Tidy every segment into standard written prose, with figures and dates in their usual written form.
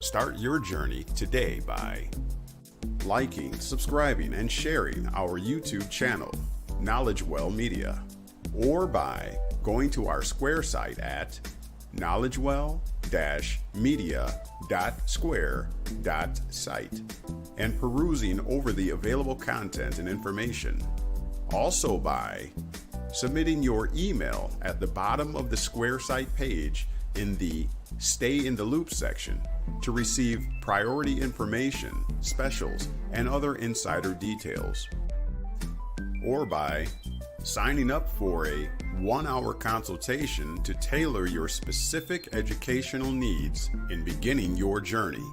Start your journey today by liking, subscribing, and sharing our YouTube channel, Knowledge Well Media, or by going to our Square site at knowledgewell-media.square.site and perusing over the available content and information. Also by submitting your email at the bottom of the Square site page in the Stay in the Loop section to receive priority information, specials, and other insider details. Or by signing up for a 1-hour consultation to tailor your specific educational needs in beginning your journey.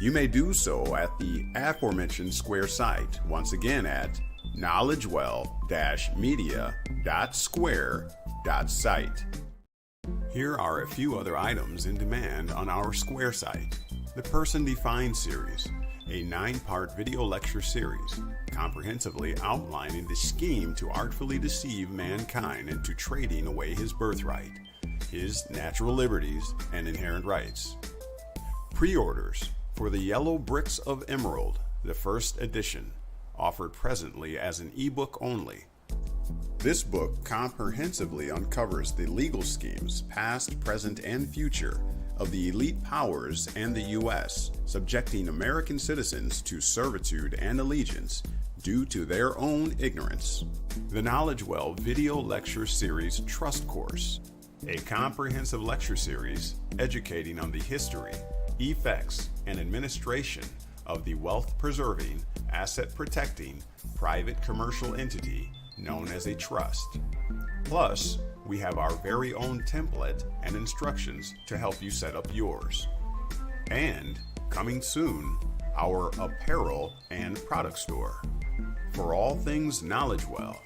You may do so at the aforementioned Square site, once again at knowledgewell-media.square.site. Here are a few other items in demand on our Square site. The Person Defined series, a 9-part video lecture series, comprehensively outlining the scheme to artfully deceive mankind into trading away his birthright, his natural liberties, and inherent rights. Pre-orders for The Yellow Bricks of Emerald, the first edition, offered presently as an ebook only. This book comprehensively uncovers the legal schemes, past, present, and future, of the elite powers and the U.S., subjecting American citizens to servitude and allegiance due to their own ignorance. The Knowledge Well Video Lecture Series Trust Course, a comprehensive lecture series educating on the history, effects, and administration of the wealth-preserving, asset-protecting, private commercial entity known as a trust. Plus, we have our very own template and instructions to help you set up yours. And, coming soon, our apparel and product store for all things Knowledge Well,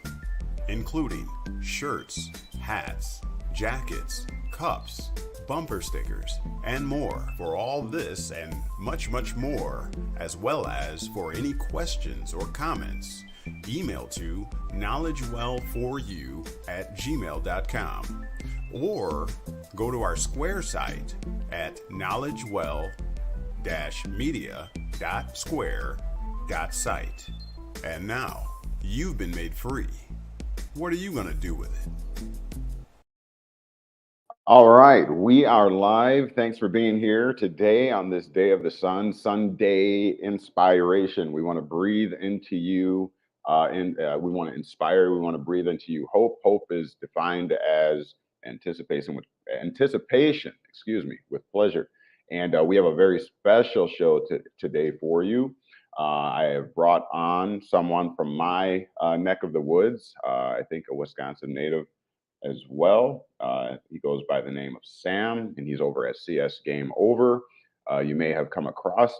including shirts, hats, jackets, cups, bumper stickers, and more. For all this and much, much more, as well as for any questions or comments, email to knowledgewell4u@gmail.com or go to our Square site at knowledgewell-media.square.site. And now, you've been made free. What are you going to do with it? All right, we are live. Thanks for being here today on this day of the sun, Sunday inspiration. We want to breathe into you, we want to inspire, we want to breathe into you hope. Hope is defined as anticipation, with pleasure. And we have a very special show today for you. I have brought on someone from my neck of the woods, I think a Wisconsin native as well. He goes by the name of Sam, and he's over at CS Game Over. You may have come across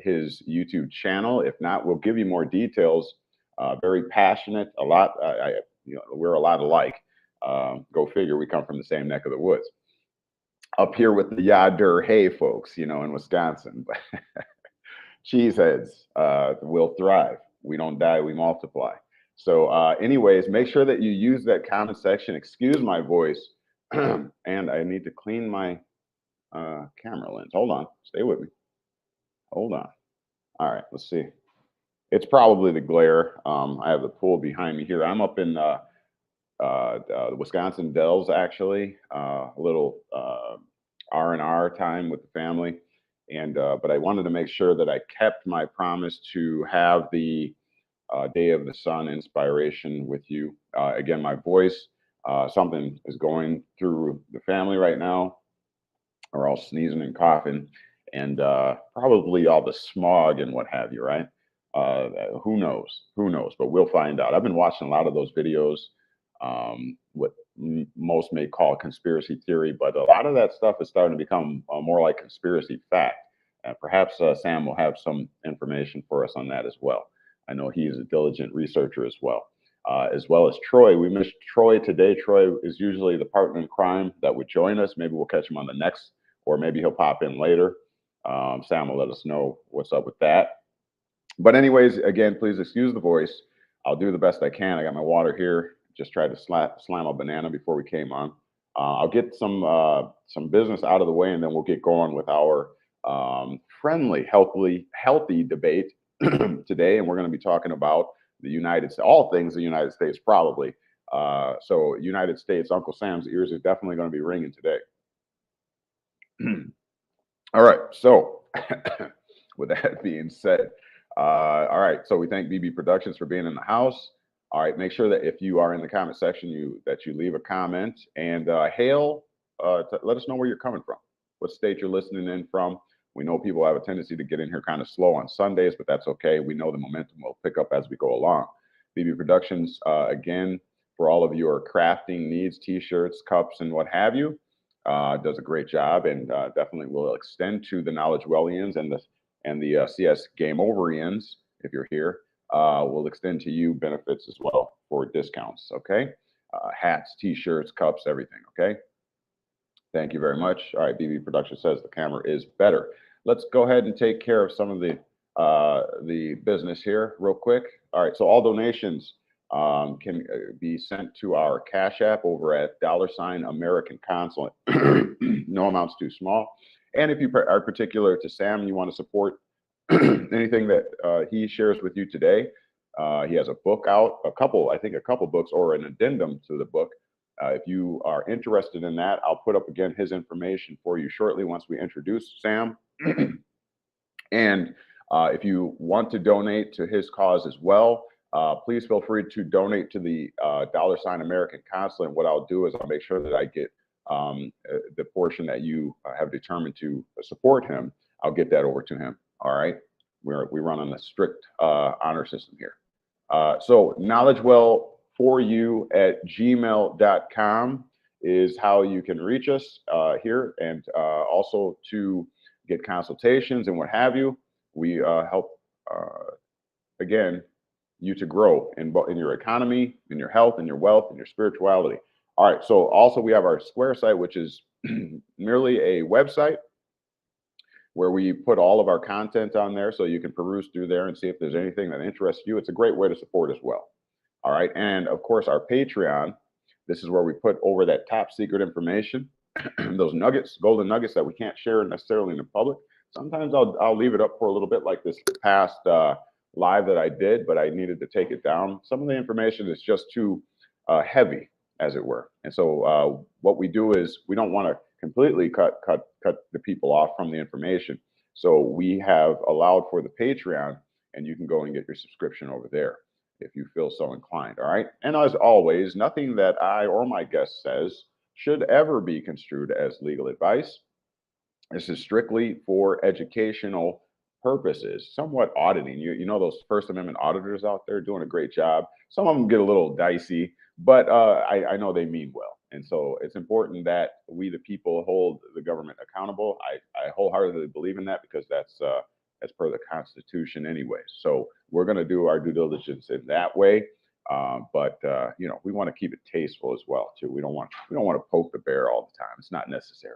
his YouTube channel. If not, we'll give you more details. Very passionate, a lot. We're a lot alike. Go figure, we come from the same neck of the woods. Up here with the Yadur Hay folks, in Wisconsin. Cheeseheads will thrive. We don't die, we multiply. So anyways, make sure that you use that comment section. Excuse my voice. And I need to clean my camera lens. Hold on. Stay with me. Hold on. All right. Let's see. It's probably the glare. I have the pool behind me here. I'm up in the Wisconsin Dells, actually. A little R&R time with the family. But I wanted to make sure that I kept my promise to have the Day of the Sun inspiration with you. Again, my voice, something is going through the family right now. We're all sneezing and coughing, and probably all the smog and what have you, right? Who knows? Who knows? But we'll find out. I've been watching a lot of those videos, what most may call conspiracy theory, but a lot of that stuff is starting to become more like conspiracy fact. Perhaps Sam will have some information for us on that as well. I know he's a diligent researcher as well as Troy. We missed Troy today. Troy is usually the partner in crime that would join us. Maybe we'll catch him on the next, or maybe he'll pop in later. Sam will let us know what's up with that. But anyways, again, please excuse the voice. I'll do the best I can. I got my water here. Just tried to slam a banana before we came on. I'll get some business out of the way, and then we'll get going with our friendly, healthy debate today, and we're going to be talking about the United States, all things the United States, probably. So, United States, Uncle Sam's ears are definitely going to be ringing today. All right. So, with that being said, all right. So we thank BB Productions for being in the house. All right. Make sure that if you are in the comment section, that you leave a comment and hail. Let us know where you're coming from, what state you're listening in from. We know people have a tendency to get in here kind of slow on Sundays, but that's okay. We know the momentum will pick up as we go along. BB Productions, again, for all of your crafting needs, T-shirts, cups, and what have you, does a great job, and definitely will extend to the Knowledge Wellians and the CS Game Overians, if you're here, will extend to you benefits as well for discounts, okay? Hats, T-shirts, cups, everything, okay? Thank you very much. All right, BB Production says the camera is better. Let's go ahead and take care of some of the business here real quick. All right, so all donations can be sent to our Cash App over at $American Consulate. No amount's too small. And if you are particular to Sam and you want to support anything that he shares with you today, he has a book out, I think a couple books or an addendum to the book. If you are interested in that, I'll put up again his information for you shortly once we introduce Sam. And if you want to donate to his cause as well, please feel free to donate to the $American Consulate. What I'll do is I'll make sure that I get the portion that you have determined to support him. I'll get that over to him. All right. We run on a strict honor system here. So knowledgewell4u@gmail.com is how you can reach us here, and also to get consultations and what have you. We help, again, you to grow in your economy, in your health, in your wealth, in your spirituality. All right. So also we have our Square site, which is merely a website where we put all of our content on there, so you can peruse through there and see if there's anything that interests you. It's a great way to support as well. All right. And of course, our Patreon, this is where we put over that top secret information, those nuggets, golden nuggets that we can't share necessarily in the public. Sometimes I'll leave it up for a little bit, like this past live that I did, but I needed to take it down. Some of the information is just too heavy, as it were. And so what we do is we don't want to completely cut the people off from the information. So we have allowed for the Patreon, and you can go and get your subscription over there if you feel so inclined. All right. And as always, nothing that I or my guest says should ever be construed as legal advice. This is strictly for educational purposes, somewhat auditing. You know those First Amendment auditors out there doing a great job. Some of them get a little dicey, but I know they mean well. And so it's important that we, the people, hold the government accountable. I wholeheartedly believe in that, because that's per the Constitution anyway. So we're going to do our due diligence in that way. But you know, we want to keep it tasteful as well too. We don't want to poke the bear all the time. It's not necessary.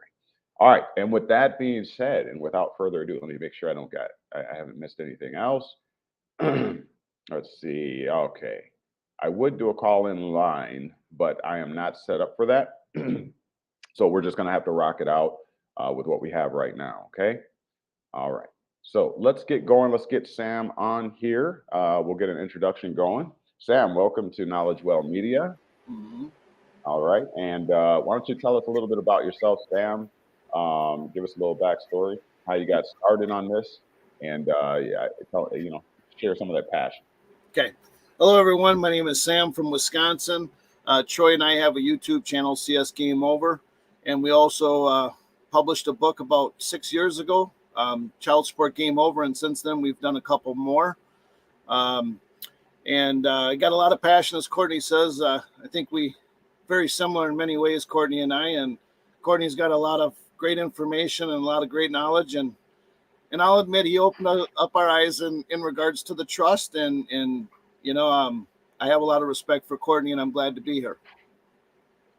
All right. And with that being said, and without further ado, let me make sure I haven't missed anything else. Let's see. Okay. I would do a call-in line, but I am not set up for that. So we're just going to have to rock it out with what we have right now. Okay. All right. So let's get going. Let's get Sam on here. We'll get an introduction going. Sam, welcome to Knowledge Well Media. Mm-hmm. All right. And why don't you tell us a little bit about yourself, Sam? Give us a little backstory, how you got started on this, and share some of that passion. Okay. Hello, everyone. My name is Sam from Wisconsin. Troy and I have a YouTube channel, CS Game Over, and we also published a book about 6 years ago, Child Support Game Over, and since then we've done a couple more. And I got a lot of passion, as Courtney says. I think we very similar in many ways, Courtney and I, and Courtney's got a lot of great information and a lot of great knowledge, and I'll admit he opened up our eyes in regards to the trust, and you know, I have a lot of respect for Courtney, and I'm glad to be here.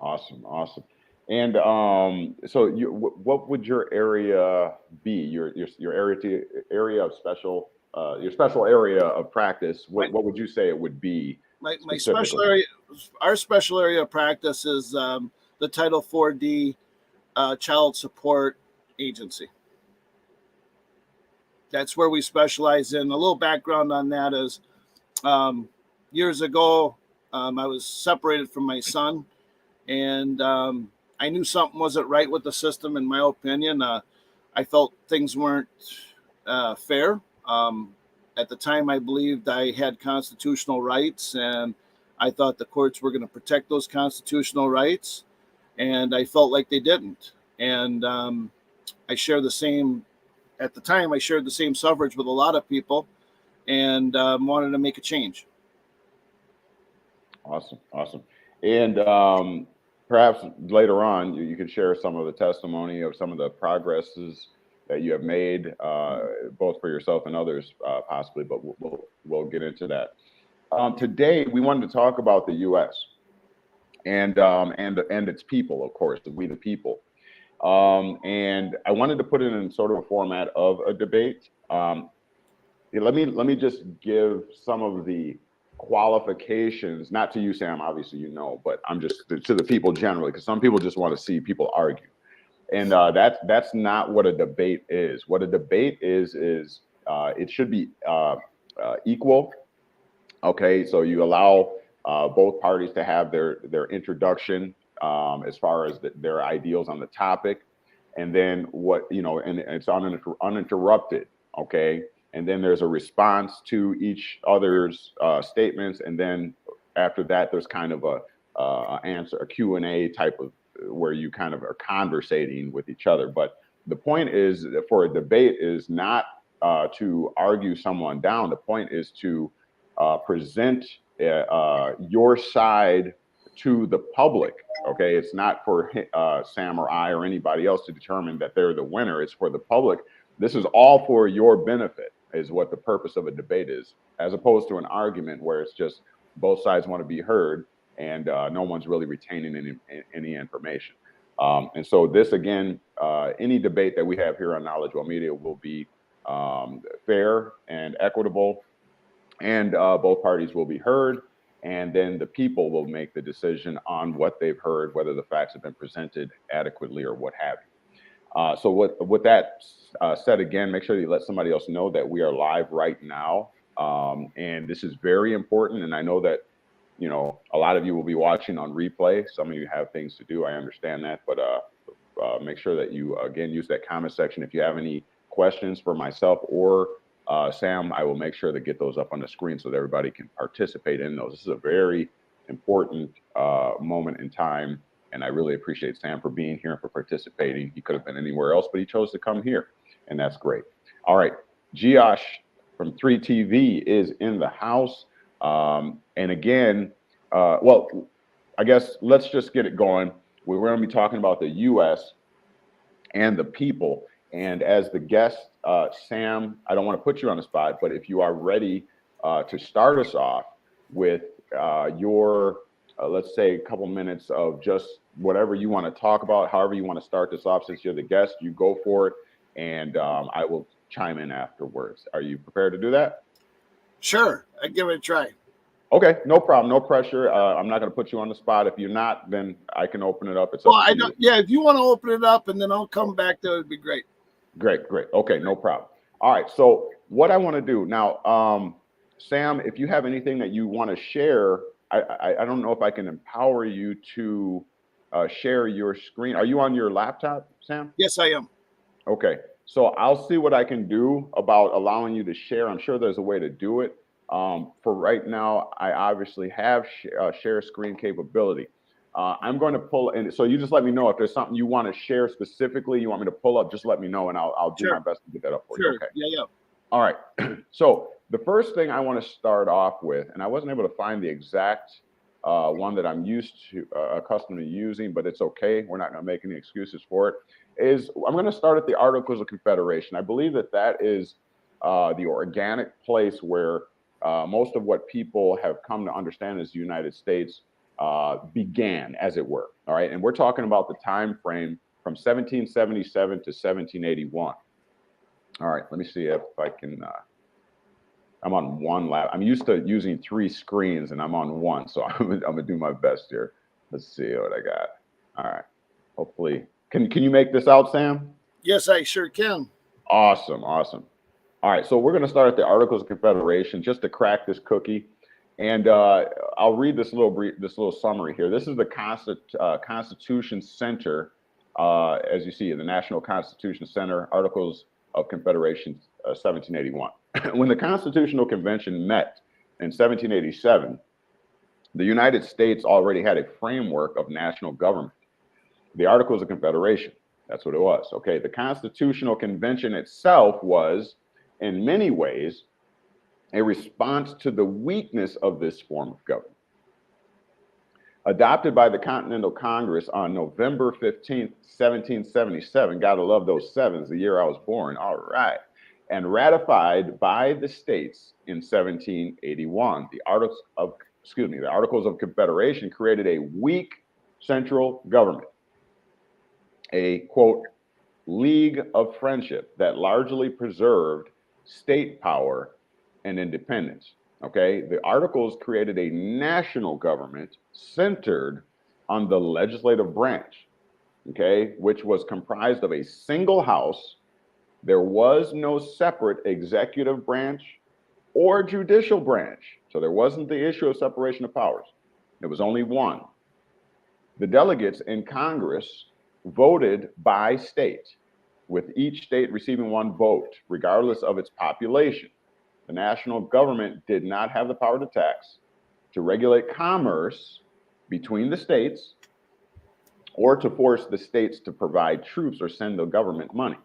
Awesome. And so what would your area be? Your area of special, your special area of practice? What would you say it would be? My special area, our special area of practice is the Title 4D Child Support Agency. that's where we specialize in. A little background on that is years ago, I was separated from my son, and I knew something wasn't right with the system, in my opinion. I felt things weren't fair. At the time, I believed I had constitutional rights, and I thought the courts were going to protect those constitutional rights, and I felt like they didn't. And I share the same, at the time, I shared the same suffrage with a lot of people, and wanted to make a change. Awesome. Awesome. And perhaps later on, you could share some of the testimony of some of the progresses that you have made, both for yourself and others, possibly, but we'll get into that. Today, we wanted to talk about the U.S. and its people, of course, we the people. And I wanted to put it in sort of a format of a debate. Let me just give some of the qualifications, not to you, Sam, obviously, you know, but I'm just to the people generally, because some people just want to see people argue. And that's not what a debate is. What a debate is it should be equal. Okay, so you allow both parties to have their introduction as far as their ideals on the topic, and then and it's uninterrupted. Okay, and then there's a response to each other's statements, and then after that, there's kind of a Q&A type of where you kind of are conversating with each other. But the point is that for a debate is not to argue someone down. The point is to present your side to the public. Okay, it's not for Sam or I or anybody else to determine that they're the winner. It's for the public. This is all for your benefit, is what the purpose of a debate is, as opposed to an argument where it's just both sides want to be heard and no one's really retaining any information. And so this, again, any debate that we have here on Knowledge Well Media will be fair and equitable, and both parties will be heard, and then the people will make the decision on what they've heard, whether the facts have been presented adequately or what have you. So with that said, again, make sure you let somebody else know that we are live right now, and this is very important. And I know that a lot of you will be watching on replay. Some of you have things to do. I understand that, but make sure that you again use that comment section if you have any questions for myself or Sam. I will make sure to get those up on the screen so that everybody can participate in those. This is a very important moment in time, and I really appreciate Sam for being here and for participating. He could have been anywhere else, but he chose to come here, and that's great. All right, Giosh from 3TV is in the house. And again, well, I guess let's just get it going. We're going to be talking about the U.S. and the people. And as the guest, Sam, I don't want to put you on the spot, but if you are ready to start us off with your, let's say, a couple minutes of just whatever you want to talk about, however you want to start this off, since you're the guest, you go for it. And I will chime in afterwards. Are you prepared to do that? Sure, I give it a try. Okay, no problem, no pressure. I'm not going to put you on the spot. If you're not, then I can open it up. It's well, up to you. Yeah, if you want to open it up and then I'll come back, that would be great. Great. Okay, no problem. All right, so what I want to do now, Sam, if you have anything that you want to share, I don't know if I can empower you to share your screen. Are you on your laptop, Sam? Yes, I am. Okay, so I'll see what I can do about allowing you to share. I'm sure there's a way to do it. For right now, I obviously have share screen capability. I'm going to pull in. So you just let me know if there's something you want to share specifically. You want me to pull up, just let me know and I'll do my best to get that up for you. Okay. Yeah. All right. So the first thing I want to start off with, and I wasn't able to find the exact one that I'm accustomed to using, but it's okay. We're not going to make any excuses for it. I'm going to start at the Articles of Confederation. I believe that is the organic place where most of what people have come to understand as the United States began, as it were. All right, and we're talking about the time frame from 1777 to 1781. All right, let me see if I can. I'm on one lap. I'm used to using 3 screens, and I'm on one, so I'm gonna do my best here. Let's see what I got. All right, hopefully, can you make this out, Sam? Yes, I sure can. Awesome. All right, so we're going to start at the Articles of Confederation just to crack this cookie, and I'll read this little summary here. This is the Constitution Center, as you see, the National Constitution Center, Articles of Confederation, 1781. When the Constitutional Convention met in 1787, the United States already had a framework of national government, the Articles of Confederation. That's what it was. Okay, the Constitutional Convention itself was, in many ways, a response to the weakness of this form of government. Adopted by the Continental Congress on November 15th, 1777, gotta love those sevens, the year I was born, all right, and ratified by the states in 1781. The Articles of Confederation created a weak central government, a, quote, league of friendship that largely preserved state power and independence. Okay, the Articles created a national government centered on the legislative branch, okay, which was comprised of a single house. There was no separate executive branch or judicial branch. So there wasn't the issue of separation of powers. There was only one. The delegates in Congress voted by state, with each state receiving one vote, regardless of its population. The national government did not have the power to tax, to regulate commerce between the states, or to force the states to provide troops or send the government money.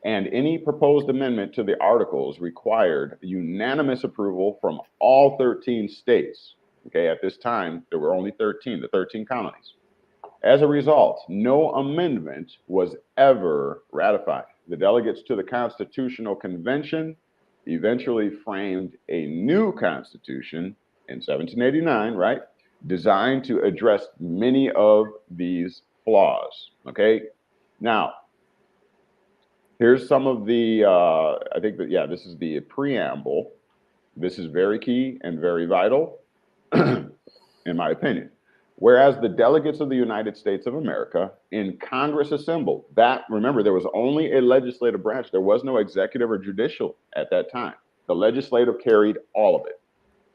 And any proposed amendment to the Articles required unanimous approval from all 13 states. Okay, at this time, there were only 13, the 13 colonies. As a result, no amendment was ever ratified. The delegates to the Constitutional Convention eventually framed a new constitution in 1789, right? Designed to address many of these flaws, okay? Now, here's some of the, I think that, yeah, this is the preamble. This is very key and very vital, in my opinion. Whereas the delegates of the United States of America in Congress assembled, that, remember, there was only a legislative branch. There was no executive or judicial at that time. The legislative carried all of it,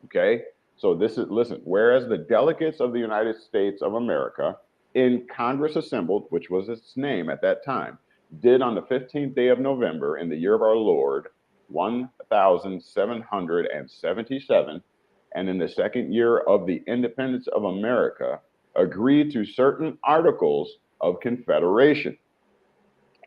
okay? So this is, listen, whereas the delegates of the United States of America in Congress assembled, which was its name at that time, did on the 15th day of November in the year of our Lord, 1777, and in the second year of the independence of America, agreed to certain articles of confederation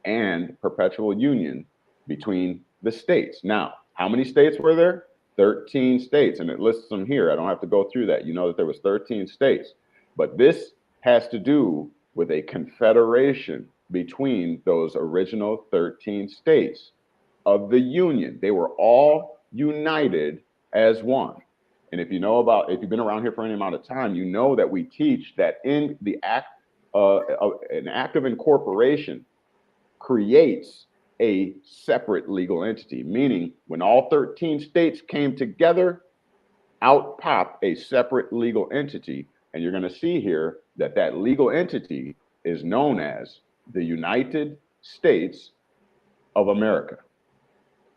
and perpetual union between the states. Now, how many states were there? 13 states, and it lists them here. I don't have to go through that. You know that there was 13 states, but this has to do with a confederation between those original 13 states of the Union. They were all united as one. And if you know about, if you've been around here for any amount of time, you know that we teach that in the act, an act of incorporation creates a separate legal entity, meaning when all 13 states came together, out popped a separate legal entity. And you're going to see here that that legal entity is known as the United States of America.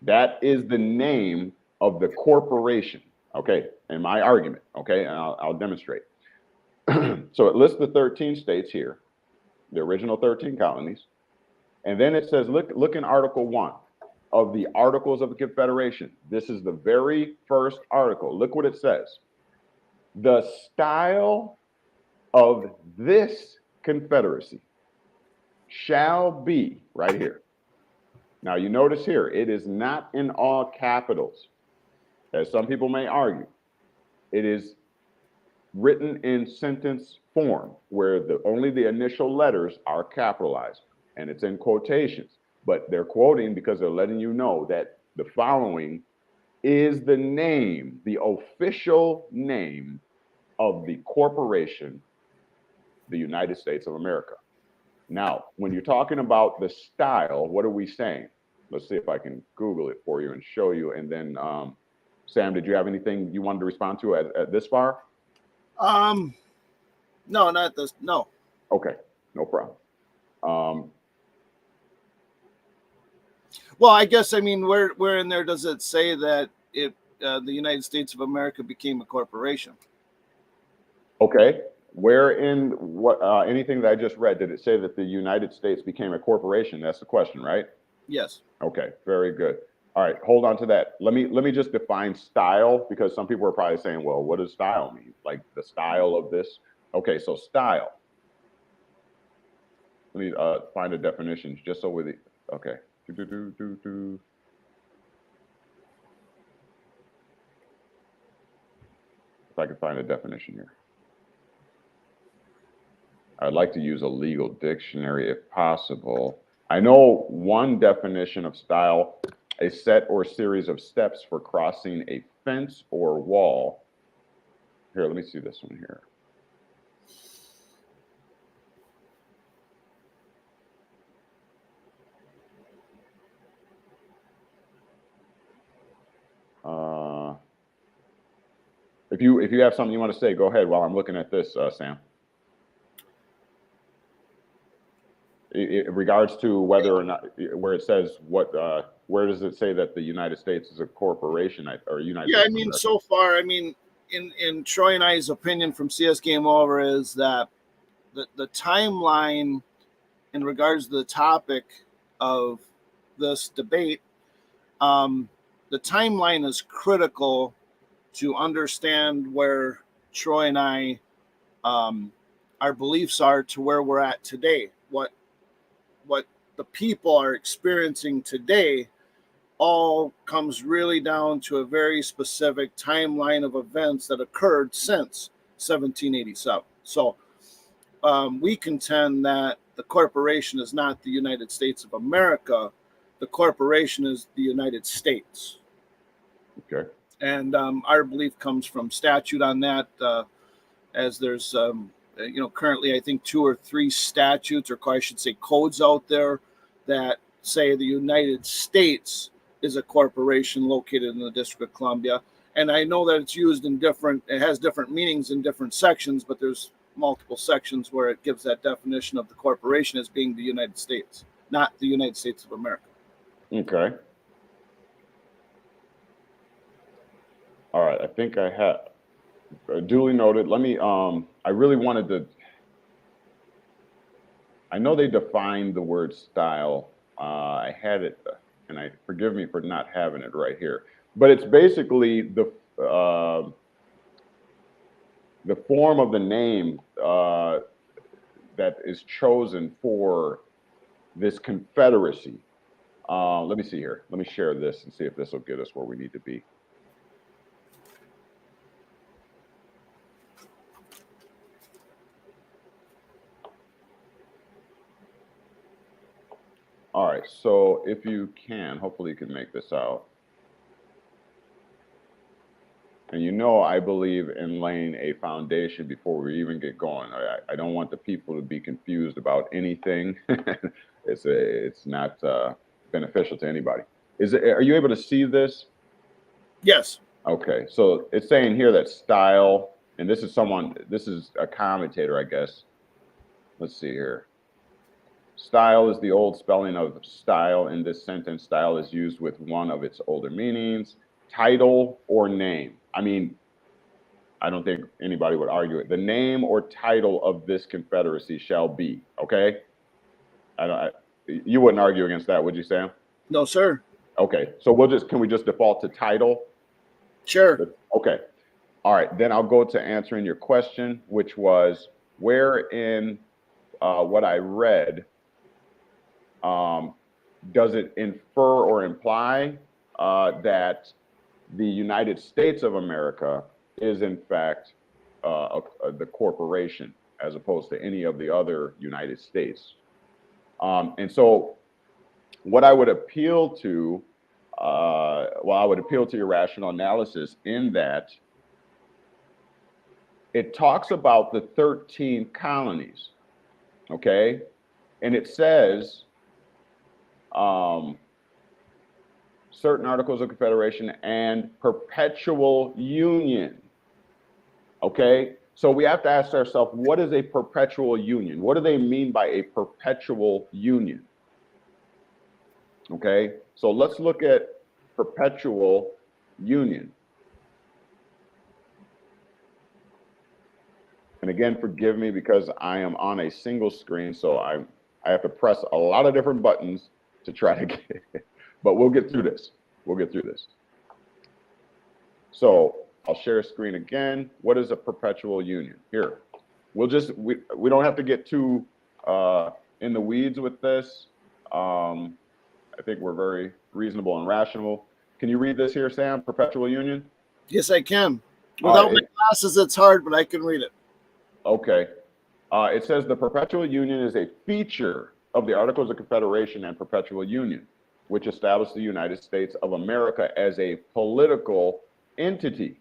That is the name of the corporation. Okay, in my argument, okay, and I'll demonstrate. So it lists the 13 states here, the original 13 colonies. And then it says, look in Article 1 of the Articles of the Confederation. This is the very first article. Look what it says. The style of this confederacy shall be, right here. Now you notice here, it is not in all capitals, as some people may argue. It is written in sentence form, where only the initial letters are capitalized, and it's in quotations. But they're quoting because they're letting you know that the following is the name, the official name of the corporation, the United States of America. Now, when you're talking about the style, what are we saying? Let's see if I can Google it for you and show you, and then Sam, did you have anything you wanted to respond to at this far? No, not this. No. Okay, no problem. Well, I guess, I mean, where in there does it say that the United States of America became a corporation? Okay. Where in what anything that I just read did it say that the United States became a corporation? That's the question, right? Yes. Okay, very good. All right, hold on to that. Let me just define style, because some people are probably saying, well, what does style mean? Like the style of this? Okay, so style. Let me find a definition just so with it. Okay. If I can find a definition here. I'd like to use a legal dictionary if possible. I know one definition of style: a set or series of steps for crossing a fence or wall. Here, let me see this one here. If you have something you want to say, go ahead while I'm looking at this, Sam. In regards to whether or not, where it says what, where does it say that the United States is a corporation or United States? Yeah, I mean, so far, I mean, in Troy and I's opinion from CS Game Over is that the timeline in regards to the topic of this debate, the timeline is critical to understand where Troy and I, our beliefs are to where we're at today. What the people are experiencing today all comes really down to a very specific timeline of events that occurred since 1787. So we contend that the corporation is not the United States of America. The corporation is the United States. Okay. And our belief comes from statute on that, as there's, currently I think 2 or 3 statutes, or I should say codes out there that say the United States is a corporation located in the District of Columbia. And I know that it's used in it has different meanings in different sections, but there's multiple sections where it gives that definition of the corporation as being the United States, not the United States of America. Okay. All right, I think I have duly noted. Let me, I really wanted to, I know they defined the word style. I had it, and forgive me for not having it right here, but it's basically the form of the name that is chosen for this confederacy. Let me see here. Let me share this and see if this will get us where we need to be. All right, so if you can, hopefully you can make this out. And I believe in laying a foundation before we even get going. I don't want the people to be confused about anything. It's not beneficial to anybody. Are you able to see this? Yes. Okay, so it's saying here that style, and this is a commentator, I guess. Let's see here. Style is the old spelling of style. In this sentence, style is used with one of its older meanings, title or name. I mean, I don't think anybody would argue it. The name or title of this confederacy shall be, okay? You wouldn't argue against that, would you, Sam? No, sir. Okay, so can we just default to title? Sure. Okay. All right, then I'll go to answering your question, which was where in what I read, does it infer or imply that the United States of America is in fact the corporation as opposed to any of the other United States? And so what I would appeal to, I would appeal to your rational analysis in that it talks about the 13 colonies, okay? And it says certain articles of confederation and perpetual union, okay? So we have to ask ourselves, what is a perpetual union? What do they mean by a perpetual union? Okay, so let's look at perpetual union. And again, forgive me because I am on a single screen, so I have to press a lot of different buttons to try to get it. But we'll get through this. We'll get through this. So I'll share a screen again. What is a perpetual union? Here, we'll just, we don't have to get too in the weeds with this. I think we're very reasonable and rational. Can you read this here, Sam? Perpetual union? Yes, I can. Without my glasses, it's hard, but I can read it. Okay. It says the perpetual union is a feature of the Articles of Confederation and Perpetual Union, which established the United States of America as a political entity.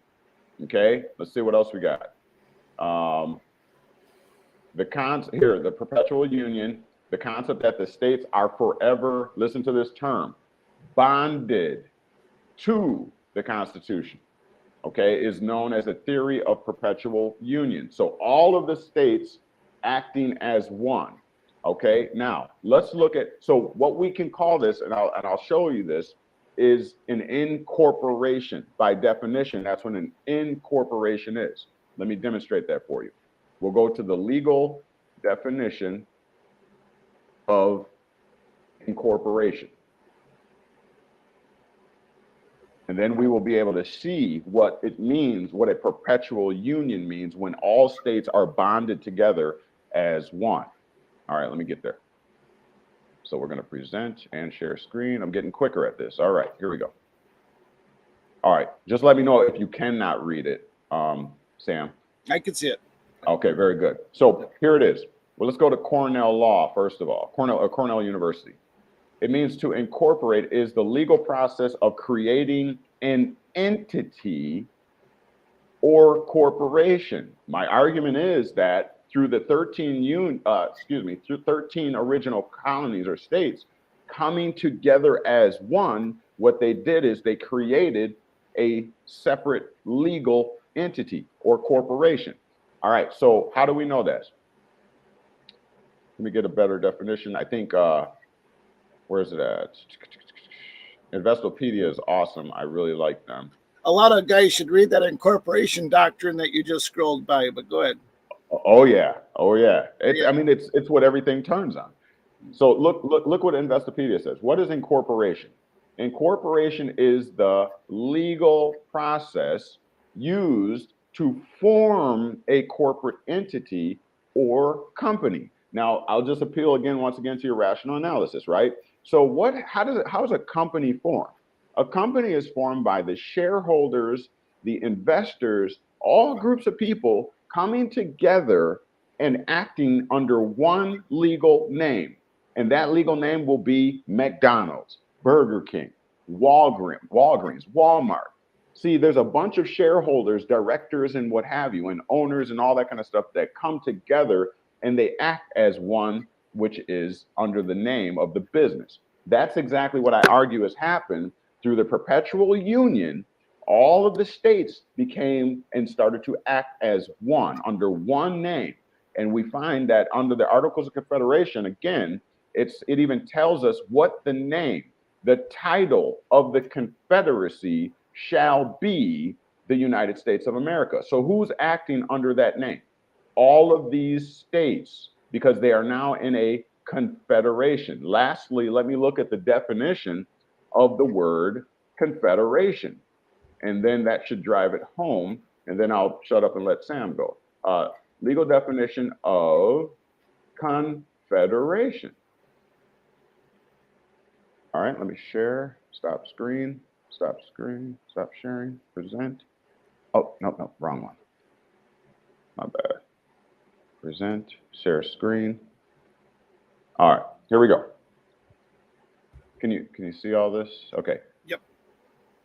Okay, let's see what else we got. The perpetual union, the concept that the states are forever, listen to this term, bonded to the Constitution, okay, is known as a theory of perpetual union. So all of the states acting as one. Okay, now let's look at, so what we can call this, and I'll show you this, is an incorporation. By definition, that's what an incorporation is. Let me demonstrate that for you. We'll go to the legal definition of incorporation. And then we will be able to see what it means, what a perpetual union means when all states are bonded together as one. All right, let me get there. So we're going to present and share screen. I'm getting quicker at this. All right, here we go. All right, just let me know if you cannot read it, Sam. I can see it. Okay, very good. So here it is. Well, let's go to Cornell Law, first of all, Cornell University. It means to incorporate is the legal process of creating an entity or corporation. My argument is that through the 13 original colonies or states coming together as one, what they did is they created a separate legal entity or corporation. All right, so how do we know this? Let me get a better definition. I think, where is it at? Investopedia is awesome. I really like them. A lot of guys should read that incorporation doctrine that you just scrolled by, but go ahead. Oh yeah, oh yeah. I mean, it's what everything turns on. So look what Investopedia says. What is incorporation? Incorporation is the legal process used to form a corporate entity or company. Now, I'll just appeal once again to your rational analysis, right? So how is a company formed? A company is formed by the shareholders, the investors, all groups of people coming together and acting under one legal name. And that legal name will be McDonald's, Burger King, Walgreens, Walmart. See, there's a bunch of shareholders, directors, and what have you, and owners and all that kind of stuff that come together and they act as one, which is under the name of the business. That's exactly what I argue has happened through the perpetual union. All of the states became and started to act as one under one name. And we find that under the Articles of Confederation, again, it even tells us what the name, the title of the Confederacy shall be the United States of America. So who's acting under that name? All of these states, because they are now in a confederation. Lastly, let me look at the definition of the word confederation. And then that should drive it home. And then I'll shut up and let Sam go. Legal definition of confederation. All right, let me share, stop screen, stop sharing, present. Oh, no, wrong one. My bad. Present, share screen. All right, here we go. Can you see all this? Okay. Yep.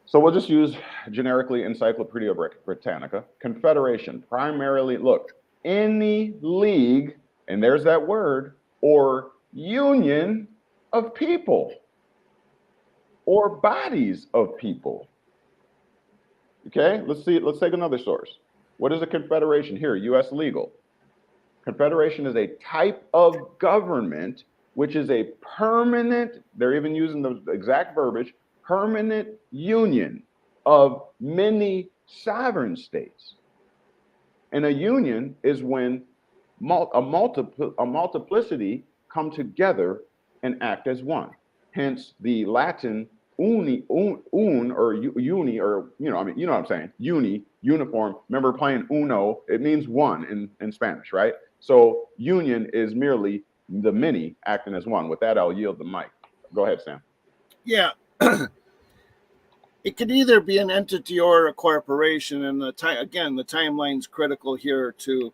So we'll just use generically Encyclopedia Britannica. Confederation, primarily, look, any league, and there's that word, or union of people, or bodies of people. Okay, let's take another source. What is a confederation? Here, U.S. Legal. Confederation is a type of government which is a permanent, they're even using the exact verbiage, permanent union of many sovereign states. And a union is when a multiplicity come together and act as one. Hence the Latin uni, or uni, or, you know what I'm saying? Uni, uniform. Remember playing Uno, it means one in Spanish, right? So union is merely the many acting as one. With that, I'll yield the mic. Go ahead, Sam. Yeah. It could either be an entity or a corporation, and the timeline's critical here to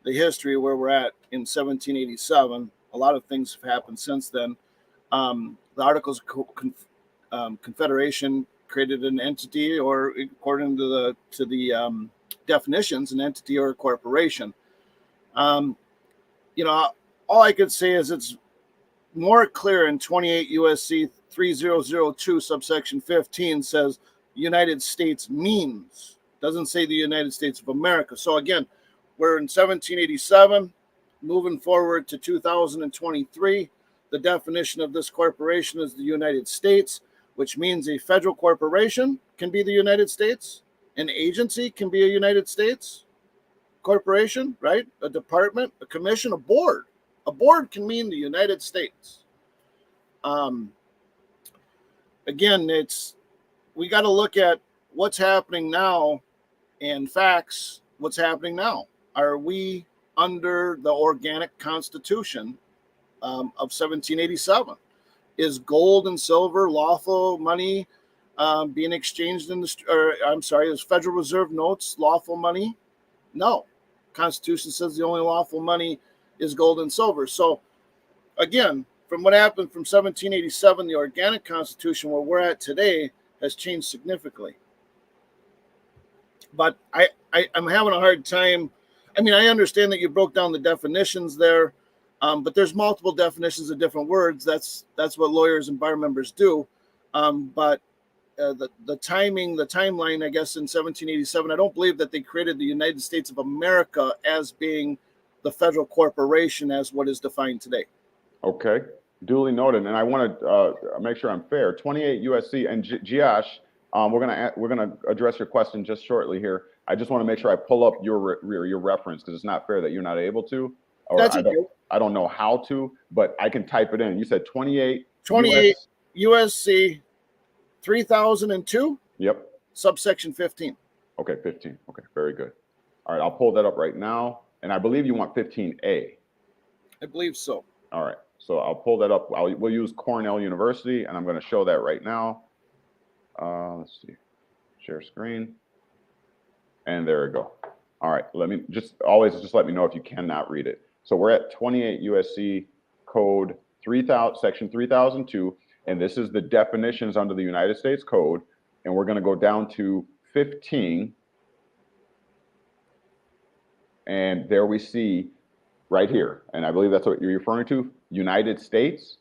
the history where we're at in 1787. A lot of things have happened since then. The Articles of Confederation created an entity, or according to the definitions, an entity or a corporation. All I could say is it's more clear in 28 USC 3002 subsection 15 says United States means, doesn't say the United States of America. So again, we're in 1787, moving forward to 2023. The definition of this corporation is the United States, which means a federal corporation can be the United States. An agency can be a United States corporation, right? A department, a commission, a board. A board can mean the United States. Again, we got to look at what's happening now and facts. What's happening now? Are we under the organic constitution of 1787? Is gold and silver lawful money being exchanged is Federal Reserve notes lawful money? No. Constitution says the only lawful money is gold and silver. So again, from what happened from 1787, the organic constitution where we're at today has changed significantly. But I'm having a hard time. I mean, I understand that you broke down the definitions there, but there's multiple definitions of different words. That's what lawyers and bar members do. But the timeline, I guess, in 1787, I don't believe that they created the United States of America as being the federal corporation as what is defined today. Okay, duly noted. And I want to make sure I'm fair. 28 USC and Giash, we're gonna address your question just shortly here. I just want to make sure I pull up your reference, because it's not fair that you're not able to. Or that's okay. I don't know how to, but I can type it in. You said 28 USC 3002. Yep. Subsection 15. Okay, 15. Okay, very good. All right, I'll pull that up right now. And I believe you want 15A. I believe so. All right, so I'll pull that up. We'll use Cornell University, and I'm going to show that right now. Let's see, share screen, and there we go. All right, let me just let me know if you cannot read it. So we're at 28 USC Code 3000, Section 3002, and this is the definitions under the United States Code, and we're going to go down to 15, and there we see right here, and I believe that's what you're referring to, United States.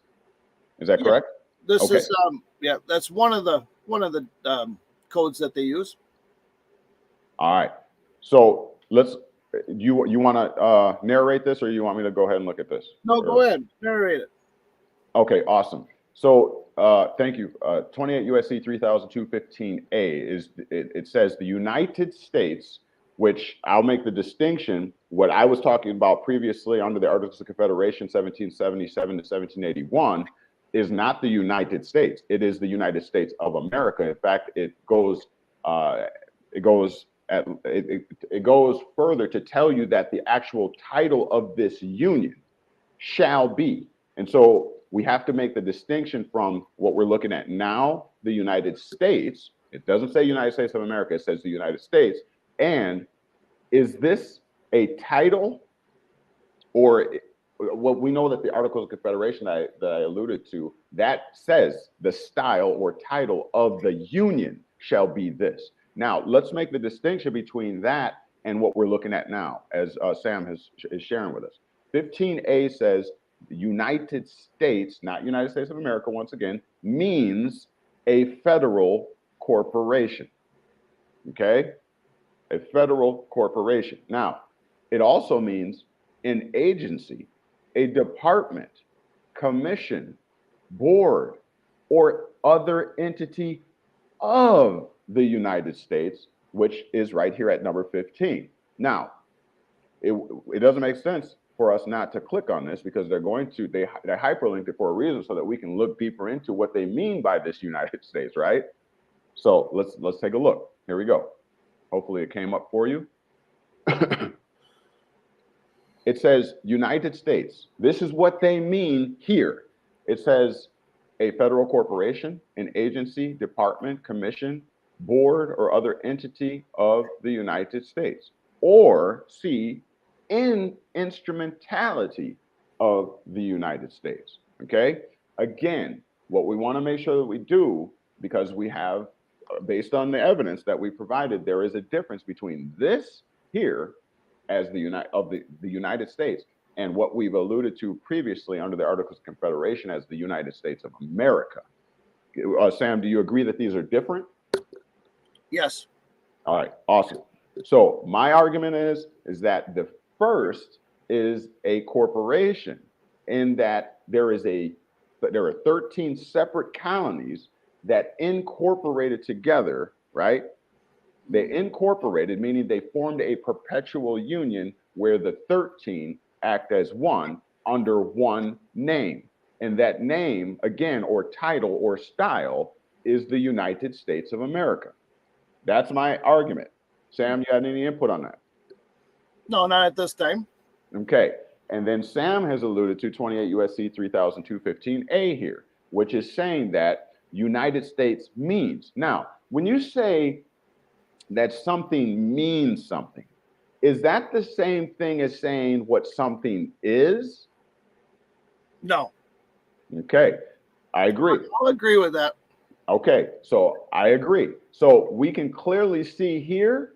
Is that correct? This is that's one of the codes that they use. All right. So let's. You want to narrate this, or you want me to go ahead and look at this? No, go ahead, narrate it. Okay, awesome. So thank you. 28 USC 3002-15A is it says the United States, which I'll make the distinction. What I was talking about previously under the Articles of Confederation, 1777 to 1781, is not the United States. It is the United States of America. In fact, it goes further to tell you that the actual title of this union shall be. And so we have to make the distinction from what we're looking at now, the United States. It doesn't say United States of America, it says the United States. And is this a title, or what we know that the Articles of Confederation that I alluded to, that says the style or title of the union shall be this. Now, let's make the distinction between that and what we're looking at now, as Sam is sharing with us. 15A says the United States, not United States of America, once again, means a federal corporation, okay? A federal corporation. Now, it also means an agency, a department, commission, board, or other entity of the United States, which is right here at number 15. Now, it doesn't make sense for us not to click on this because they hyperlinked it for a reason so that we can look deeper into what they mean by this United States, right? So let's take a look. Here we go. Hopefully it came up for you. It says United States. This is what they mean here. It says a federal corporation, an agency, department, commission, board, or other entity of the United States. Or C, in instrumentality of the United States. Okay? Again, what we want to make sure that we do, because we have, based on the evidence that we provided, there is a difference between this here as the United States and what we've alluded to previously under the Articles of Confederation as the United States of America. Sam, do you agree that these are different? Yes. All right, awesome. So my argument is that the first is a corporation in that there are 13 separate colonies that incorporated together, right? They incorporated, meaning they formed a perpetual union where the 13 act as one under one name. And that name, again, or title or style, is the United States of America. That's my argument. Sam, you had any input on that? No, not at this time. Okay. And then Sam has alluded to 28 U.S.C. 3215A here, which is saying that United States means. Now, when you say that something means something, is that the same thing as saying what something is? No. Okay, I agree. I'll agree with that. Okay, so I agree. So we can clearly see here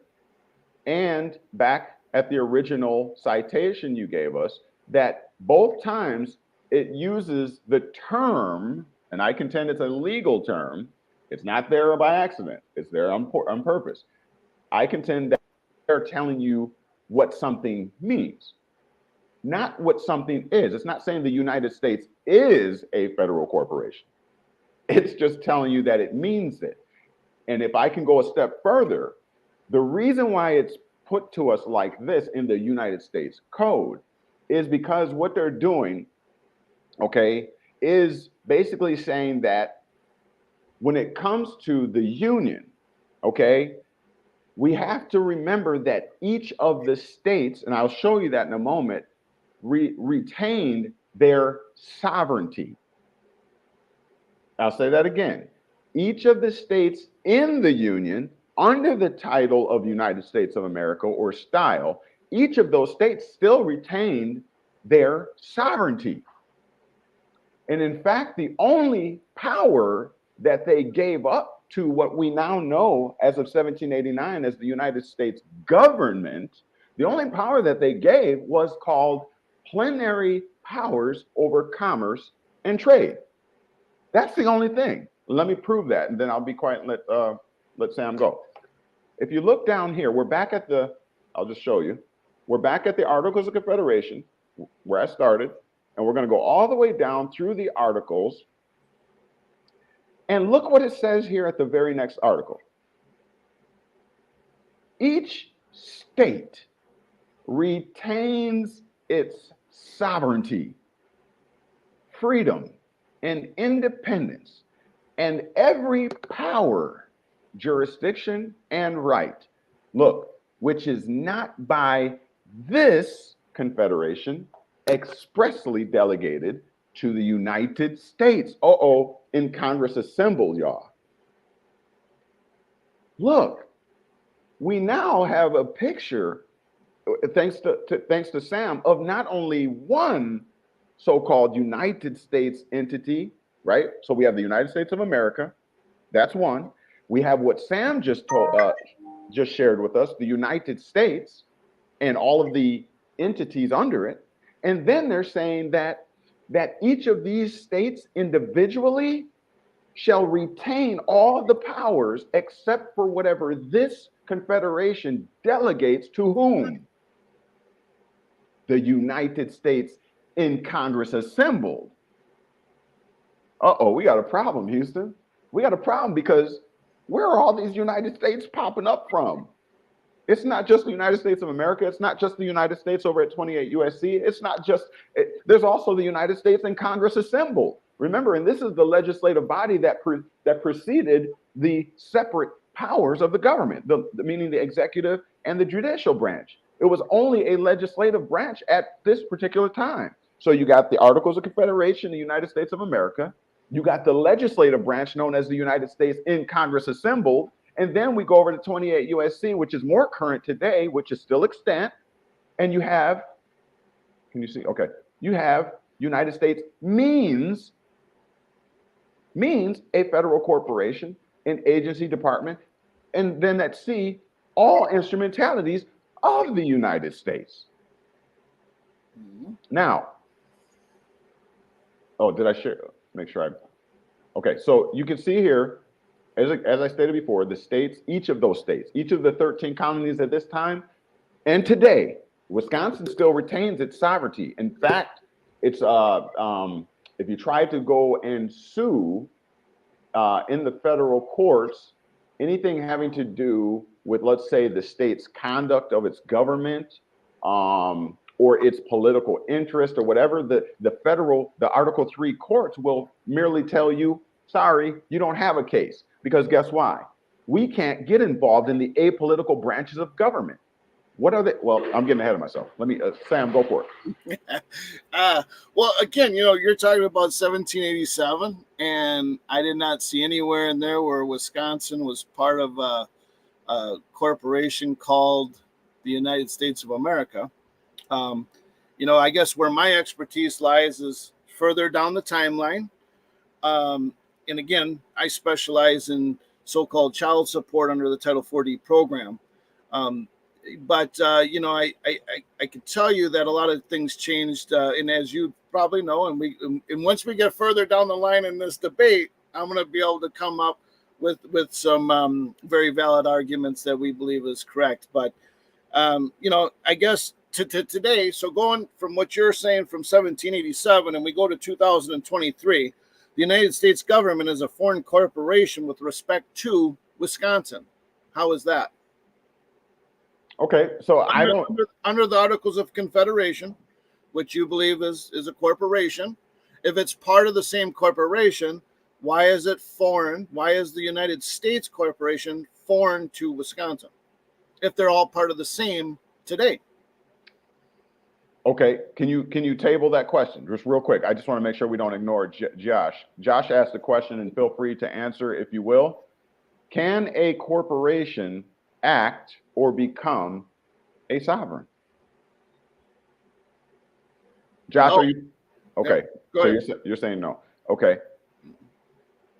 and back at the original citation you gave us that both times it uses the term, and I contend it's a legal term. It's not there by accident. It's there on purpose. I contend that they're telling you what something means, not what something is. It's not saying the United States is a federal corporation. It's just telling you that it means it. And if I can go a step further, the reason why it's put to us like this in the United States Code is because what they're doing, okay, is basically saying that when it comes to the Union, okay, we have to remember that each of the states, and I'll show you that in a moment, retained their sovereignty. I'll say that again. Each of the states in the Union, under the title of United States of America or style, each of those states still retained their sovereignty. And in fact, the only power that they gave up to what we now know as of 1789 as the United States government, the only power that they gave was called plenary powers over commerce and trade. That's the only thing. Let me prove that, and then I'll be quiet and let Sam go. If you look down here, we're back at the, I'll just show you. We're back at the Articles of Confederation, where I started, and we're going to go all the way down through the articles. And look what it says here at the very next article. Each state retains its sovereignty, freedom, and independence, and every power, jurisdiction, and right, look, which is not by this confederation expressly delegated to the United States. In Congress assembled, y'all. Look, we now have a picture, thanks to Sam, of not only one so-called United States entity, right? So we have the United States of America. That's one. We have what Sam just shared with us, the United States and all of the entities under it. And then they're saying that each of these states individually shall retain all the powers except for whatever this confederation delegates to whom? The United States in Congress assembled. Uh-oh, we got a problem, Houston. We got a problem because where are all these United States popping up from? It's not just the United States of America. It's not just the United States over at 28 USC. It's not just, there's also the United States in Congress assembled. Remember, and this is the legislative body that preceded the separate powers of the government, meaning the executive and the judicial branch. It was only a legislative branch at this particular time. So you got the Articles of Confederation, the United States of America. You got the legislative branch known as the United States in Congress assembled. And then we go over to 28 USC, which is more current today, which is still extant. And you have, can you see? Okay. You have United States means a federal corporation, an agency department, and then at C, all instrumentalities of the United States. Now, oh, did I share? Make sure okay. So you can see here, as I stated before, the states, each of those states, each of the 13 colonies at this time, and today, Wisconsin still retains its sovereignty. In fact, it's if you try to go and sue in the federal courts, anything having to do with, let's say, the state's conduct of its government, or its political interest or whatever, the Article 3 courts will merely tell you, sorry, you don't have a case. Because guess why? We can't get involved in the apolitical branches of government. What are they? Well, I'm getting ahead of myself. Let me, Sam, go for it. Well, again, you're talking about 1787, and I did not see anywhere in there where Wisconsin was part of a corporation called the United States of America. I guess where my expertise lies is further down the timeline. And again, I specialize in so-called child support under the Title 40 program. But I can tell you that a lot of things changed, and as you probably know, and once we get further down the line in this debate, I'm going to be able to come up with some very valid arguments that we believe is correct. But I guess to today, so going from what you're saying from 1787, and we go to 2023, the United States government is a foreign corporation with respect to Wisconsin. How is that? Okay, so under the Articles of Confederation, which you believe is a corporation. If it's part of the same corporation, why is it foreign? Why is the United States corporation foreign to Wisconsin if they're all part of the same today? Okay, can you table that question just real quick? I just want to make sure we don't ignore Josh. Josh asked the question, and feel free to answer if you will. Can a corporation act or become a sovereign? Josh, no. Are you okay? Yeah, so you're saying no. Okay.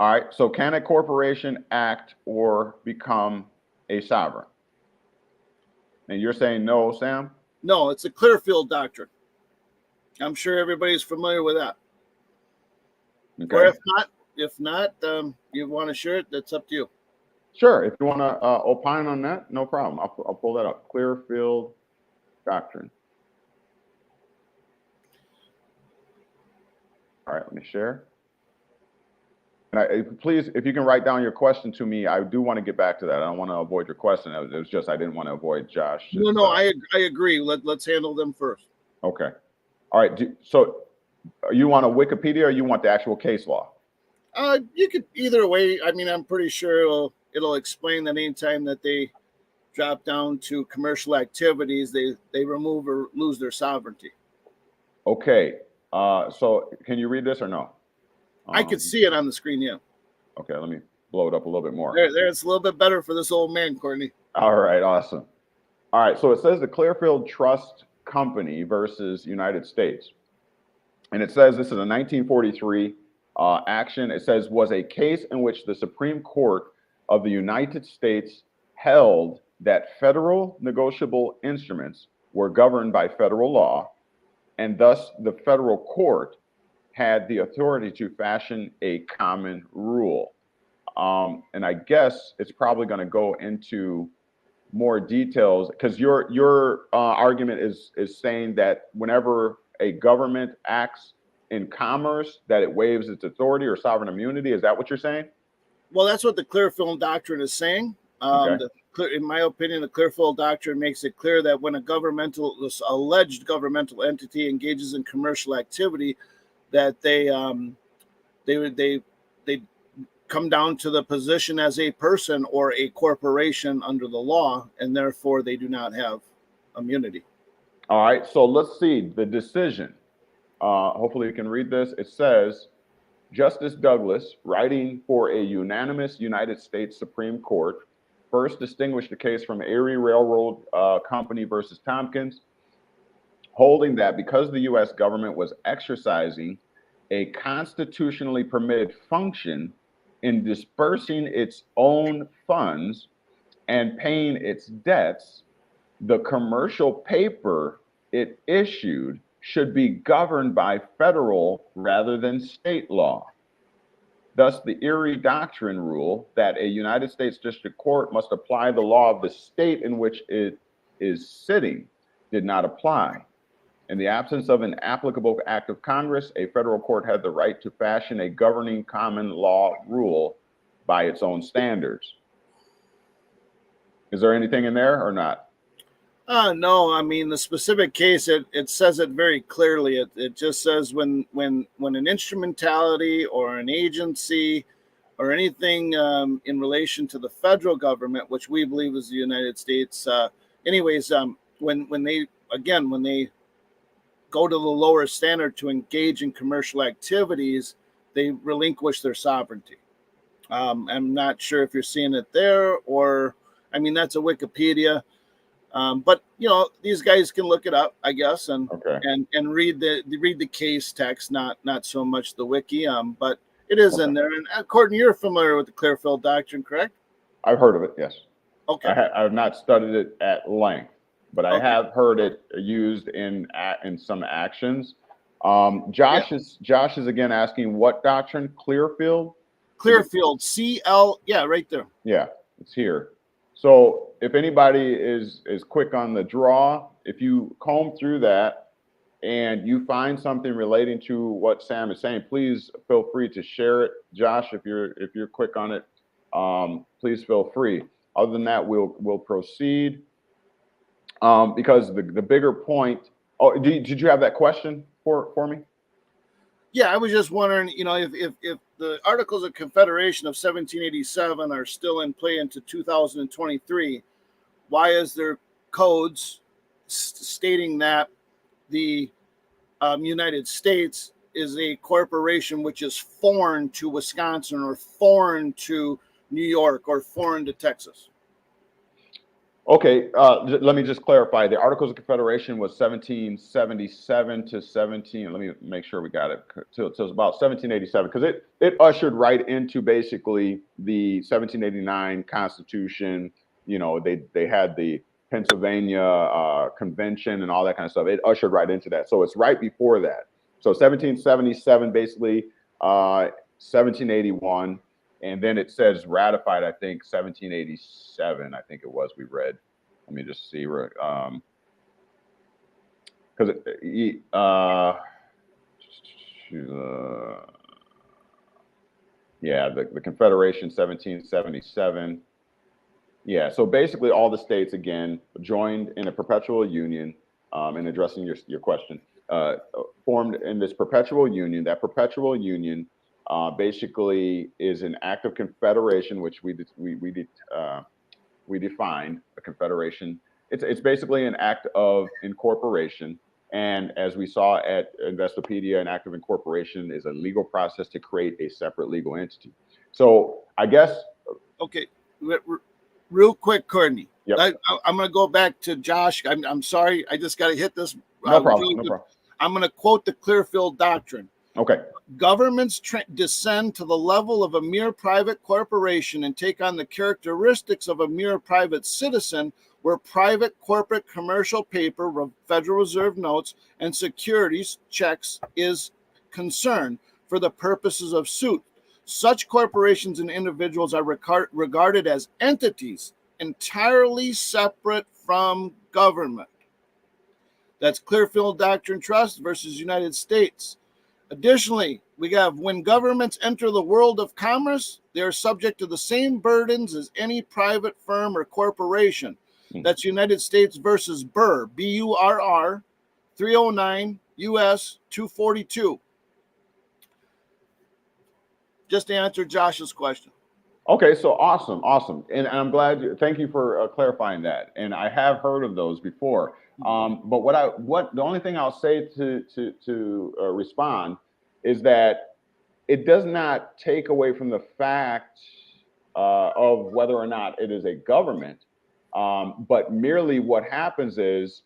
All right. So can a corporation act or become a sovereign? And you're saying no, Sam? No, it's a Clearfield doctrine. I'm sure everybody's familiar with that. Okay. Or if not, you want to share it, that's up to you. Sure. If you want to opine on that, no problem. I'll pull that up. Clearfield doctrine. All right, let me share. And please, if you can write down your question to me, I do want to get back to that. I don't want to avoid your question. It was just I didn't want to avoid Josh. No, I agree. Let's handle them first. Okay. All right. So you want a Wikipedia or you want the actual case law? You could either way. I mean, I'm pretty sure it'll explain that anytime that they drop down to commercial activities, they remove or lose their sovereignty. Okay. So can you read this or no? I could see it on the screen, yeah. Okay, let me blow it up a little bit more. There, it's a little bit better for this old man, Courtney. All right, awesome. All right, so it says the Clearfield Trust Company versus United States. And it says this is a 1943 action. It says was a case in which the Supreme Court of the United States held that federal negotiable instruments were governed by federal law, and thus the federal court had the authority to fashion a common rule. And I guess it's probably going to go into more details because your argument is saying that whenever a government acts in commerce that it waives its authority or sovereign immunity? Is that what you're saying? Well, that's what the Clearfield Doctrine is saying. Okay. In my opinion, the Clearfield Doctrine makes it clear that when this alleged governmental entity engages in commercial activity, that they come down to the position as a person or a corporation under the law, and therefore they do not have immunity. All right. So let's see the decision. Hopefully you can read this. It says, Justice Douglas, writing for a unanimous United States Supreme Court, first distinguished the case from Erie Railroad Company versus Tompkins, holding that because the U.S. government was exercising a constitutionally permitted function in dispersing its own funds and paying its debts, the commercial paper it issued should be governed by federal rather than state law. Thus, the Erie Doctrine rule that a United States District Court must apply the law of the state in which it is sitting did not apply. In the absence of an applicable act of Congress, a federal court had the right to fashion a governing common law rule by its own standards. Is there anything in there or not? No, I mean, the specific case, it says it very clearly. It just says when an instrumentality or an agency or anything in relation to the federal government, which we believe is the United States, when they go to the lower standard to engage in commercial activities, they relinquish their sovereignty. I'm not sure if you're seeing it there, or, I mean, that's a Wikipedia. But these guys can look it up, I guess, and Okay. and read the case text, not so much the wiki. But it is in there. And Courtney, you're familiar with the Clearfield Doctrine, correct? I've heard of it, yes. Okay. I have not studied it at length, but I have heard it used in some actions. Josh is again asking what doctrine? Clearfield? Clearfield, CL, yeah, right there. Yeah, it's here. So if anybody is quick on the draw, if you comb through that and you find something relating to what Sam is saying, please feel free to share it. Josh, if you're quick on it, please feel free. Other than that, we'll proceed. Because the bigger point. Oh, did you have that question for me? Yeah, I was just wondering, if the Articles of Confederation of 1787 are still in play into 2023, why is there codes stating that the United States is a corporation which is foreign to Wisconsin or foreign to New York or foreign to Texas? Okay, let me just clarify. The Articles of Confederation was 1777 to 17. Let me make sure we got it. So it's about 1787, because it ushered right into basically the 1789 Constitution. They had the Pennsylvania Convention and all that kind of stuff. It ushered right into that. So it's right before that. So 1777, basically 1781. And then it says ratified, I think, 1787, I think it was, we read. Let me just see. Because the Confederation, 1777. Yeah, so basically all the states, again, joined in a perpetual union, in addressing your question, formed in this perpetual union. That perpetual union basically is an act of confederation, which we defined a confederation. It's basically an act of incorporation, and as we saw at Investopedia, an act of incorporation is a legal process to create a separate legal entity. So I guess. Okay. Real quick, Courtney. Yep. I'm going to go back to Josh. I'm sorry. I just got to hit this. No problem. I'm going to quote the Clearfield Doctrine. Okay. Governments descend to the level of a mere private corporation and take on the characteristics of a mere private citizen, where private, corporate, commercial paper, Federal Reserve notes, and securities checks is concerned for the purposes of suit. Such corporations and individuals are regarded as entities entirely separate from government. That's Clearfield Doctrine Trust versus United States. Additionally, we have when governments enter the world of commerce, they are subject to the same burdens as any private firm or corporation. That's United States versus Burr, B-U-R-R, 309 U.S. 242. Just to answer Josh's question. Okay, so awesome, and I'm glad. Thank you for clarifying that. And I have heard of those before. But the only thing I'll say to respond is that it does not take away from the fact of whether or not it is a government, but merely what happens is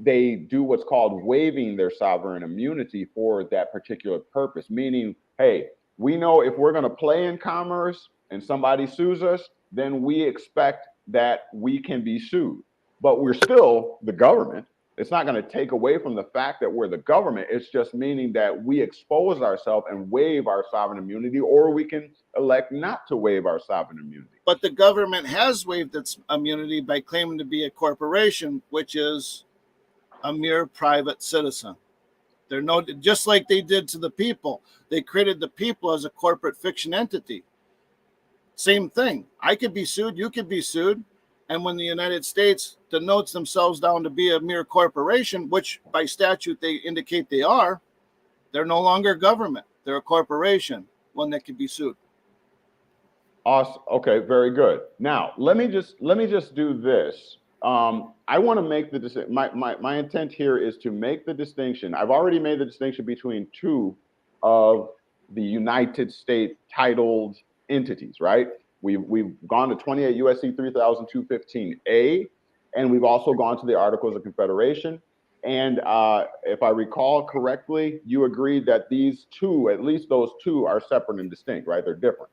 they do what's called waiving their sovereign immunity for that particular purpose. Meaning, hey, we know if we're going to play in commerce and somebody sues us, then we expect that we can be sued. But we're still the government. It's not going to take away from the fact that we're the government. It's just meaning that we expose ourselves and waive our sovereign immunity, or we can elect not to waive our sovereign immunity. But the government has waived its immunity by claiming to be a corporation, which is a mere private citizen. They're no, just like they did to the people. They created the people as a corporate fiction entity. Same thing. I could be sued. You could be sued. And when the United States denotes themselves down to be a mere corporation, which by statute they indicate they are, they're no longer government. They're a corporation, one that can be sued. Awesome. Okay, very good. Now, let me just do this. I want to make the decision. My intent here is to make the distinction. I've already made the distinction between two of the United States titled entities, right? We've gone to 28 U.S.C. 3215A, and we've also gone to the Articles of Confederation. And if I recall correctly, you agreed that these two, at least those two, are separate and distinct, right? They're different.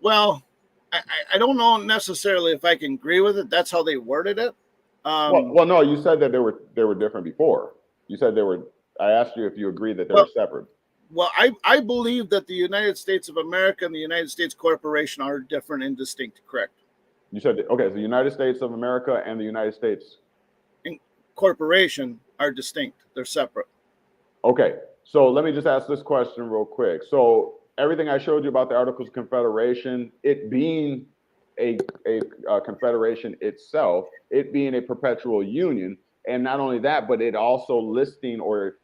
Well, I don't know necessarily if I can agree with it. That's how they worded it. Well, no, you said that they were different before. You said they were. I asked you if you agreed that they were separate. Well, I believe that the United States of America and the United States Corporation are different and distinct, correct? You said, okay, the United States of America and the United States Corporation are distinct. They're separate. Okay, so let me just ask this question real quick. So everything I showed you about the Articles of Confederation, it being a confederation itself, it being a perpetual union, and not only that, but it also listing or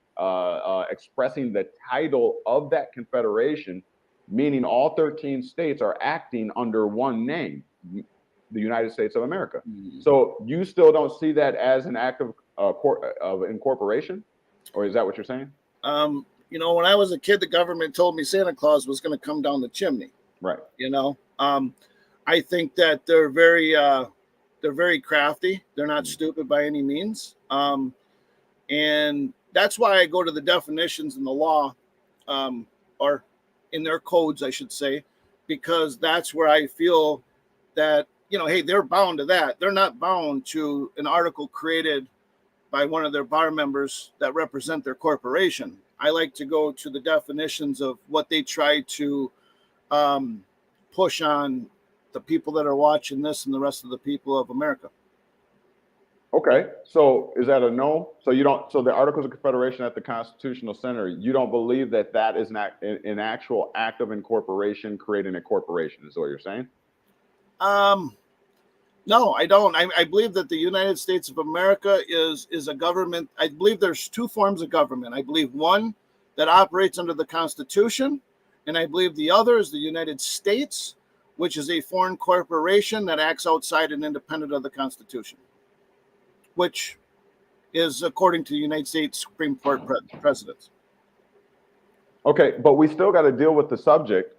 expressing the title of that confederation, meaning all 13 states are acting under one name, the United States of America. So you still don't see that as an act of incorporation, or is that what you're saying? You know, when I was a kid, the government told me Santa Claus was going to come down the chimney. Right. You know, I think that they're very crafty. They're not stupid by any means. And that's why I go to the definitions in the law, or in their codes, I should say, because that's where I feel that, you know, hey, they're bound to that. They're not bound to an article created by one of their bar members that represent their corporation. I like to go to the definitions of what they try to push on the people that are watching this and the rest of the people of America. Okay, so is that a no? So you don't. So the Articles of Confederation at the Constitutional Center, you don't believe that that is an actual act of incorporation, creating a corporation, is what you're saying? No, I don't. I believe that the United States of America is a government. I believe there's two forms of government. I believe one that operates under the Constitution, and I believe the other is the United States, which is a foreign corporation that acts outside and independent of the Constitution, which is according to the United States Supreme Court precedents. Okay, but we still got to deal with the subject.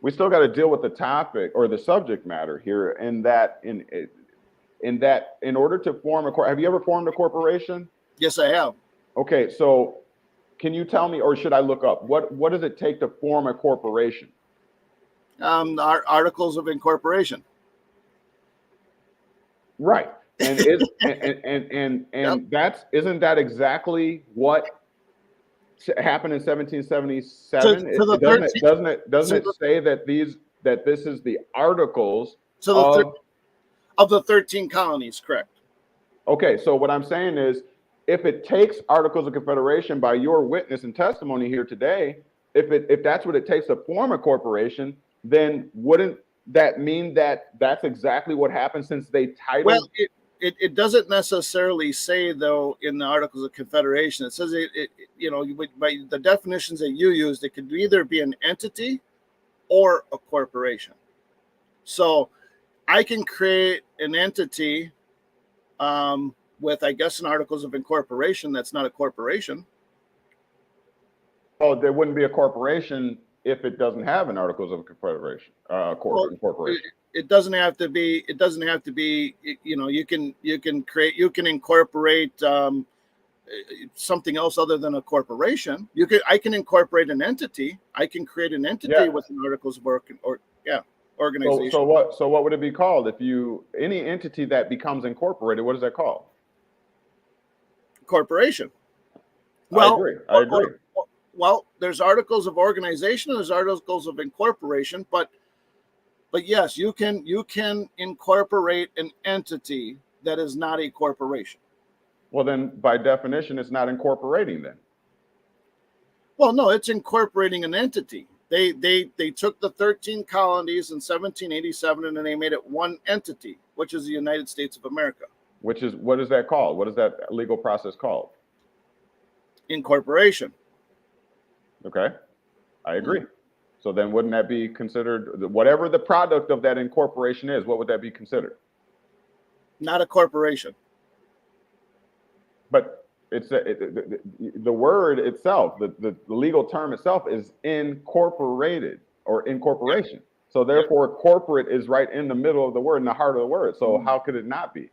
We still got to deal with the topic or the subject matter here. In that, in order to form have you ever formed a corporation? Yes, I have. Okay, so can you tell me, or should I look up what does it take to form a corporation? Our articles of incorporation. Right. And yep. Isn't that exactly what happened in 1777? Doesn't it say that this is the articles of the 13 colonies, correct? Okay, so what I'm saying is if it takes Articles of Confederation by your witness and testimony here today, if that's what it takes to form a corporation, then wouldn't that mean that that's exactly what happened since they titled? Well, it doesn't necessarily say, though, in the Articles of Confederation. It says by the definitions that you used, it could either be an entity or a corporation. So I can create an entity with, I guess, an Articles of Incorporation that's not a corporation. Oh, there wouldn't be a corporation if it doesn't have an Articles of Confederation, incorporation. It doesn't have to be. It doesn't have to be. You can incorporate something else other than a corporation. I can incorporate an entity. I can create an entity with an Articles of organization. So what would it be called if any entity that becomes incorporated? What is that called? Corporation. Well, I agree. Well, there's Articles of Organization and there's Articles of Incorporation, but yes, you can incorporate an entity that is not a corporation. Well, then by definition, it's not incorporating then. Well, no, it's incorporating an entity. They took the 13 colonies in 1787 and then they made it one entity, which is the United States of America. What is that called? What is that legal process called? Incorporation. Okay, I agree. So then wouldn't that be considered, whatever the product of that incorporation is, what would that be considered? Not a corporation. But it's the word itself, the legal term itself is incorporated or incorporation. So therefore, corporate is right in the middle of the word, in the heart of the word. So how could it not be?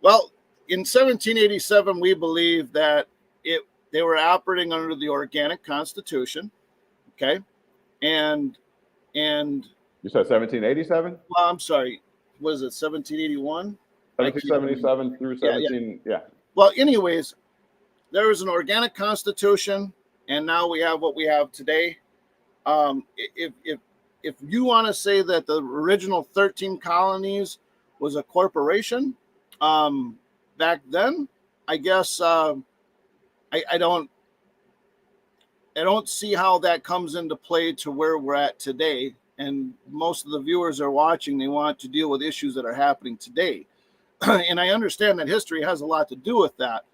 Well, in 1787, we believe that they were operating under the Organic Constitution. Okay. And you said 1787? Well, I'm sorry. Was it 1781? 1777 through 17. Yeah. Well, anyways, there was an Organic Constitution, and now we have what we have today. If you want to say that the original 13 colonies was a corporation back then, I guess I don't see how that comes into play to where we're at today. And most of the viewers are watching, they want to deal with issues that are happening today. And I understand that history has a lot to do with that,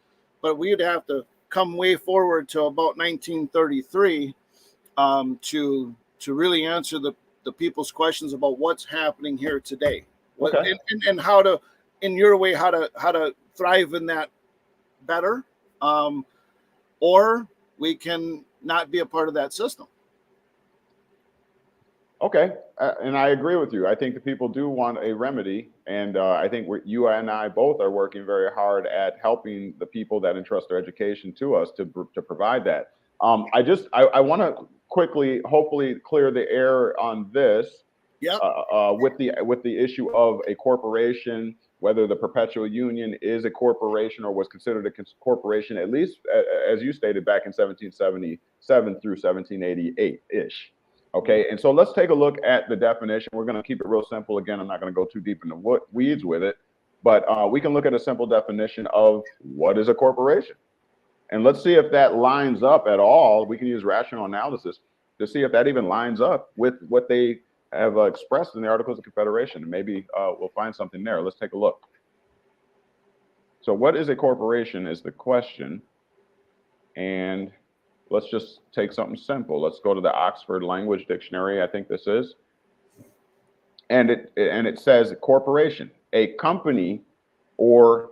but we'd have to come way forward to about 1933 to really answer the people's questions about what's happening here today. Okay. And how to, in your way, how to thrive in that better. Or we can not be a part of that system. Okay, and I agree with you. I think the people do want a remedy, and I think you and I both are working very hard at helping the people that entrust their education to us to provide that. I want to quickly, hopefully, clear the air on this. Yeah. With the issue of a corporation, whether the Perpetual Union is a corporation or was considered a corporation, at least as you stated back in 1777 through 1788-ish. Okay, and so let's take a look at the definition. We're going to keep it real simple. Again, I'm not going to go too deep in the weeds with it, but we can look at a simple definition of what is a corporation. And let's see if that lines up at all. We can use rational analysis to see if that even lines up with what they have expressed in the Articles of Confederation. And maybe we'll find something there. Let's take a look. So what is a corporation is the question. And let's just take something simple. Let's go to the Oxford Language Dictionary. I think this is. And it says corporation, a company or,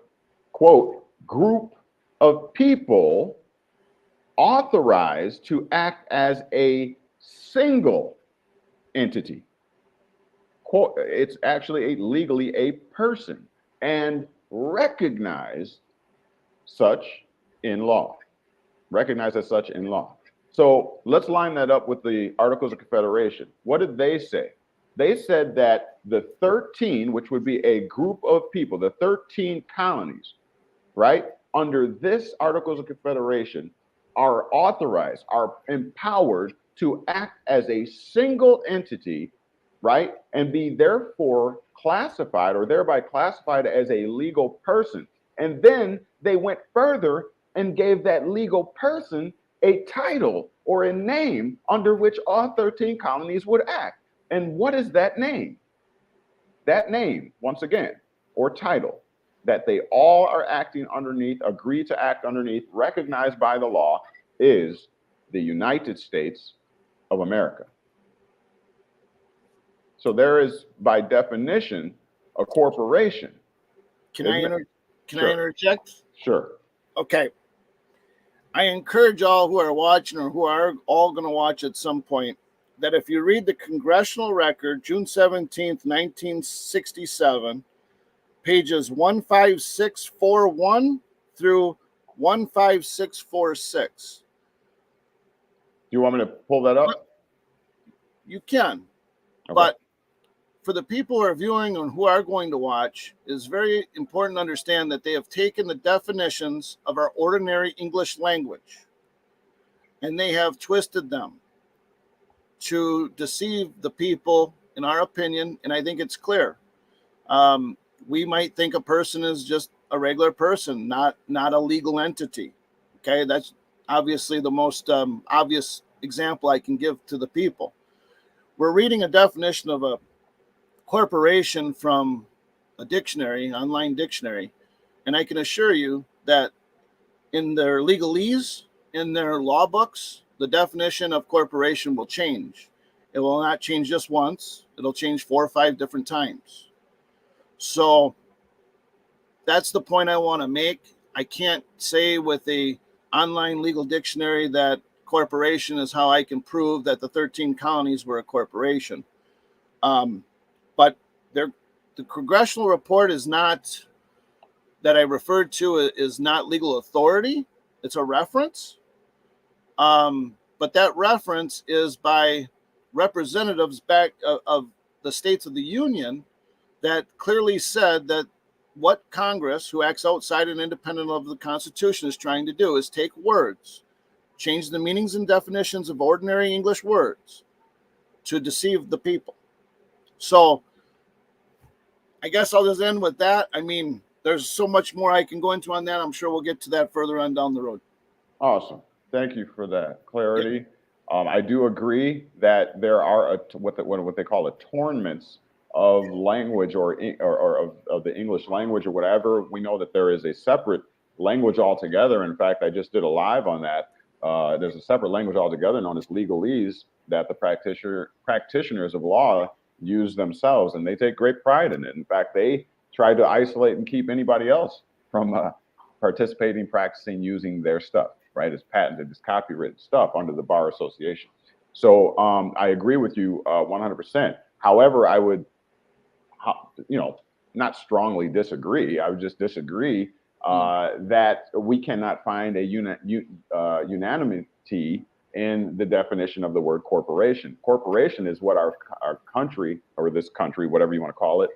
quote, group of people authorized to act as a single entity. It's actually legally a person and recognized such in law. Recognized as such in law. So let's line that up with the Articles of Confederation. What did they say? They said that the 13, which would be a group of people, the 13 colonies, right, under this Articles of Confederation are authorized, are empowered to act as a single entity, right, and be therefore classified or thereby classified as a legal person. And then they went further and gave that legal person a title or a name under which all 13 colonies would act. And what is that name? That name, once again, or title, that they all are acting underneath, agree to act underneath, recognized by the law, is the United States of America. So there is, by definition, a corporation. Can I interject? Sure. Okay. I encourage all who are watching or who are all going to watch at some point that if you read the congressional record, June 17th, 1967, pages 15641 through 15646. Do you want me to pull that up? You can. Okay. But for the people who are viewing and who are going to watch, it's very important to understand that they have taken the definitions of our ordinary English language and they have twisted them to deceive the people, in our opinion, and I think it's clear. We might think a person is just a regular person, not a legal entity. Okay, that's obviously the most obvious example I can give to the people. We're reading a definition of a corporation from a dictionary, online dictionary, and I can assure you that in their legalese, in their law books, the definition of corporation will change. It will not change just once. It'll change 4 or 5 different times. So that's the point I want to make. I can't say with a online legal dictionary that corporation is how I can prove that the 13 colonies were a corporation. But the congressional report is not, that I referred to, is not legal authority. It's a reference. But that reference is by representatives back of the states of the Union that clearly said that what Congress, who acts outside and independent of the Constitution, is trying to do is take words, change the meanings and definitions of ordinary English words to deceive the people. So I guess I'll just end with that. I mean, there's so much more I can go into on that. I'm sure we'll get to that further on down the road. Awesome. Thank you for that clarity. Yeah. I do agree that there are what they call attornments of language or of the English language or whatever. We know that there is a separate language altogether. In fact, I just did a live on that. There's a separate language altogether known as legalese that the practitioners of law use themselves, and they take great pride in it. In fact, they try to isolate and keep anybody else from participating, practicing, using their stuff. Right, it's patented, it's copyrighted stuff under the Bar Association. So I agree with you 100%. However, I would, not strongly disagree. I would just disagree that we cannot find a unanimity in the definition of the word corporation. Corporation is what our country, or this country, whatever you want to call it,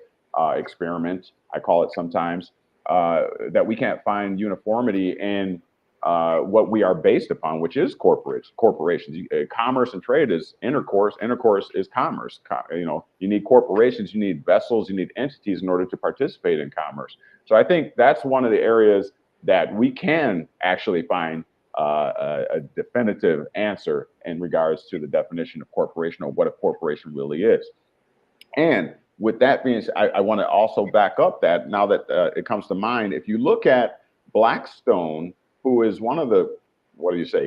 experiment, I call it sometimes, that we can't find uniformity in what we are based upon, which is corporations. Commerce and trade is intercourse. Intercourse is commerce. You need corporations, you need vessels, you need entities in order to participate in commerce. So I think that's one of the areas that we can actually find a definitive answer in regards to the definition of corporation or what a corporation really is. And with that being said, I want to also back up that now that it comes to mind, if you look at Blackstone, who is one of the,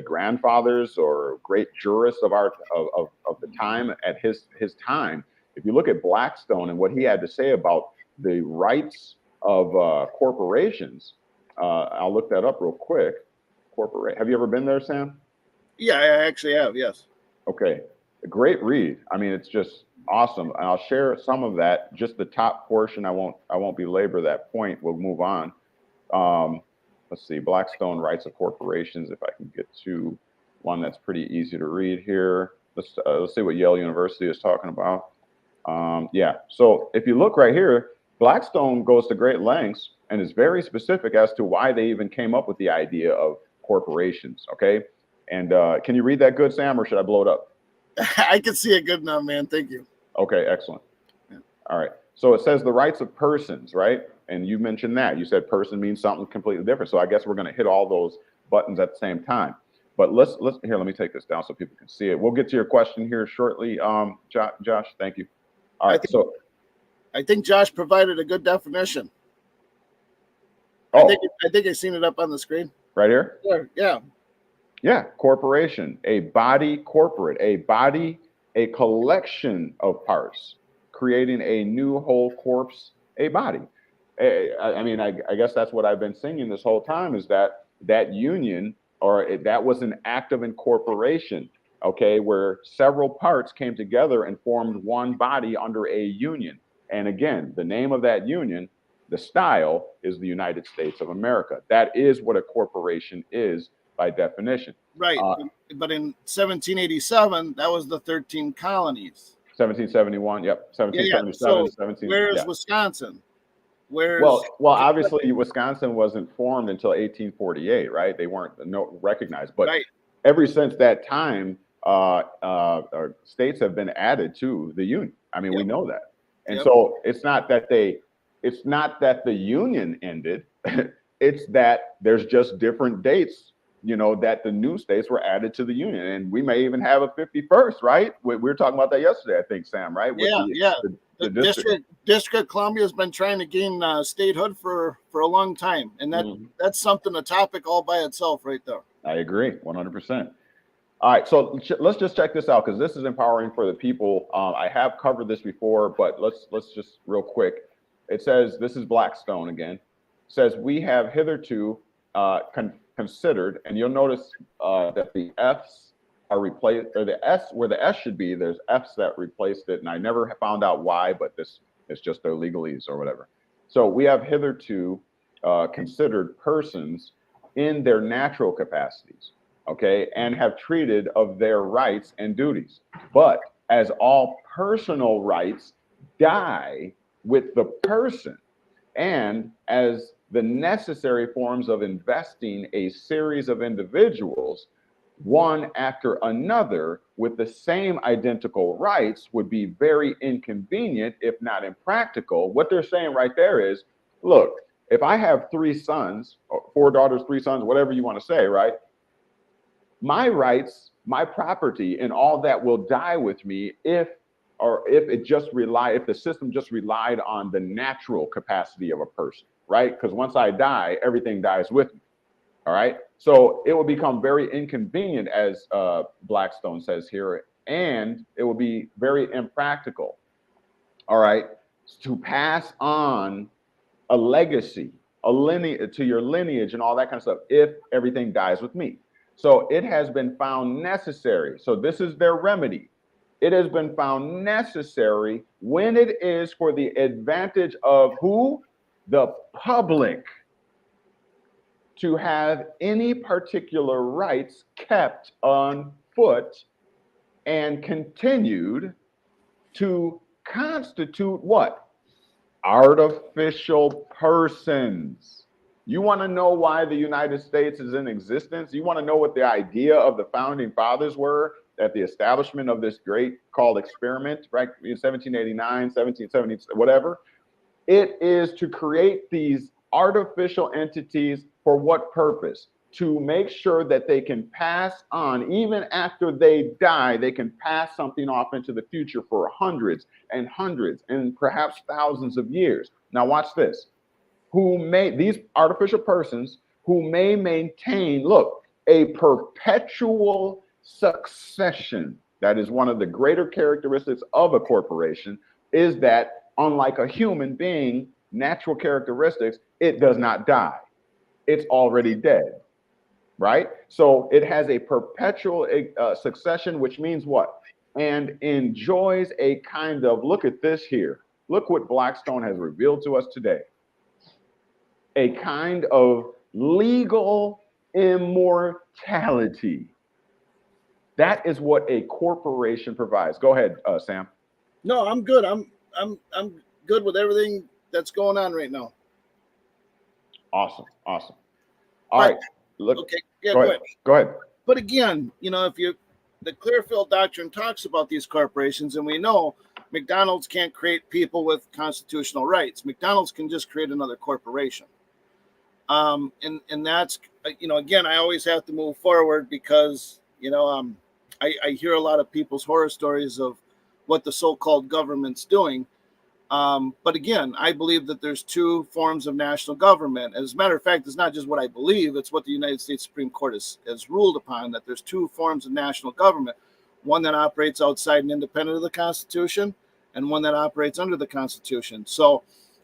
grandfathers or great jurists of the time at his time. If you look at Blackstone and what he had to say about the rights of corporations, I'll look that up real quick. Have you ever been there, Sam? Yeah, I actually have. Yes. Okay, a great read. I mean, it's just awesome. And I'll share some of that. Just the top portion. I won't belabor that point. We'll move on. Let's see, Blackstone Rights of Corporations, if I can get to one that's pretty easy to read here. Let's see what Yale University is talking about. Yeah, so if you look right here, Blackstone goes to great lengths and is very specific as to why they even came up with the idea of corporations, okay? And can you read that good, Sam, or should I blow it up? I can see it good now, man. Thank you. Okay, excellent. Yeah. All right. So it says the rights of persons, right? And you mentioned that. You said person means something completely different. So I guess we're going to hit all those buttons at the same time. But let's here, let me take this down so people can see it. We'll get to your question here shortly. Josh, thank you. All right. I think Josh provided a good definition. Oh, I think I've seen it up on the screen. Right here? Yeah. Yeah, corporation, a body corporate, a body, a collection of parts, creating a new whole corpse, a body. I mean, I guess that's what I've been singing this whole time, is that union, or that was an act of incorporation, okay, where several parts came together and formed one body under a union. And again, the name of that union, the style, is the United States of America. That is what a corporation is by definition. Right. But in 1787, that was the 13 colonies. 1771, yep. 1777, So 17. Where's Wisconsin? Well, obviously Wisconsin wasn't formed until 1848, right? They weren't recognized, but ever since that time, our states have been added to the union. I mean, we know that, and so it's not that the union ended. It's that there's just different dates, that the new states were added to the union, and we may even have a 51st, right? We were talking about that yesterday, I think, Sam, right? The District of Columbia has been trying to gain statehood for a long time, and that's something, a topic all by itself right there. I agree 100%. All right, so let's just check this out, because this is empowering for the people. I have covered this before, but let's just real quick. It says, this is Blackstone again. It says, we have hitherto considered, and you'll notice that the F's are replaced, or the S, where the S should be, there's F's that replaced it, and I never found out why, but this is just their legalese or whatever. So we have hitherto considered persons in their natural capacities, okay, and have treated of their rights and duties. But as all personal rights die with the person, and as the necessary forms of investing a series of individuals, one after another, with the same identical rights, would be very inconvenient, if not impractical. What they're saying right there is, look, if I have 3 sons, or 4 daughters, 3 sons, whatever you want to say, right? My rights, my property, and all that will die with me if the system just relied on the natural capacity of a person, right? Because once I die, everything dies with me. All right. So it will become very inconvenient, as Blackstone says here, and it will be very impractical. All right. To pass on a legacy, to your lineage and all that kind of stuff, if everything dies with me. So it has been found necessary. So this is their remedy. It has been found necessary when it is for the advantage of who? The public, to have any particular rights kept on foot and continued to constitute what? Artificial persons. You want to know why the United States is in existence? You want to know what the idea of the founding fathers were at the establishment of this great called experiment, right? In 1789, 1770, whatever. It is to create these artificial entities. For what purpose? To make sure that they can pass on, even after they die, they can pass something off into the future for hundreds and hundreds and perhaps thousands of years. Now watch this. These artificial persons who may maintain, look, a perpetual succession. That is one of the greater characteristics of a corporation, is that unlike a human being, natural characteristics, it does not die. It's already dead, right? So it has a perpetual succession, which means what? And enjoys a kind of, look at this here. Look what Blackstone has revealed to us today. A kind of legal immortality. That is what a corporation provides. Go ahead, Sam. No, I'm good. I'm good with everything that's going on right now. Awesome. All right. Look. Okay. Yeah. Go ahead. But again, if the Clearfield Doctrine talks about these corporations, and we know McDonald's can't create people with constitutional rights. McDonald's can just create another corporation. And that's, again, I always have to move forward because, I hear a lot of people's horror stories of what the so-called government's doing. But again, I believe that there's two forms of national government. As a matter of fact, it's not just what I believe, it's what the United States Supreme Court has ruled upon, that there's two forms of national government, one that operates outside and independent of the Constitution, and one that operates under the Constitution. So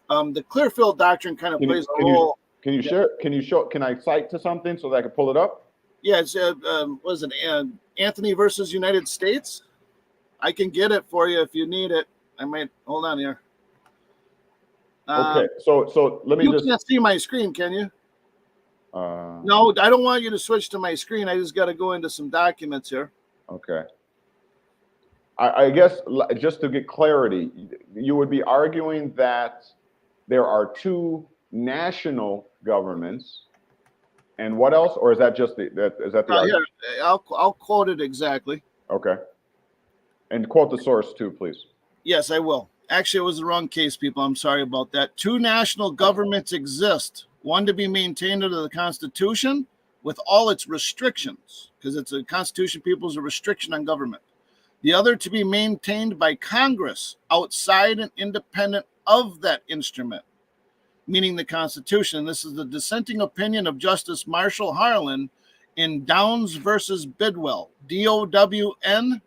the Clearfield Doctrine kind of plays a role. Can you share? Can I cite to something so that I can pull it up? Yeah, it's was it Anthony versus United States? I can get it for you if you need it. I might hold on here. Okay, so let me you can't see my screen, can you? No, I don't want you to switch to my screen. I just got to go into some documents here. Okay. I guess just to get clarity, you would be arguing that there are two national governments, and what else? Or is that just the argument? Here, I'll quote it exactly. Okay. And quote the source too, please. Yes, I will. Actually, it was the wrong case, people. I'm sorry about that. Two national governments exist. One to be maintained under the Constitution with all its restrictions, because it's a Constitution, people, is a restriction on government. The other to be maintained by Congress outside and independent of that instrument, meaning the Constitution. This is the dissenting opinion of Justice Marshall Harlan in Downs versus Bidwell, DOWNES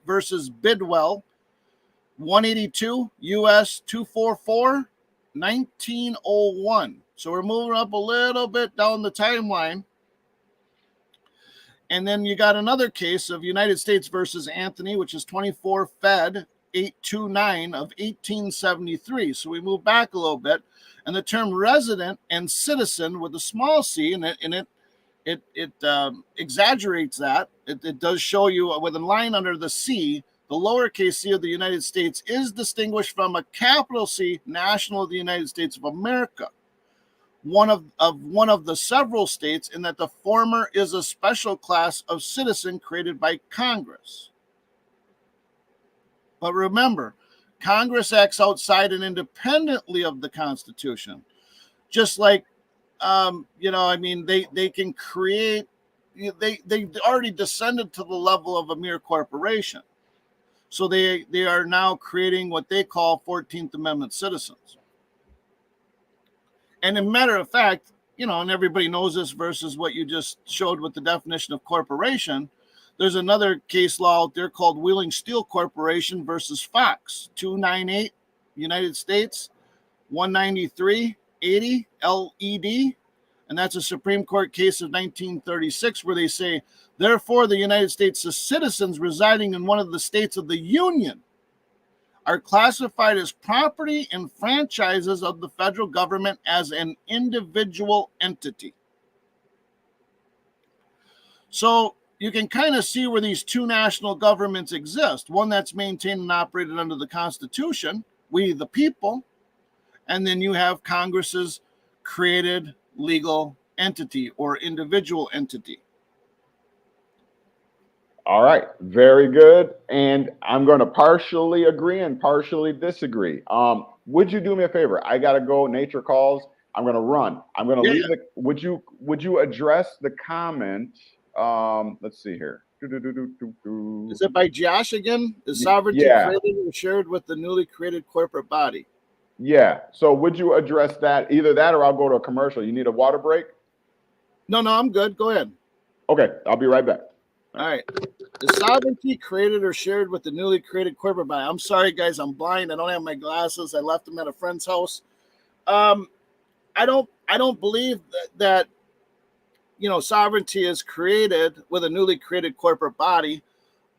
versus Bidwell, 182 U.S. 244, 1901. So we're moving up a little bit down the timeline. And then you got another case of United States versus Anthony, which is 24 Fed 829 of 1873. So we move back a little bit. And the term resident and citizen with a small c, and it exaggerates that. It does show you with a line under the C, the lowercase c of the United States is distinguished from a capital C, national of the United States of America, one of the several states, in that the former is a special class of citizen created by Congress. But remember, Congress acts outside and independently of the Constitution, just like they can create. They already descended to the level of a mere corporation. So they are now creating what they call 14th Amendment citizens. And a matter of fact, and everybody knows this versus what you just showed with the definition of corporation, there's another case law out there called Wheeling Steel Corporation versus Fox, 298 United States, 19380 LED. And that's a Supreme Court case of 1936 where they say, therefore, the United States' citizens residing in one of the states of the Union are classified as property and franchises of the federal government as an individual entity. So you can kind of see where these two national governments exist. One that's maintained and operated under the Constitution, we the people, and then you have Congress's created legal entity or individual entity. All right, very good. And I'm going to partially agree and partially disagree. Would you do me a favor? I got to go. Nature calls. I'm going to run. I'm going to leave the. Would you address the comment? Let's see here. Is it by Josh again? Is sovereignty created or shared with the newly created corporate body? Yeah. So would you address that? Either that or I'll go to a commercial. You need a water break? No, I'm good. Go ahead. Okay, I'll be right back. All right. Is sovereignty created or shared with the newly created corporate body? I'm sorry, guys. I'm blind. I don't have my glasses. I left them at a friend's house. I don't believe that sovereignty is created with a newly created corporate body.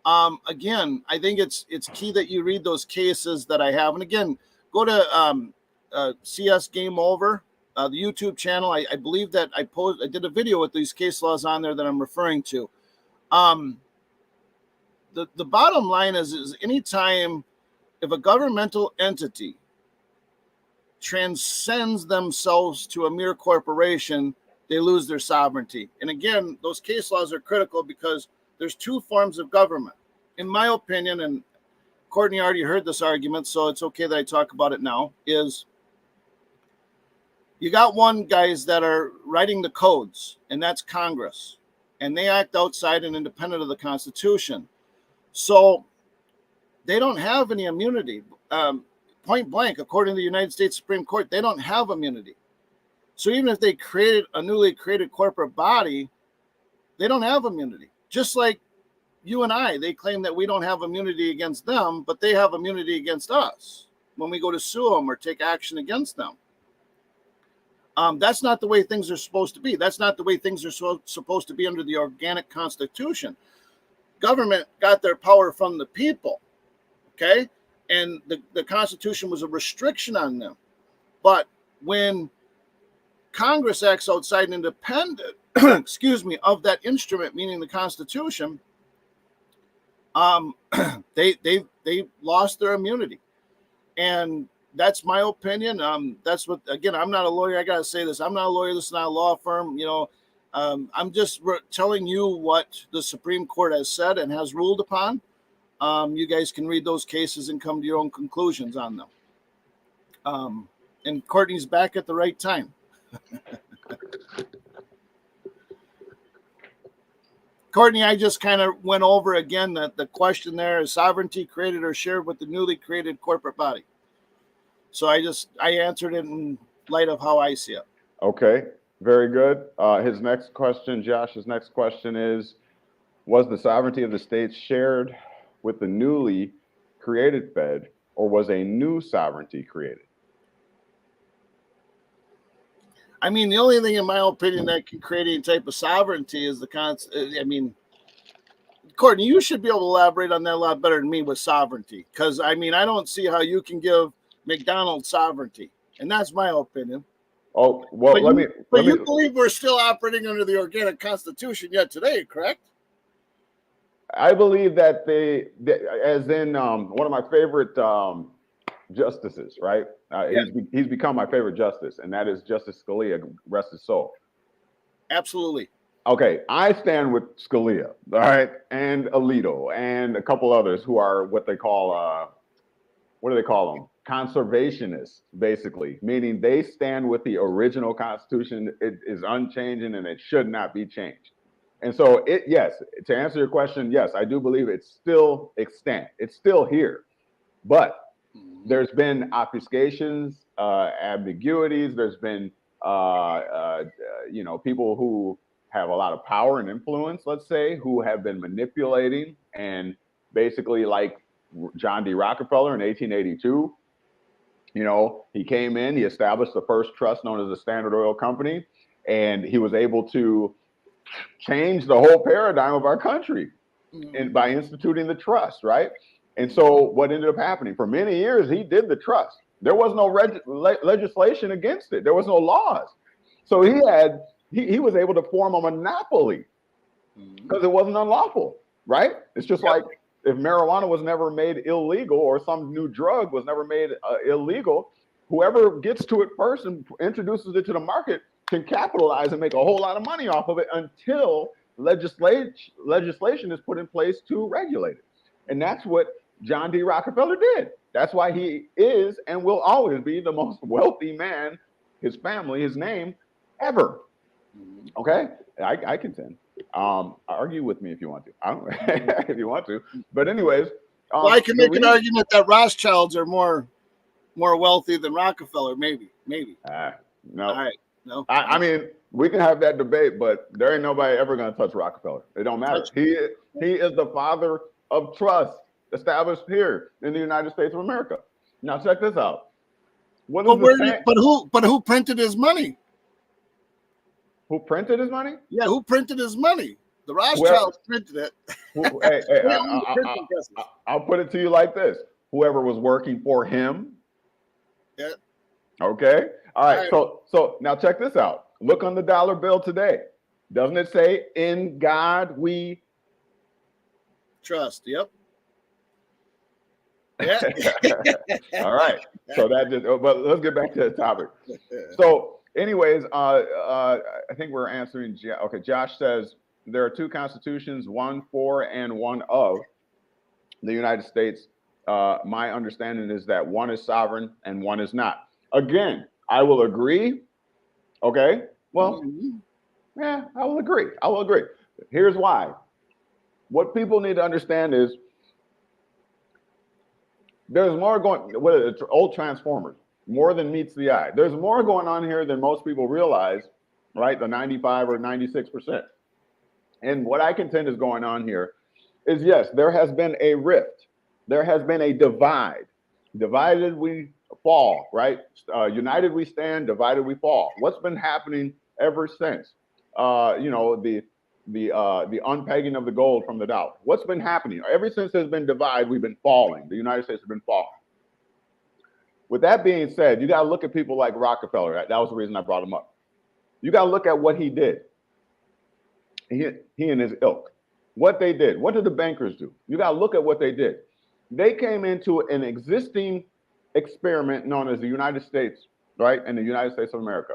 Again, I think it's key that you read those cases that I have. And again, go to CS Game Over, the YouTube channel. I believe that I did a video with these case laws on there that I'm referring to. The bottom line is anytime if a governmental entity transcends themselves to a mere corporation, they lose their sovereignty. And again, those case laws are critical because there's two forms of government. In my opinion, and Courtney already heard this argument, so it's okay that I talk about it now, is you got one guys that are writing the codes, and that's Congress, and they act outside and independent of the Constitution. So they don't have any immunity. Point blank, according to the United States Supreme Court, they don't have immunity. So even if they created a newly created corporate body, they don't have immunity. Just like you and I, they claim that we don't have immunity against them, but they have immunity against us when we go to sue them or take action against them. That's not the way things are supposed to be. That's not the way things are supposed to be under the organic Constitution. Government got their power from the people, okay? And the Constitution was a restriction on them. But when Congress acts outside and independent, excuse me, of that instrument, meaning the Constitution, they lost their immunity. And that's my opinion. That's what, again, I'm not a lawyer. I got to say this. I'm not a lawyer. This is not a law firm. You know, I'm just telling you what the Supreme Court has said and has ruled upon. You guys can read those cases and come to your own conclusions on them. And Courtney's back at the right time. Courtney, I just kind of went over again that the question there is sovereignty created or shared with the newly created corporate body. So I answered it in light of how I see it. Okay, very good. His next question, Josh's next question is, was the sovereignty of the states shared with the newly created Fed, or was a new sovereignty created? I mean, the only thing, in my opinion, that can create any type of sovereignty is I mean, Courtney, you should be able to elaborate on that a lot better than me with sovereignty. Because, I mean, I don't see how you can give McDonald's sovereignty. And that's my opinion. Oh, well, but you believe we're still operating under the organic Constitution yet today, correct? I believe that as in one of my favorite justices, right? Yeah. He's become my favorite justice, and that is Justice Scalia, rest his soul. Absolutely. Okay, I stand with Scalia, all right, and Alito, and a couple others who are what they call, what do they call them? Conservationists, basically, meaning they stand with the original Constitution. It is unchanging, and it should not be changed. And so, yes, to answer your question, yes, I do believe it's still extant. It's still here, but there's been obfuscations, ambiguities. There's been, people who have a lot of power and influence, let's say, who have been manipulating, and basically, like John D. Rockefeller in 1882, he came in, he established the first trust known as the Standard Oil Company, and he was able to change the whole paradigm of our country and by instituting the trust, right? And so what ended up happening, for many years, he did the trust. There was no legislation against it. There was no laws. So he was able to form a monopoly because it wasn't unlawful, right? It's just like if marijuana was never made illegal, or some new drug was never made illegal, whoever gets to it first and introduces it to the market can capitalize and make a whole lot of money off of it until legislation is put in place to regulate it. And that's what John D. Rockefeller did. That's why he is and will always be the most wealthy man, his family, his name, ever. Okay? I contend. Argue with me if you want to. I don't if you want to. But anyways. Well, I can make an argument that Rothschilds are more wealthy than Rockefeller, maybe. No. All right. No. I mean, we can have that debate, but there ain't nobody ever going to touch Rockefeller. It don't matter. He is the father of trust established here in the United States of America. Now check this out. But who printed his money? Who printed his money? Yeah, who printed his money? The Rothschilds printed it. I'll put it to you like this: whoever was working for him. Yeah. Okay. All right. So now check this out. Look on the dollar bill today. Doesn't it say "In God we trust"? Yep. Yeah. All right. So that just. But let's get back to the topic. So, anyways, I think we're answering. Okay. Josh says there are two constitutions, one for and one of the United States my understanding is that one is sovereign and one is not. Again, I will agree. Okay. Well, yeah, I will agree. I will agree. Here's why. What people need to understand is there's more going, it's old Transformers, more than meets the eye. There's more going on here than most people realize, right? The 95 or 96%. And what I contend is going on here is, yes, there has been a rift. There has been a divide. Divided we fall, right? United we stand, divided we fall. What's been happening ever since? The unpegging of the gold from the dollar. What's been happening? Ever since there's been divide, we've been falling. The United States has been falling. With that being said, you got to look at people like Rockefeller. That was the reason I brought him up. You got to look at what he did. He and his ilk. What they did. What did the bankers do? You got to look at what they did. They came into an existing experiment known as the United States, right? And the United States of America.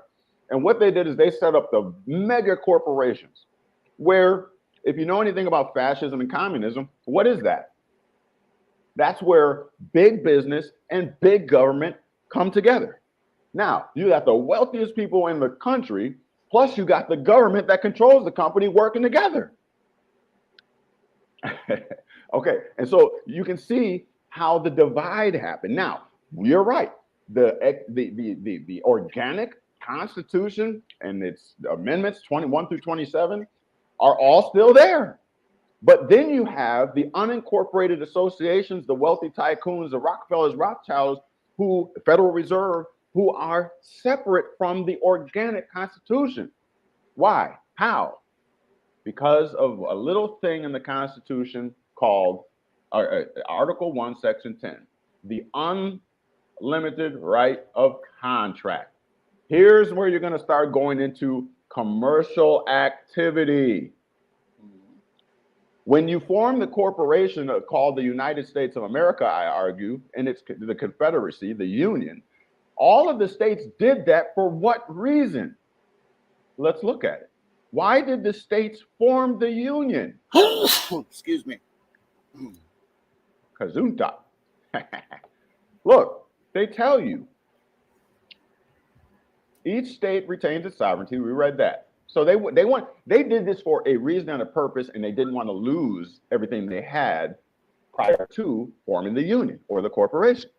And what they did is they set up the mega corporations where, if you know anything about fascism and communism, what is that? That's where big business and big government come together. Now, you got the wealthiest people in the country, plus you got the government that controls the company working together. Okay, and so you can see how the divide happened. Now, you're right. The organic Constitution and its amendments 21 through 27 are all still there. But then you have the unincorporated associations, the wealthy tycoons, the Rockefellers, Rothschilds, the Federal Reserve, who are separate from the organic Constitution. Why? How? Because of a little thing in the Constitution called Article 1, Section 10, the unlimited right of contract. Here's where you're going to start going into commercial activity. When you form the corporation called the United States of America, I argue, and it's the Confederacy, the Union, all of the states did that for what reason? Let's look at it. Why did the states form the Union? Excuse me. Kazunta. Look, they tell you each state retains its sovereignty. We read that. So they did this for a reason and a purpose, and they didn't want to lose everything they had prior to forming the union or the corporation.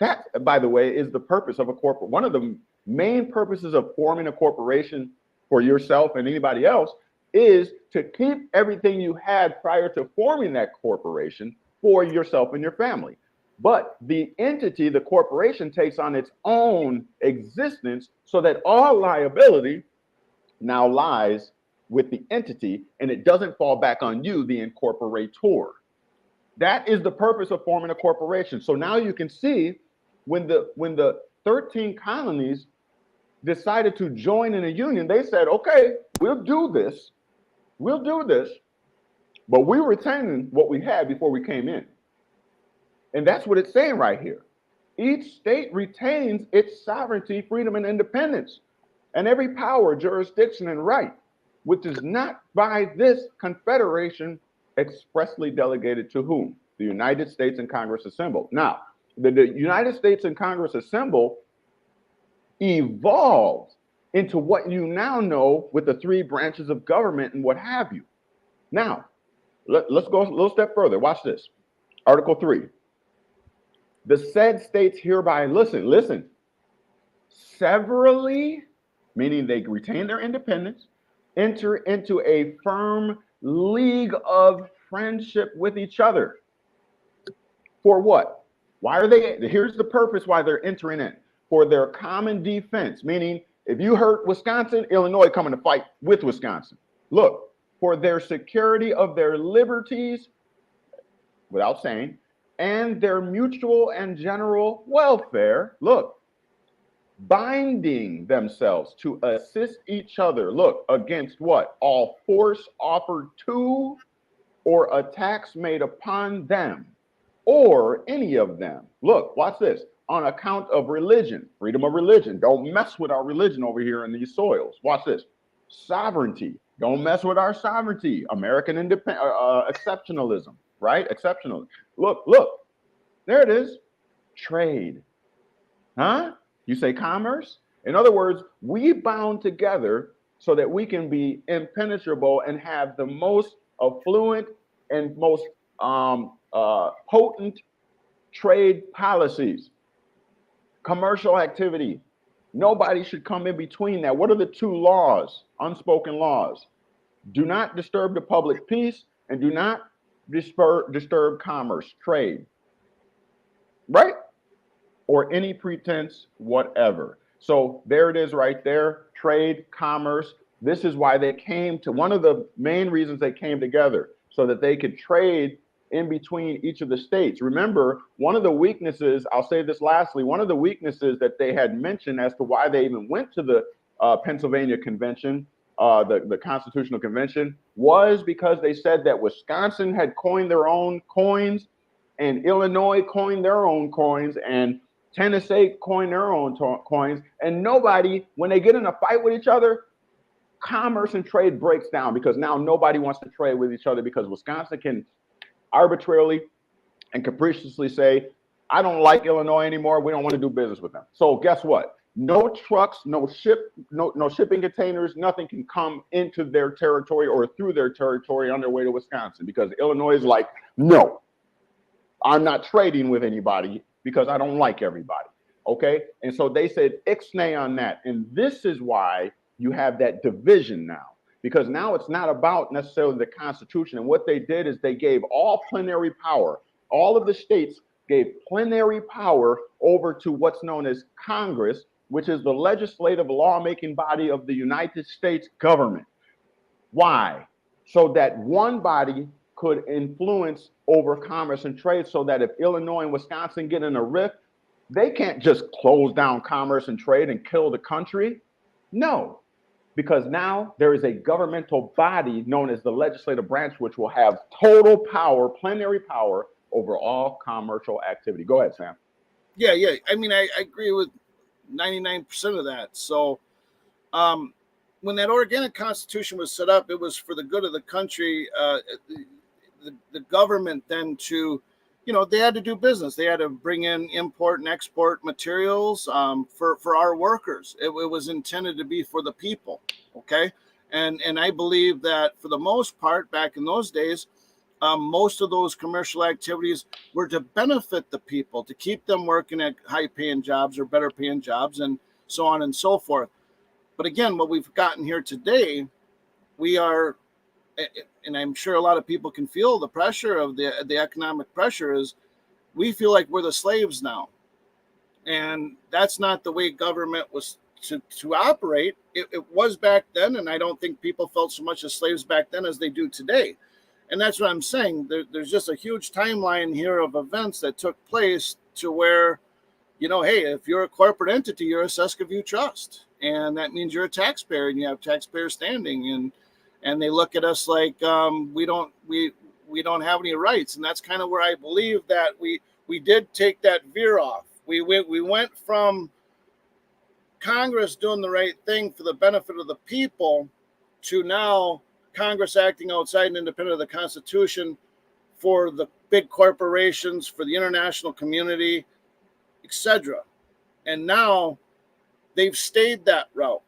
That, by the way, is the purpose of a corporate. One of the main purposes of forming a corporation for yourself and anybody else is to keep everything you had prior to forming that corporation for yourself and your family. But the entity, the corporation, takes on its own existence so that all liability now lies with the entity and it doesn't fall back on you, the incorporator. That is the purpose of forming a corporation. So now you can see when the 13 colonies decided to join in a union, they said, okay, we'll do this, but we're retaining what we had before we came in. And that's what it's saying right here. Each state retains its sovereignty, freedom, and independence, and every power, jurisdiction, and right, which is not by this confederation expressly delegated to whom? The United States and Congress assembled. Now, the United States and Congress assembled evolved into what you now know with the three branches of government and what have you. Now, let's go a little step further. Watch this. Article 3. The said states hereby, listen, severally, meaning they retain their independence, enter into a firm league of friendship with each other. For what? Why are they? Here's the purpose why they're entering in. For their common defense, meaning if you hurt Wisconsin, Illinois coming to fight with Wisconsin. Look, for their security of their liberties, without saying, and their mutual and general welfare, look, binding themselves to assist each other, look, against what? All force offered to or attacks made upon them or any of them. Look, watch this. On account of religion, freedom of religion. Don't mess with our religion over here in these soils. Watch this. Sovereignty. Don't mess with our sovereignty. American exceptionalism, right? Exceptionalism. Look. There it is. Trade. Huh? You say commerce? In other words, we bound together so that we can be impenetrable and have the most affluent and most potent trade policies, commercial activity. Nobody should come in between that. What are the two laws, unspoken laws? Do not disturb the public peace and do not disturb commerce, trade, right? Or any pretense whatever. So there it is right there, trade, commerce. This is why they came to, one of the main reasons they came together, so that they could trade in between each of the states. Remember, one of the weaknesses, I'll say this lastly, one of the weaknesses that they had mentioned as to why they even went to the Pennsylvania Convention, the Constitutional Convention, was because they said that Wisconsin had coined their own coins and Illinois coined their own coins and Tennessee coined their own coins, and nobody, when they get in a fight with each other, commerce and trade breaks down because now nobody wants to trade with each other because Wisconsin can arbitrarily and capriciously say, I don't like Illinois anymore. We don't want to do business with them. So guess what? No trucks, no shipping containers, nothing can come into their territory or through their territory on their way to Wisconsin because Illinois is like, no, I'm not trading with anybody because I don't like everybody. Okay. And so they said ixnay on that. And this is why you have that division now, because now it's not about necessarily the Constitution. And what they did is they gave all plenary power. All of the states gave plenary power over to what's known as Congress, which is the legislative lawmaking body of the United States government. Why? So that one body could influence over commerce and trade, so that if Illinois and Wisconsin get in a rift, they can't just close down commerce and trade and kill the country. No, because now there is a governmental body known as the legislative branch, which will have total power, plenary power over all commercial activity. Go ahead, Sam. Yeah. I mean, I agree with 99% of that. So when that organic constitution was set up, it was for the good of the country. The government then to, they had to do business. They had to bring in import and export materials for our workers. It was intended to be for the people. Okay. And I believe that for the most part, back in those days, most of those commercial activities were to benefit the people, to keep them working at high paying jobs or better paying jobs and so on and so forth. But again, what we've gotten here today, we are, and I'm sure a lot of people can feel the pressure of the economic pressure, is we feel like we're the slaves now. And that's not the way government was to operate. It was back then, and I don't think people felt so much as slaves back then as they do today. And that's what I'm saying. There's just a huge timeline here of events that took place to where, hey, if you're a corporate entity, you're a Siskiyou Trust. And that means you're a taxpayer and you have taxpayer standing. And they look at us like we don't have any rights. And that's kind of where I believe that we did take that veer off. We went from Congress doing the right thing for the benefit of the people to now Congress acting outside and independent of the Constitution for the big corporations, for the international community, etc. And now they've stayed that route.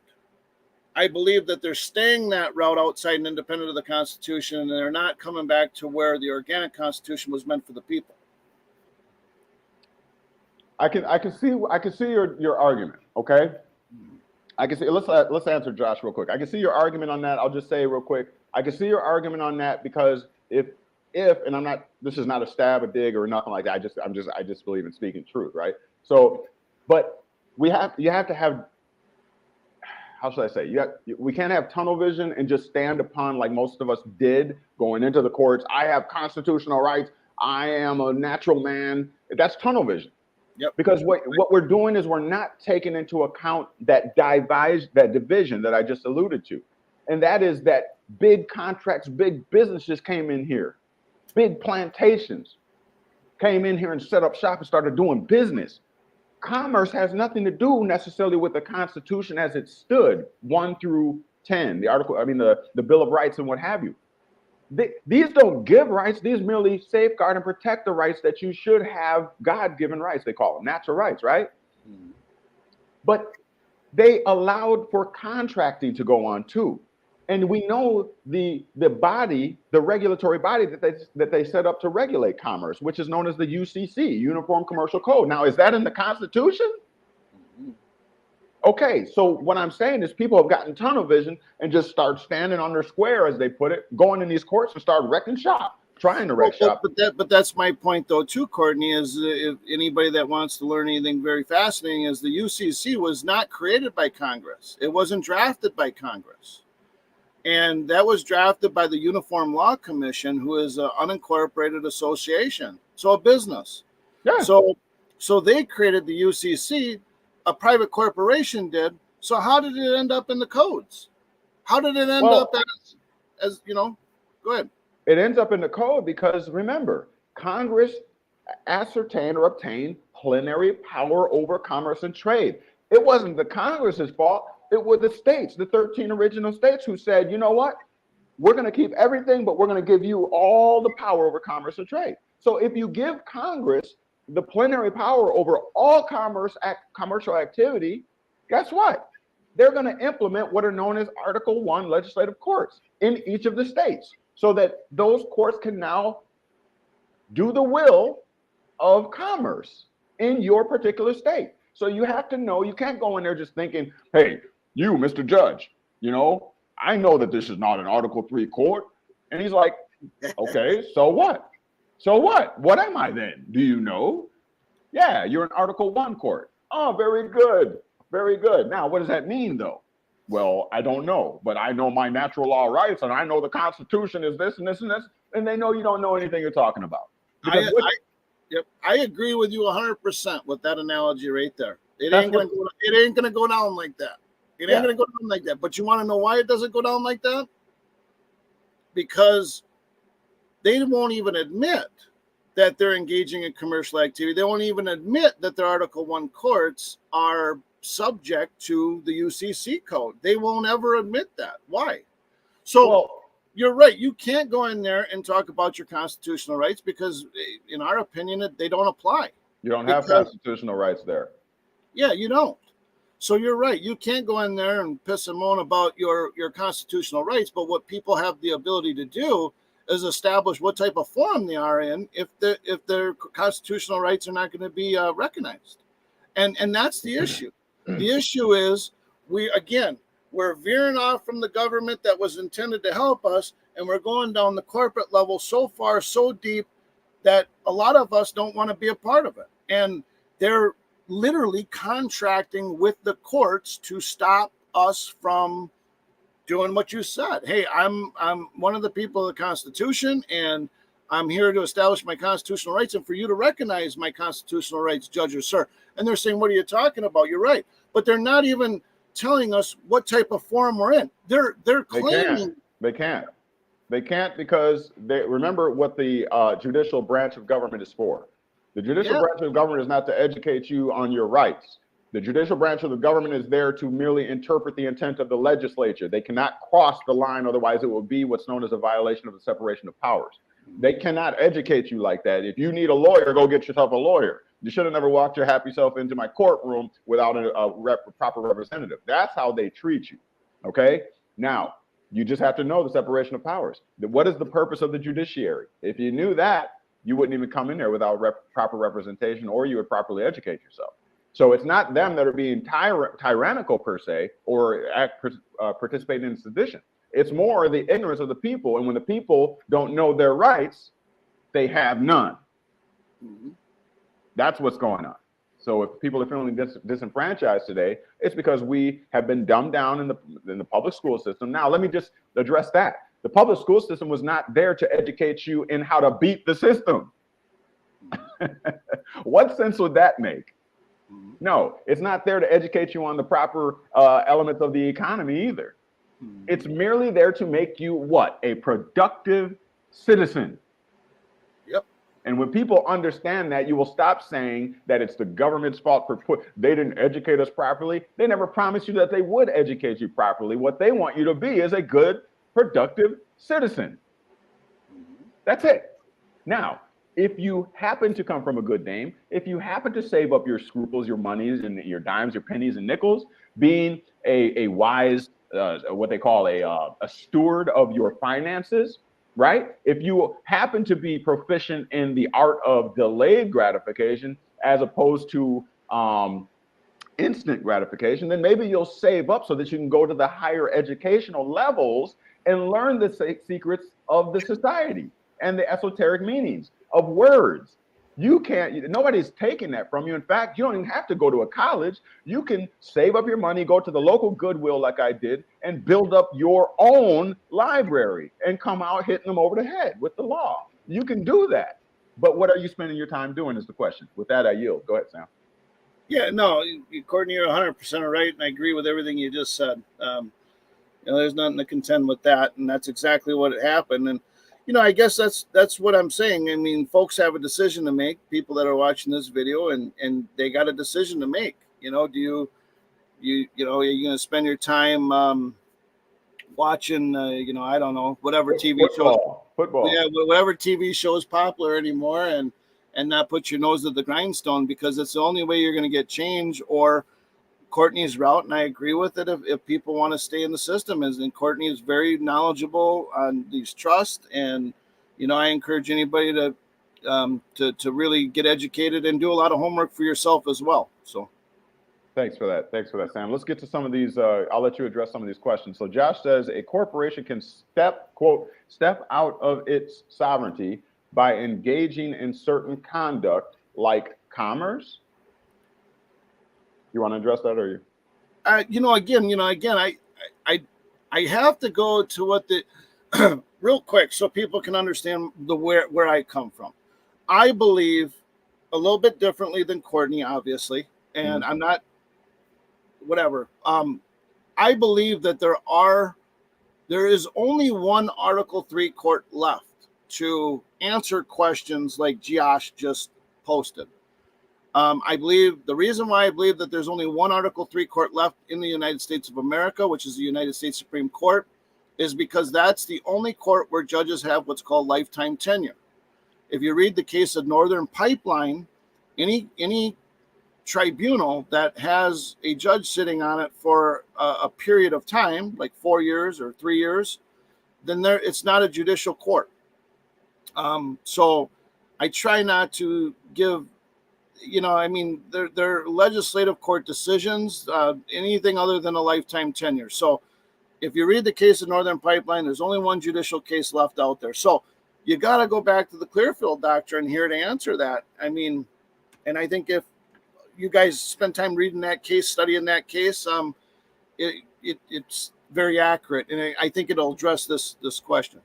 I believe that they're staying that route outside and independent of the Constitution, and they're not coming back to where the organic Constitution was meant for the people. I can see your argument. Okay, I can see. Let's answer Josh real quick. I can see your argument on that. I'll just say real quick. I can see your argument on that because if and I'm not. This is not a stab, a dig, or nothing like that. I just believe in speaking truth, right? So, but you have to have. How should I say? We can't have tunnel vision and just stand upon, like most of us did going into the courts. I have constitutional rights. I am a natural man. That's tunnel vision. Yep. Because what we're doing is we're not taking into account that division that I just alluded to. And that is that big contracts, big businesses came in here. Big plantations came in here and set up shop and started doing business. Commerce has nothing to do necessarily with the Constitution as it stood, 1 through 10, the Bill of Rights and what have you. These don't give rights. These merely safeguard and protect the rights that you should have, God-given rights, they call them, natural rights, right? Mm-hmm. But they allowed for contracting to go on too. And we know the body, the regulatory body that they set up to regulate commerce, which is known as the UCC, Uniform Commercial Code. Now, is that in the Constitution? Okay, so what I'm saying is people have gotten tunnel vision and just start standing on their square, as they put it, going in these courts and start wrecking shop, trying to wreck shop. But that's my point, though, too, Courtney, is if anybody that wants to learn anything very fascinating, is the UCC was not created by Congress. It wasn't drafted by Congress. And that was drafted by the Uniform Law Commission, who is an unincorporated association, so a business. Yeah. So they created the UCC. A private corporation did. So how did it end up in the codes? How did it end up as go ahead. It ends up in the code because, remember, Congress ascertained or obtained plenary power over commerce and trade. It wasn't the Congress's fault. It was the states, the 13 original states, who said, you know what? We're going to keep everything, but we're going to give you all the power over commerce and trade. So if you give Congress the plenary power over all commercial activity, guess what? They're going to implement what are known as Article 1 legislative courts in each of the states, so that those courts can now do the will of commerce in your particular state. So you have to know, you can't go in there just thinking, hey, you, Mr. Judge, I know that this is not an Article 3 court. And he's like, okay, so what? So what? What am I then? Do you know? Yeah, you're an Article 1 court. Oh, very good. Very good. Now, what does that mean, though? Well, I don't know, but I know my natural law rights, and I know the Constitution is this and this and this, and they know you don't know anything you're talking about. I agree with you 100% with that analogy right there. It ain't gonna go down like that. It ain't gonna go down like that. But you want to know why it doesn't go down like that? Because they won't even admit that they're engaging in commercial activity. They won't even admit that their Article 1 courts are subject to the UCC code. They won't ever admit that. Why? So you're right. You can't go in there and talk about your constitutional rights because, in our opinion, they don't apply. You don't have constitutional rights there. Yeah, you don't. So you're right. You can't go in there and piss and moan about your constitutional rights. But what people have the ability to do is establish what type of forum they are in if their constitutional rights are not going to be recognized. And that's the issue. The issue is we're veering off from the government that was intended to help us, and we're going down the corporate level so far, so deep, that a lot of us don't want to be a part of it. And they're literally contracting with the courts to stop us from doing what you said. Hey, I'm one of the people of the Constitution, and I'm here to establish my constitutional rights, and for you to recognize my constitutional rights, Judge or Sir. And they're saying, what are you talking about? You're right. But they're not even telling us what type of forum we're in. They're claiming they can't because they remember what the judicial branch of government is for. The judicial branch of government is not to educate you on your rights. The judicial branch of the government is there to merely interpret the intent of the legislature. They cannot cross the line, otherwise it will be what's known as a violation of the separation of powers. They cannot educate you like that. If you need a lawyer, go get yourself a lawyer. You should have never walked your happy self into my courtroom without a proper representative. That's how they treat you, okay? Now, you just have to know the separation of powers. What is the purpose of the judiciary? If you knew that, you wouldn't even come in there without proper representation, or you would properly educate yourself. So it's not them that are being tyrannical per se, or participating in sedition. It's more the ignorance of the people. And when the people don't know their rights, they have none. Mm-hmm. That's what's going on. So if people are feeling disenfranchised today, it's because we have been dumbed down in the public school system. Now, let me just address that. The public school system was not there to educate you in how to beat the system. What sense would that make? No, it's not there to educate you on the proper elements of the economy either. It's merely there to make you what? A productive citizen. Yep. And when people understand that, you will stop saying that it's the government's fault they didn't educate us properly. They never promised you that they would educate you properly. What they want you to be is a good, productive citizen. That's it. Now, if you happen to come from a good name, if you happen to save up your scruples, your monies, and your dimes, your pennies, and nickels, being a wise, what they call a steward of your finances, right? If you happen to be proficient in the art of delayed gratification as opposed to instant gratification, then maybe you'll save up so that you can go to the higher educational levels and learn the secrets of the society and the esoteric meanings of words. You can't, nobody's taking that from you. In fact, you don't even have to go to a college. You can save up your money, go to the local Goodwill like I did, and build up your own library and come out hitting them over the head with the law. You can do that. But what are you spending your time doing is the question. With that, I yield. Go ahead, Sam. Yeah, no, Courtney, you're 100% right, and I agree with everything you just said. There's nothing to contend with that, and that's exactly what happened. And I guess that's what I'm saying. I mean, folks have a decision to make. People that are watching this video, and they got a decision to make. Do you are you going to spend your time watching? I don't know, whatever TV shows, football, yeah, whatever TV show is popular anymore, and not put your nose to the grindstone, because it's the only way you're going to get change. Or Courtney's route, and I agree with it, if people want to stay in the system, and Courtney is very knowledgeable on these trusts, and I encourage anybody to really get educated and do a lot of homework for yourself as well. So thanks for that, Sam. Let's get to some of these. I'll let you address some of these questions. So Josh says a corporation can step out of its sovereignty by engaging in certain conduct like commerce. You want to address that, or you? Again, I have to go to what the real quick so people can understand where I come from. I believe a little bit differently than Courtney, obviously, and I'm not whatever. I believe that there is only one Article 3 court left to answer questions like Josh just posted. I believe the reason why I believe that there's only one Article 3 court left in the United States of America, which is the United States Supreme Court, is because that's the only court where judges have what's called lifetime tenure. If you read the case of Northern Pipeline, any tribunal that has a judge sitting on it for a period of time, like 4 years or 3 years, then it's not a judicial court. So I try not to give, they're legislative court decisions, anything other than a lifetime tenure. So if you read the case of Northern Pipeline, there's only one judicial case left out there. So you got to go back to the Clearfield Doctrine here to answer that. And I think if you guys spend time reading that case, studying that case, it's very accurate. And I think it'll address this question.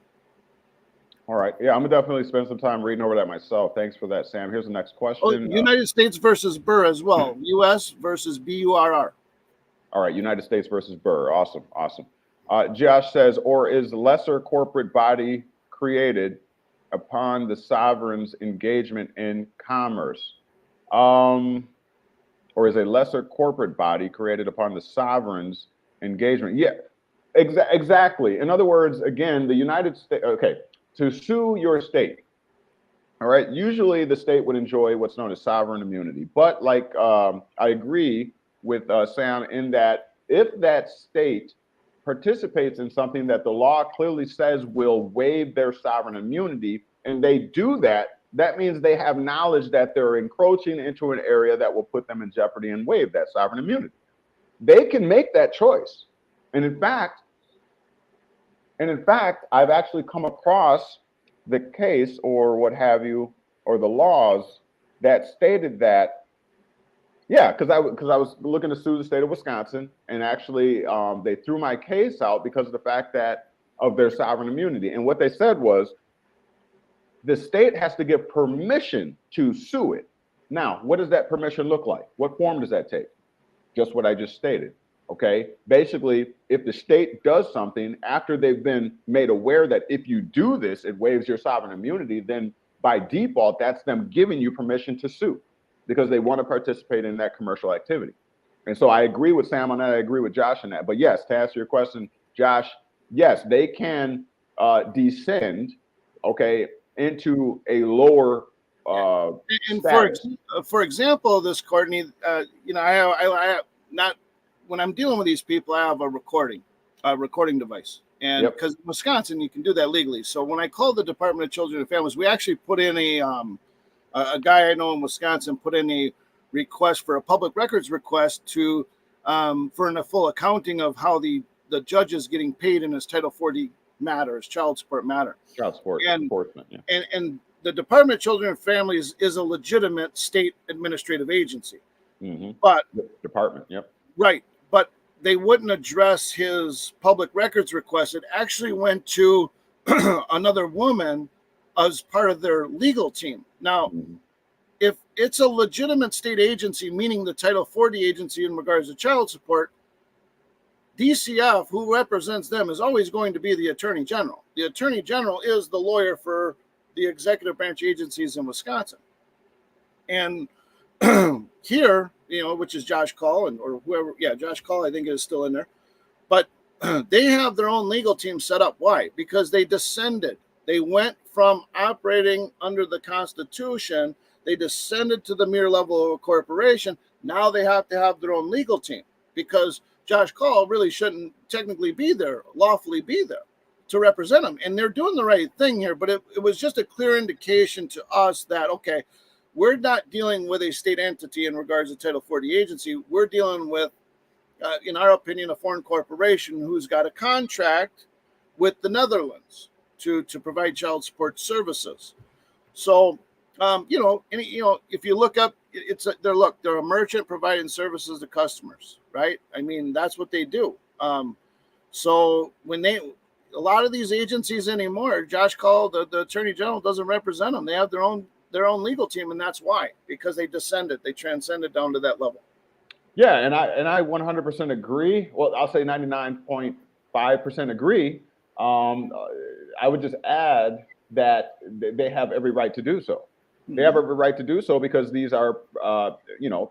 All right. Yeah, I'm going to definitely spend some time reading over that myself. Thanks for that, Sam. Here's the next question. United States versus Burr as well. U.S. versus BURR. All right. United States versus Burr. Awesome. Josh says, or is lesser corporate body created upon the sovereign's engagement in commerce? Or is a lesser corporate body created upon the sovereign's engagement? Yeah, exactly. In other words, again, the United States, okay, to sue your state, all right, usually the state would enjoy what's known as sovereign immunity. But like I agree with Sam in that if that state participates in something that the law clearly says will waive their sovereign immunity, and they do that, that means they have knowledge that they're encroaching into an area that will put them in jeopardy and waive that sovereign immunity. They can make that choice. And in fact, I've actually come across the case or what have you, or the laws that stated that, yeah, because I was looking to sue the state of Wisconsin, and actually they threw my case out because of the fact that of their sovereign immunity. And what they said was, the state has to give permission to sue it. Now, what does that permission look like? What form does that take? Just what I just stated. Okay, basically, if the state does something after they've been made aware that if you do this, it waives your sovereign immunity, then by default, that's them giving you permission to sue because they want to participate in that commercial activity. And so I agree with Sam on that. I agree with Josh on that. But yes, to answer your question, Josh, yes, they can descend, okay, into a lower And status. for example, this Courtney, I have not, when I'm dealing with these people, I have a recording device, and because in Wisconsin you can do that legally. So when I called the Department of Children and Families, we actually put in a guy I know in Wisconsin put in a request for a public records request to for a full accounting of how the judge is getting paid in his Title 40 matters, child support matter. Child support enforcement. Yeah. And the Department of Children and Families is a legitimate state administrative agency. Mm-hmm. But department, yep. Right. But they wouldn't address his public records request. It actually went to another woman as part of their legal team. Now, if it's a legitimate state agency, meaning the Title 40 agency in regards to child support, DCF, who represents them, is always going to be the Attorney General. The Attorney General is the lawyer for the executive branch agencies in Wisconsin. And here, which is Josh Call or whoever, Josh Call, I think is still in there. But they have their own legal team set up. Why? Because they descended. They went from operating under the Constitution, they descended to the mere level of a corporation. Now they have to have their own legal team because Josh Call really shouldn't technically be there, lawfully be there to represent them. And they're doing the right thing here, but it was just a clear indication to us that, okay, we're not dealing with a state entity in regards to Title 40 agency. We're dealing with, in our opinion, a foreign corporation who's got a contract with the Netherlands to provide child support services. So, if you look up, they're a merchant providing services to customers, right? I mean, that's what they do. So when a lot of these agencies anymore, Josh Call, the Attorney General, doesn't represent them. They have their own legal team, and that's why, because they transcended down to that level. Yeah, and I 100% agree. Well, I'll say 99.5% agree. I would just add that they have every right to do so. They have every right to do so because these are,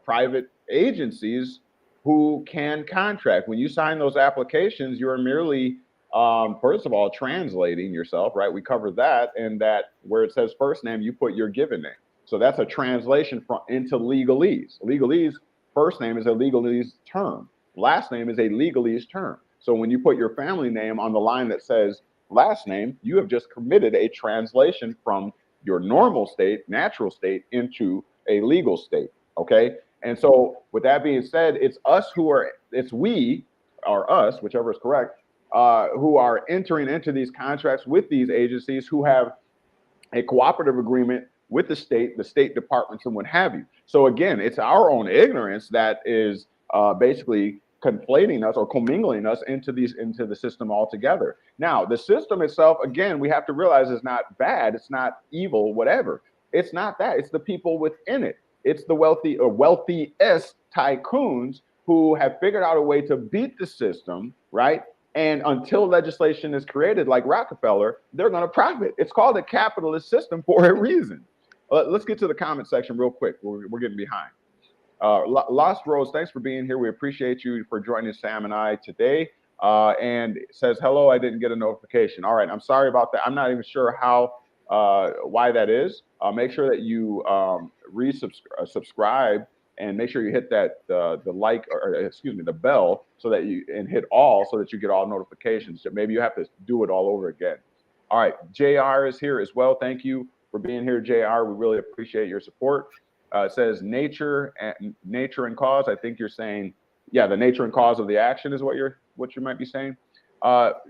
private agencies who can contract. When you sign those applications, you're merely, first of all, translating yourself, right? We covered that, and that where it says first name, you put your given name. So that's a translation into legalese. Legalese, first name is a legalese term. Last name is a legalese term. So when you put your family name on the line that says last name, you have just committed a translation from your normal state, natural state, into a legal state, okay? And so with that being said, it's we, or us, whichever is correct, who are entering into these contracts with these agencies who have a cooperative agreement with the state departments and what have you. So again, it's our own ignorance that is basically conflating us or commingling us into the system altogether. Now, the system itself, again, we have to realize is not bad. It's not evil, whatever. It's not that. It's the people within it. It's the wealthy or wealthiest tycoons who have figured out a way to beat the system, right? And until legislation is created, like Rockefeller, they're going to profit. It's called a capitalist system for a reason. Let's get to the comment section real quick. We're getting behind. Lost Rose, thanks for being here. We appreciate you for joining Sam and I today. And it says, hello, I didn't get a notification. All right, I'm sorry about that. I'm not even sure why that is. Make sure that you subscribe and make sure you hit that the bell so that and hit all so that you get all notifications. So maybe you have to do it all over again. All right, JR is here as well. Thank you for being here, JR. We really appreciate your support. It says nature and cause. I think you're saying, yeah, the nature and cause of the action is what you might be saying.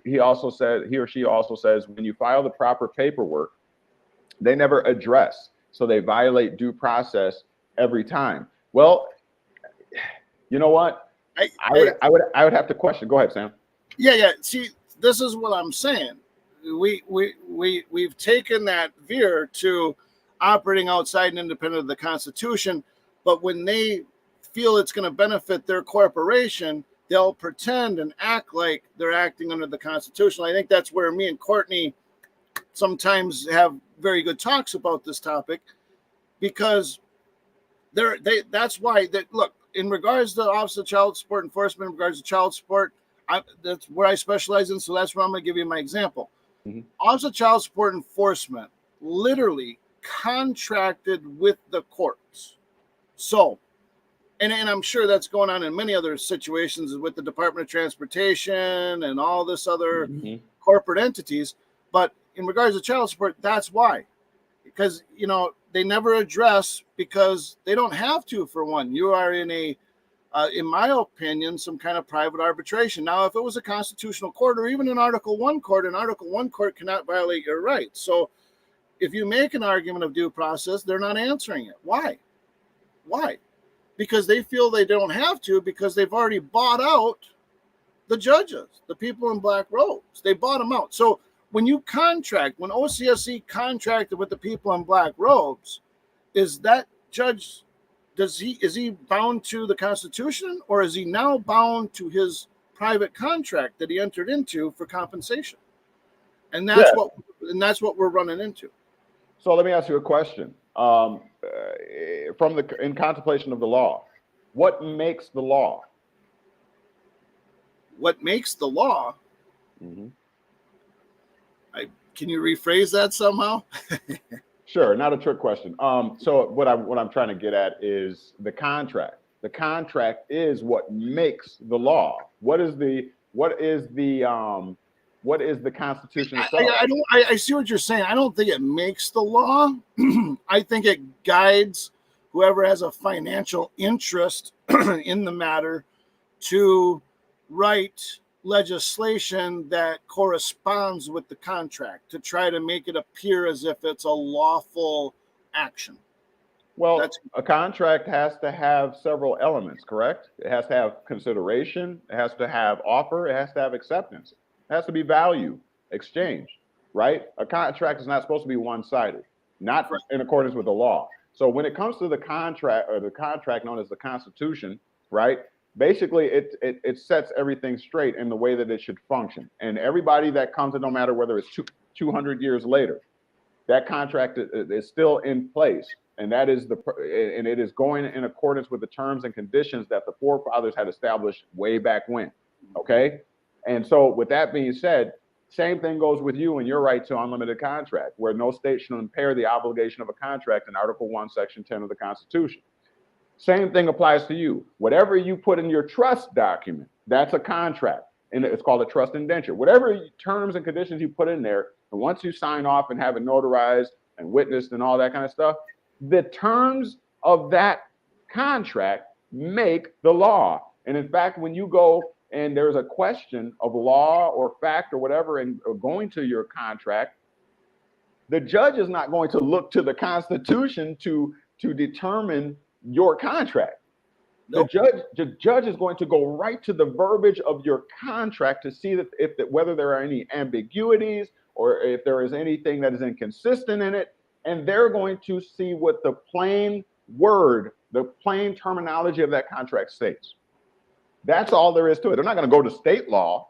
He or she also says, when you file the proper paperwork, they never address, so they violate due process every time. Well, you know what? I would have to question. Go ahead, Sam. Yeah. See, this is what I'm saying. We've taken that veer to operating outside and independent of the Constitution, but when they feel it's going to benefit their corporation, they'll pretend and act like they're acting under the Constitution. I think that's where me and Courtney sometimes have very good talks about this topic, because that's why look, in regards to the Office of Child Support Enforcement, in regards to child support, that's where I specialize in, so that's where I'm going to give you my example. Mm-hmm. Office of Child Support Enforcement literally contracted with the courts. So, and I'm sure that's going on in many other situations with the Department of Transportation and all this other corporate entities. But in regards to child support, that's why. Because, you know, they never address, because they don't have to. For one, you are in a, in my opinion, some kind of private arbitration. Now, if it was a constitutional court or even an Article 1 court, an Article 1 court cannot violate your rights. So if you make an argument of due process, they're not answering it. Why? Why? Because they feel they don't have to, because they've already bought out the judges, the people in black robes. They bought them out. So when you contract, when OCSC contracted with the people in black robes, is that judge, is he bound to the Constitution, or is he now bound to his private contract that he entered into for compensation? And that's what we're running into. So let me ask you a question. In contemplation of the law, what makes the law? What makes the law? Mm-hmm. Can you rephrase that somehow? Sure, not a trick question. So what I'm trying to get at is the contract. The contract is what makes the law. What is the Constitution itself? I see what you're saying. I don't think it makes the law. I think it guides whoever has a financial interest in the matter to write legislation that corresponds with the contract, to try to make it appear as if it's a lawful action. Well, a contract has to have several elements, correct? It has to have consideration, it has to have offer, it has to have acceptance, it has to be value, exchange, right? A contract is not supposed to be one-sided, not in accordance with the law. So when it comes to the contract, or the contract known as the Constitution, right? Basically, it sets everything straight in the way that it should function. And everybody that comes in, no matter whether it's 200 years later, that contract is still in place. And that is and it is going in accordance with the terms and conditions that the forefathers had established way back when. Okay. And so with that being said, same thing goes with you and your right to unlimited contract, where no state shall impair the obligation of a contract in Article 1, Section 10 of the Constitution. Same thing applies to you. Whatever you put in your trust document, that's a contract. And it's called a trust indenture. Whatever terms and conditions you put in there, and once you sign off and have it notarized and witnessed and all that kind of stuff, the terms of that contract make the law. And in fact, when you go and there's a question of law or fact or whatever, and going to your contract, the judge is not going to look to the Constitution to determine your contract. Nope. The judge is going to go right to the verbiage of your contract to see that whether there are any ambiguities or if there is anything that is inconsistent in it, and they're going to see what the plain word, the plain terminology of that contract states. That's all there is to it. They're not going to go to state law.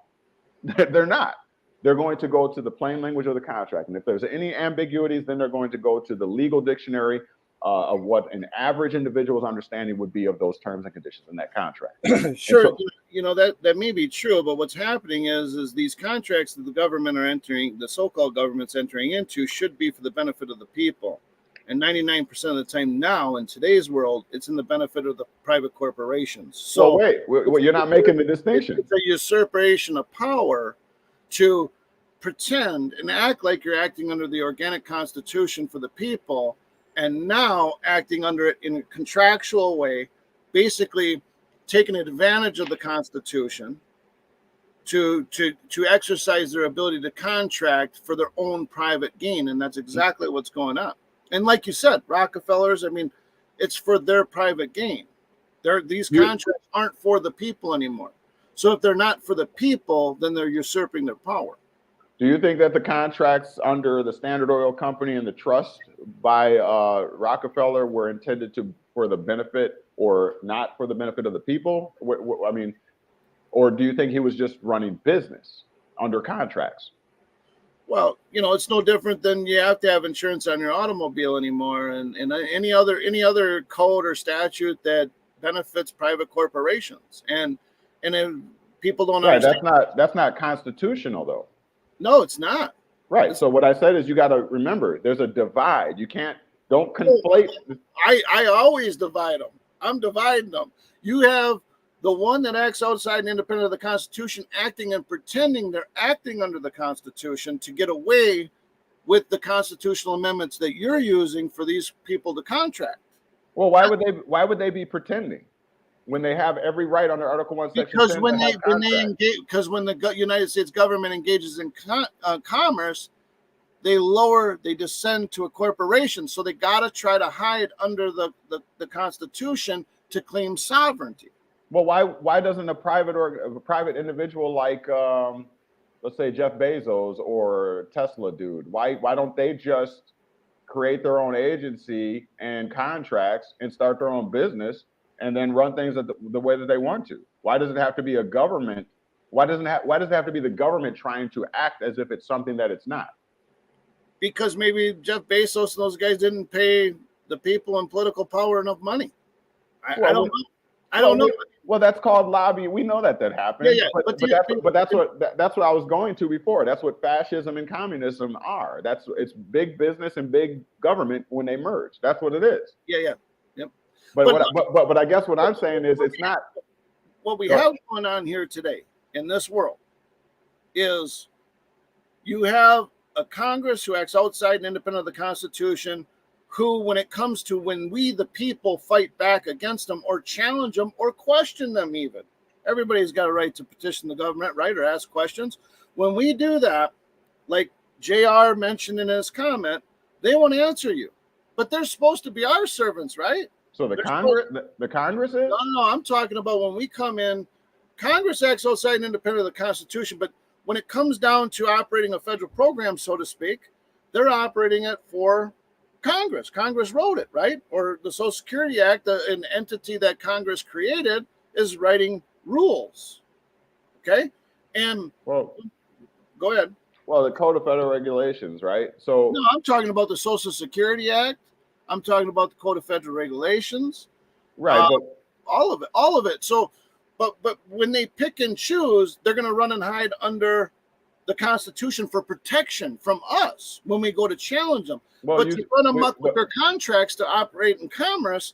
They're not. They're going to go to the plain language of the contract. And if there's any ambiguities, then they're going to go to the legal dictionary of what an average individual's understanding would be of those terms and conditions in that contract. Sure, so, you know, that may be true, but what's happening is these contracts that the government are entering, the so-called government's entering into, should be for the benefit of the people. And 99% of the time now, in today's world, it's in the benefit of the private corporations. So wait, you're not making the distinction. It's a usurpation of power to pretend and act like you're acting under the organic constitution for the people, and now acting under it in a contractual way, basically taking advantage of the Constitution to exercise their ability to contract for their own private gain. And that's exactly what's going on. And like you said, Rockefellers, I mean, it's for their private gain. These contracts aren't for the people anymore. So if they're not for the people, then they're usurping their power. Do you think that the contracts under the Standard Oil Company and the trust by Rockefeller were intended for the benefit or not for the benefit of the people? I mean, or do you think he was just running business under contracts? Well, you know, it's no different than you have to have insurance on your automobile anymore, and any other code or statute that benefits private corporations. And if people don't understand. That's not constitutional, though. No, it's not. Right. So what I said is you got to remember there's a divide. Don't conflate. I always divide them. I'm dividing them. You have the one that acts outside and independent of the Constitution acting and pretending they're acting under the Constitution to get away with the constitutional amendments that you're using for these people to contract. Well, why would they be pretending when they have every right under Article 1, Section 10 When the United States government engages in commerce, they descend to a corporation. So they got to try to hide under the Constitution to claim sovereignty. Well, why doesn't a private individual like let's say Jeff Bezos or Tesla dude, why don't they just create their own agency and contracts and start their own business and then run things the way that they want to? Why does it have to be a government? Why does it have to be the government trying to act as if it's something that it's not? Because maybe Jeff Bezos and those guys didn't pay the people in political power enough money. I don't know. I don't know. Well, that's called lobbying. We know that happens. Yeah. But that's what I was going to before. That's what fascism and communism are. It's big business and big government when they merge. That's what it is. Yeah. Yep. But I guess what I'm saying is it's not. What we have going on here today in this world is you have a Congress who acts outside and independent of the Constitution, who, when it comes to when we, the people, fight back against them or challenge them or question them even. Everybody's got a right to petition the government, right, or ask questions. When we do that, like JR mentioned in his comment, they won't answer you. But they're supposed to be our servants, right? So the Congress is? No, I'm talking about when we come in, Congress acts outside and independent of the Constitution, but when it comes down to operating a federal program, so to speak, they're operating it for Congress. Congress wrote it, right? Or the Social Security Act, an entity that Congress created, is writing rules. Okay? And go ahead. Well, the Code of Federal Regulations, right? So no, I'm talking about the Social Security Act. I'm talking about the Code of Federal Regulations. Right. All of it. So, but when they pick and choose, they're going to run and hide under the Constitution for protection from us when we go to challenge them. Well, but to run amok with their contracts to operate in commerce,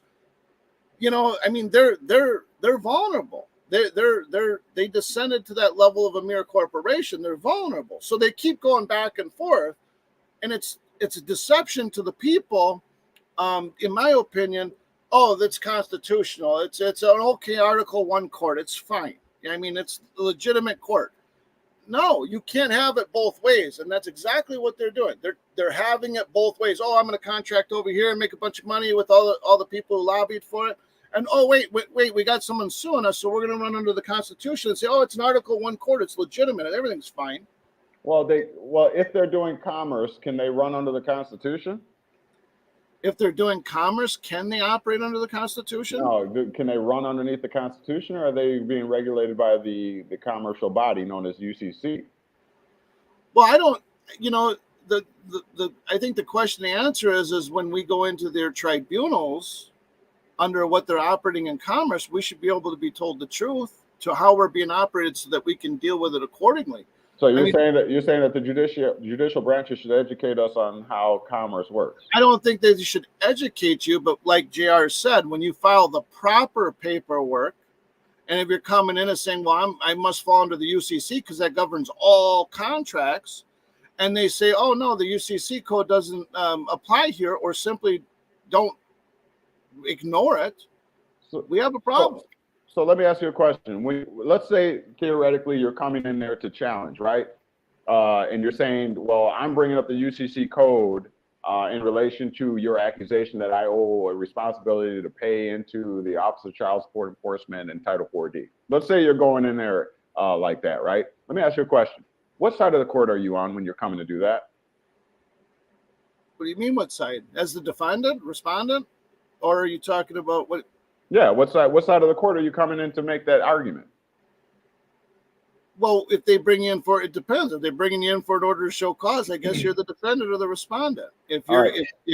I mean, they're vulnerable. They descended to that level of a mere corporation. They're vulnerable, so they keep going back and forth, and it's a deception to the people. In my opinion, that's constitutional. It's an okay Article 1 court. It's fine. I mean, it's a legitimate court. No, you can't have it both ways, and that's exactly what they're doing. They're having it both ways. Oh, I'm going to contract over here and make a bunch of money with all the people who lobbied for it. And wait, we got someone suing us, so we're going to run under the Constitution and say, it's an Article 1 court. It's legitimate, and everything's fine. Well, if they're doing commerce, can they run under the Constitution? If they're doing commerce, can they operate under the Constitution? No. Can they run underneath the Constitution, or are they being regulated by the commercial body known as UCC? Well, I don't. I think the question to answer is when we go into their tribunals under what they're operating in commerce, we should be able to be told the truth to how we're being operated so that we can deal with it accordingly. So you're saying that the judicial branches should educate us on how commerce works? I don't think they should educate you, but like JR said, when you file the proper paperwork, and if you're coming in and saying, well, I must fall under the UCC because that governs all contracts, and they say, oh, no, the UCC code doesn't apply here, or simply don't ignore it, we have a problem. So let me ask you a question. Let's say theoretically you're coming in there to challenge, right? And you're saying, well, I'm bringing up the UCC code in relation to your accusation that I owe a responsibility to pay into the Office of Child Support Enforcement and Title 4D. Let's say you're going in there like that, right? Let me ask you a question. What side of the court are you on when you're coming to do that? What do you mean, what side? As the defendant, respondent? Or are you talking about what? Yeah, what side of the court are you coming in to make that argument? Well, if they bring you in for, it depends. If they're bringing you in for an order to show cause, I guess you're the defendant or the respondent. If you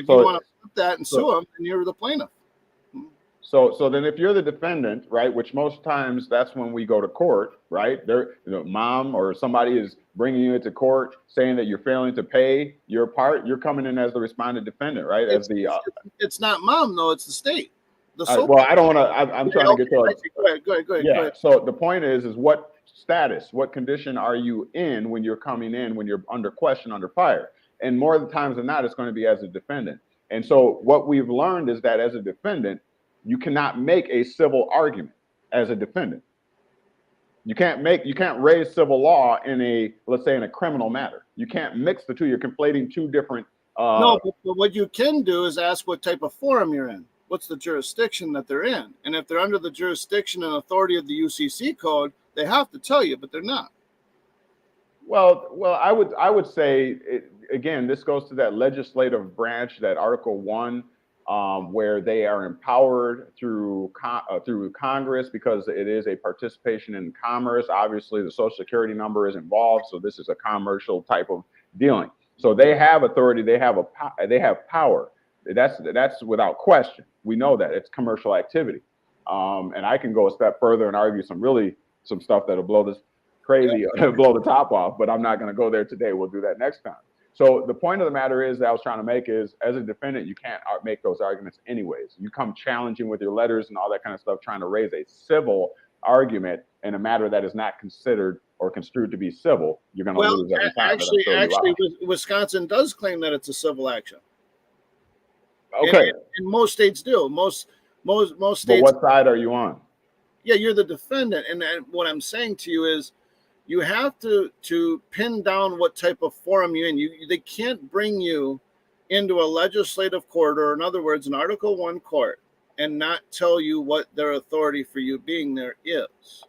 want to flip that and sue them, then you're the plaintiff. So then if you're the defendant, right, which most times that's when we go to court, right? Mom or somebody is bringing you into court saying that you're failing to pay your part, you're coming in as the respondent defendant, right? It's not mom though, it's the state. Well, I don't want to. I'm trying to get to. Go ahead. Yeah. So the point is what status, what condition are you in when you're coming in, when you're under question, under fire? And more of the times than not, it's going to be as a defendant. And so what we've learned is that as a defendant, you cannot make a civil argument as a defendant. You can't raise civil law in let's say in a criminal matter. You can't mix the two. You're conflating two different. No, but what you can do is ask what type of forum you're in. What's the jurisdiction that they're in? And if they're under the jurisdiction and authority of the UCC code, they have to tell you, but they're not. Well, I would say again, this goes to that legislative branch, that Article 1. Where they are empowered through Congress, because it is a participation in commerce. Obviously, the Social Security number is involved, so this is a commercial type of dealing. So they have authority. They have power. That's without question. We know that it's commercial activity. And I can go a step further and argue some stuff that'll blow this crazy, blow the top off. But I'm not going to go there today. We'll do that next time. So the point of the matter is that I was trying to make is, as a defendant, you can't make those arguments anyways. You come challenging with your letters and all that kind of stuff, trying to raise a civil argument in a matter that is not considered or construed to be civil. You're going to lose every time. Actually, Wisconsin does claim that it's a civil action. Okay. And most states do. Most states. But what side are you on? Yeah, you're the defendant. And what I'm saying to you is, you have to pin down what type of forum you're in. They can't bring you into a legislative court, or in other words, an Article 1 court, and not tell you what their authority for you being there is.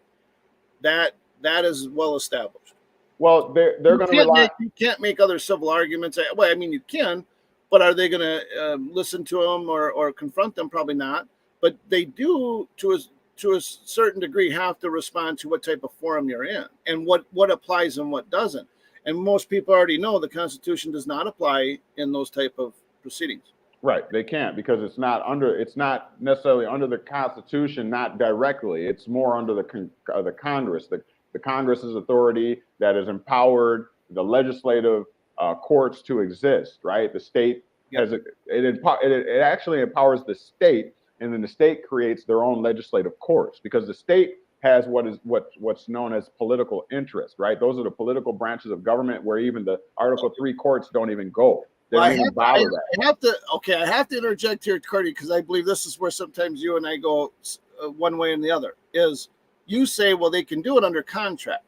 That is well established. Well, they're going to rely. You can't make other civil arguments. Well, I mean, you can, but are they going to listen to them or confront them? Probably not. But they do, to a certain degree, have to respond to what type of forum you're in and what applies and what doesn't. And most people already know the Constitution does not apply in those type of proceedings. Right, they can't, because it's not necessarily under the Constitution, not directly. It's more under the Congress, the Congress's authority that has empowered the legislative courts to exist. Right, the state has it actually empowers the state. And then the state creates their own legislative courts, because the state has what's known as political interest, right? Those are the political branches of government where even the Article 3 courts don't even go. They don't even bother that. I have to interject here, Curdy, because I believe this is where sometimes you and I go one way and the other. Is you say, well, they can do it under contract.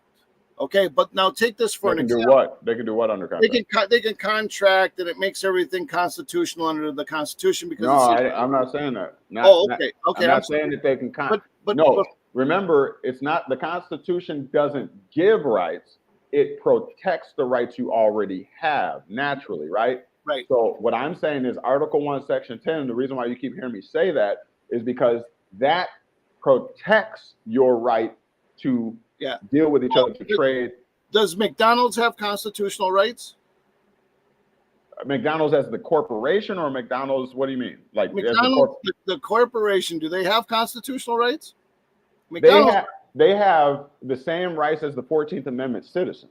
Okay, but now take this for an example. They can do what under contract? They can contract, and it makes everything constitutional under the Constitution. Because I'm not saying that. Okay. I'm not saying that they can contract. But remember, it's not, the Constitution doesn't give rights. It protects the rights you already have naturally, right? Right. So what I'm saying is Article 1, Section 10, the reason why you keep hearing me say that is because that protects your right to deal with each other, to trade. Does McDonald's have constitutional rights? McDonald's as the corporation, or McDonald's, what do you mean? Like McDonald's, the corporation, do they have constitutional rights? They have the same rights as the 14th Amendment citizen.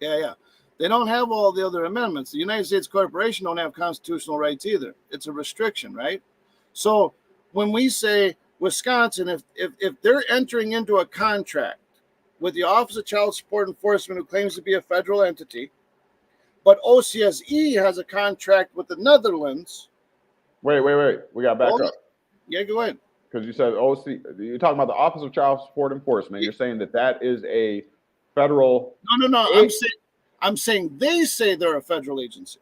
Yeah. They don't have all the other amendments. The United States Corporation don't have constitutional rights either. It's a restriction, right? So when we say Wisconsin, if they're entering into a contract with the Office of Child Support Enforcement, who claims to be a federal entity, but OCSE has a contract with the Netherlands. Wait. We got to back up. Yeah, go ahead. Because you said you're talking about the Office of Child Support Enforcement. You're saying that is a federal. No. I'm saying they say they're a federal agency.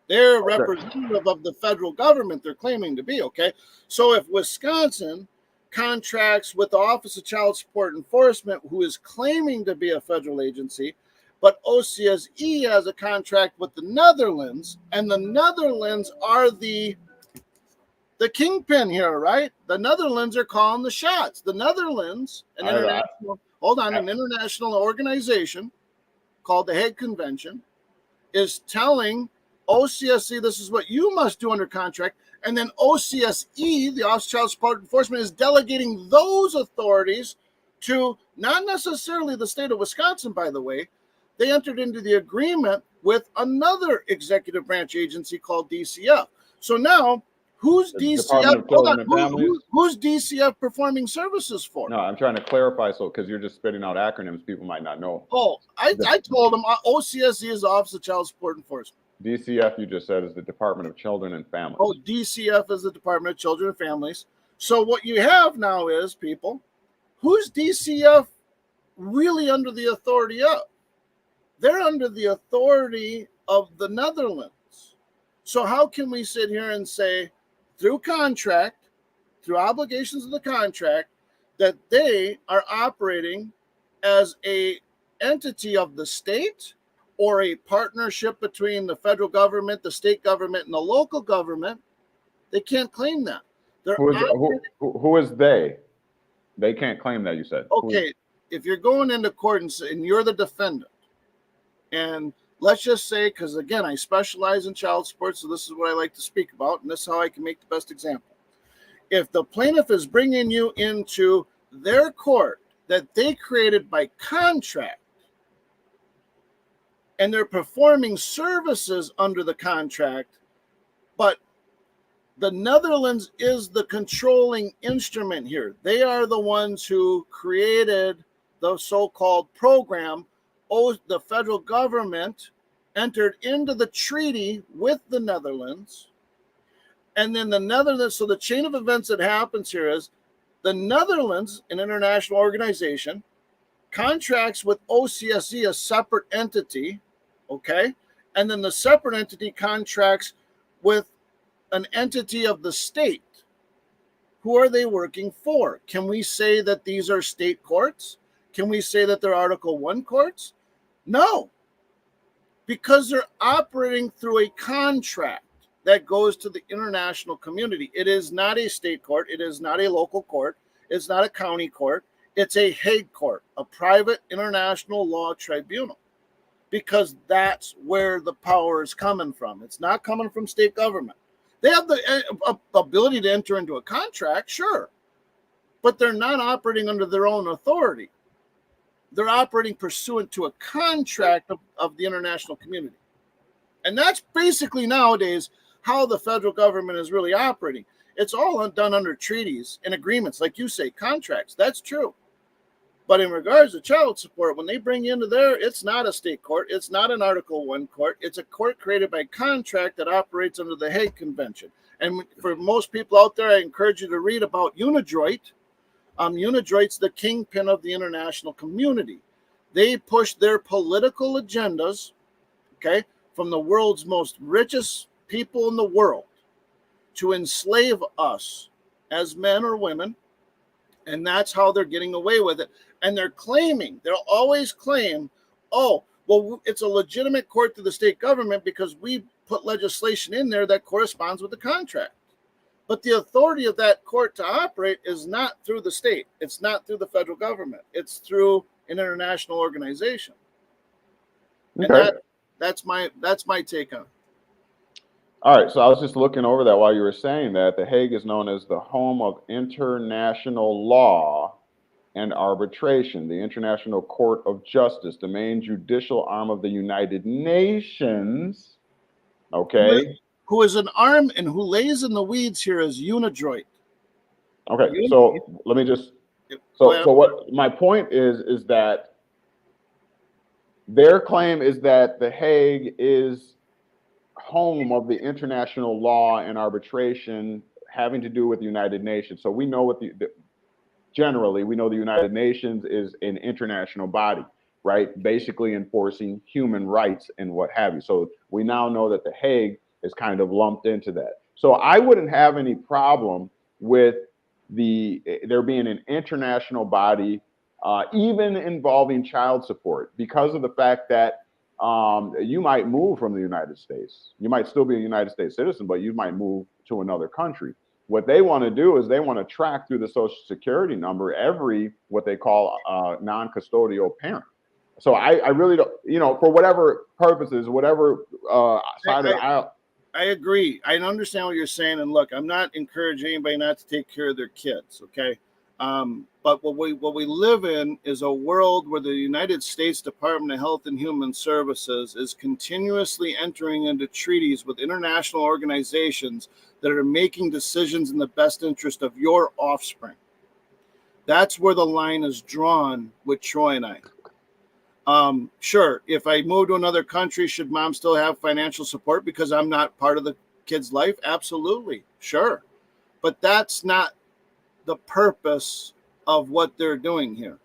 They're representative of the federal government they're claiming to be, okay? So if Wisconsin contracts with the Office of Child Support Enforcement, who is claiming to be a federal agency, but OCSE has a contract with the Netherlands, and the Netherlands are the kingpin here, right? The Netherlands are calling the shots. The Netherlands, an international organization called the Hague Convention, is telling OCSE this is what you must do under contract, And then OCSE, the Office of Child Support Enforcement, is delegating those authorities to not necessarily the state of Wisconsin, by the way. They entered into the agreement with another executive branch agency called DCF. So now, who's DCF? Hold on, who's DCF performing services for? No, I'm trying to clarify, so because you're just spitting out acronyms, people might not know. Oh, I told them OCSE is the Office of Child Support Enforcement. DCF, you just said, is the Department of Children and Families. Oh, DCF is the Department of Children and Families. So what you have now is, people, who's DCF really under the authority of? They're under the authority of the Netherlands. So how can we sit here and say, through contract, through obligations of the contract, that they are operating as a entity of the state or a partnership between the federal government, the state government, and the local government? They can't claim that. Who is they? They can't claim that, you said. Okay, if you're going into court and you're the defendant, and let's just say, because again, I specialize in child support, so this is what I like to speak about, and this is how I can make the best example. If the plaintiff is bringing you into their court that they created by contract, and they're performing services under the contract, but the Netherlands is the controlling instrument here. They are the ones who created the so-called program. The federal government entered into the treaty with the Netherlands. And then the Netherlands, so the chain of events that happens here is the Netherlands, an international organization, contracts with OCSE, a separate entity, okay? And then the separate entity contracts with an entity of the state. Who are they working for? Can we say that these are state courts? Can we say that they're Article 1 courts? No, because they're operating through a contract that goes to the international community. It is not a state court. It is not a local court. It's not a county court. It's a Hague court, a private international law tribunal, because that's where the power is coming from. It's not coming from state government. They have the ability to enter into a contract, sure, but they're not operating under their own authority. They're operating pursuant to a contract of the international community. And that's basically nowadays how the federal government is really operating. It's all done under treaties and agreements, like you say, contracts. That's true. But in regards to child support, when they bring you into there, it's not a state court. It's not an Article 1 court. It's a court created by contract that operates under the Hague Convention. And for most people out there, I encourage you to read about UNIDROIT. UNIDROIT's the kingpin of the international community. They push their political agendas, okay, from the world's most richest people in the world to enslave us as men or women. And that's how they're getting away with it. And they'll always claim, oh, well, it's a legitimate court to the state government because we put legislation in there that corresponds with the contract. But the authority of that court to operate is not through the state. It's not through the federal government. It's through an international organization. Okay. And that's my take on it. All right, so I was just looking over that while you were saying that. The Hague is known as the home of international law and arbitration, the International Court of Justice, the main judicial arm of the United Nations. Okay. Who is an arm and who lays in the weeds here is UNIDROIT. Okay, so let me just, so what my point is that their claim is that the Hague is home of the international law and arbitration having to do with the United Nations. So we know what generally, we know the United Nations is an international body, right? Basically enforcing human rights and what have you. So we now know that the Hague is kind of lumped into that. So I wouldn't have any problem with there being an international body, even involving child support, because of the fact that you might move from the United States. You might still be a United States citizen, but you might move to another country. What they want to do is they want to track through the Social Security number every what they call non-custodial parent. So I really don't, for whatever purposes, whatever side of the aisle. I agree. I understand what you're saying. And look, I'm not encouraging anybody not to take care of their kids. Okay. But what we live in is a world where the United States Department of Health and Human Services is continuously entering into treaties with international organizations that are making decisions in the best interest of your offspring. That's where the line is drawn with Troy and I. Sure, if I move to another country, should mom still have financial support because I'm not part of the kid's life? Absolutely, sure. But that's not the purpose of what they're doing here.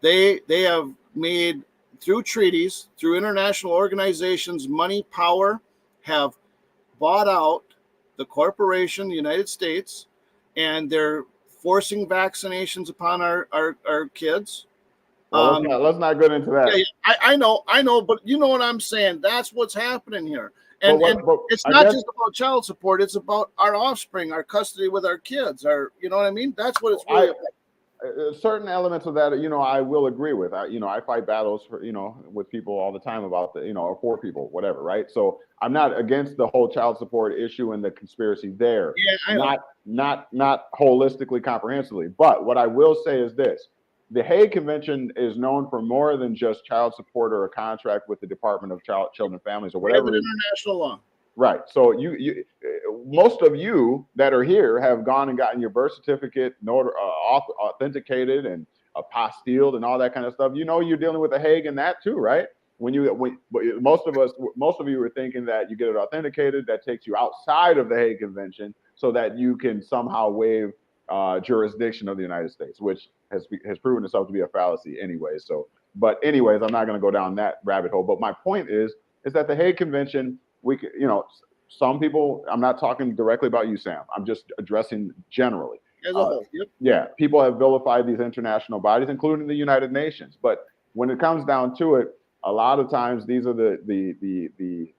They have made, through treaties, through international organizations, money, power, have bought out the corporation, the United States, and they're forcing vaccinations upon our kids. Well, let's not get into that. Yeah, I know, but you know what I'm saying. That's what's happening here. And it's not just about child support. It's about our offspring, our custody with our kids. You know what I mean? That's what it's really about. Certain elements of that, I will agree with. I fight battles for, with people all the time about or for people, whatever, right? So I'm not against the whole child support issue and the conspiracy there. Yeah, not holistically, comprehensively. But what I will say is this. The Hague Convention is known for more than just child support or a contract with the Department of Children and Families or whatever. We have an international law. Right. So you most of you that are here have gone and gotten your birth certificate authenticated and apostilled and all that kind of stuff. You're dealing with the Hague and that too, right? When most of you were thinking that you get it authenticated, that takes you outside of the Hague Convention so that you can somehow waive jurisdiction of the United States, which has proven itself to be a fallacy anyway. So, but anyways, I'm not going to go down that rabbit hole. But my point is that the Hague Convention, some people, I'm not talking directly about you, Sam. I'm just addressing generally. As a whole, yep. Yeah, people have vilified these international bodies, including the United Nations. But when it comes down to it, a lot of times these are the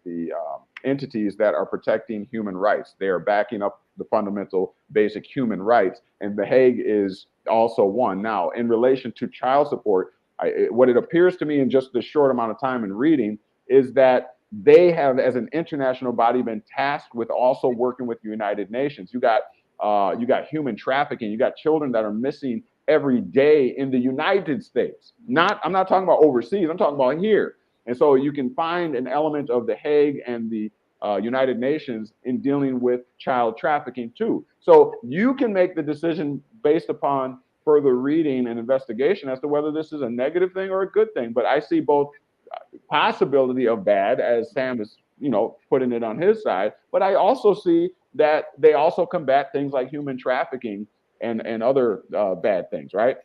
entities that are protecting human rights. They are backing up the fundamental basic human rights, and The Hague is also one. Now, in relation to child support, what it appears to me in just the short amount of time in reading is that they have, as an international body, been tasked with also working with the United Nations. You got human trafficking. You got children that are missing every day in the United States. I'm not talking about overseas. I'm talking about here. And so you can find an element of The Hague and the United Nations in dealing with child trafficking too. So you can make the decision based upon further reading and investigation as to whether this is a negative thing or a good thing. But I see both possibility of bad, as Sam is, putting it on his side. But I also see that they also combat things like human trafficking and other bad things, right?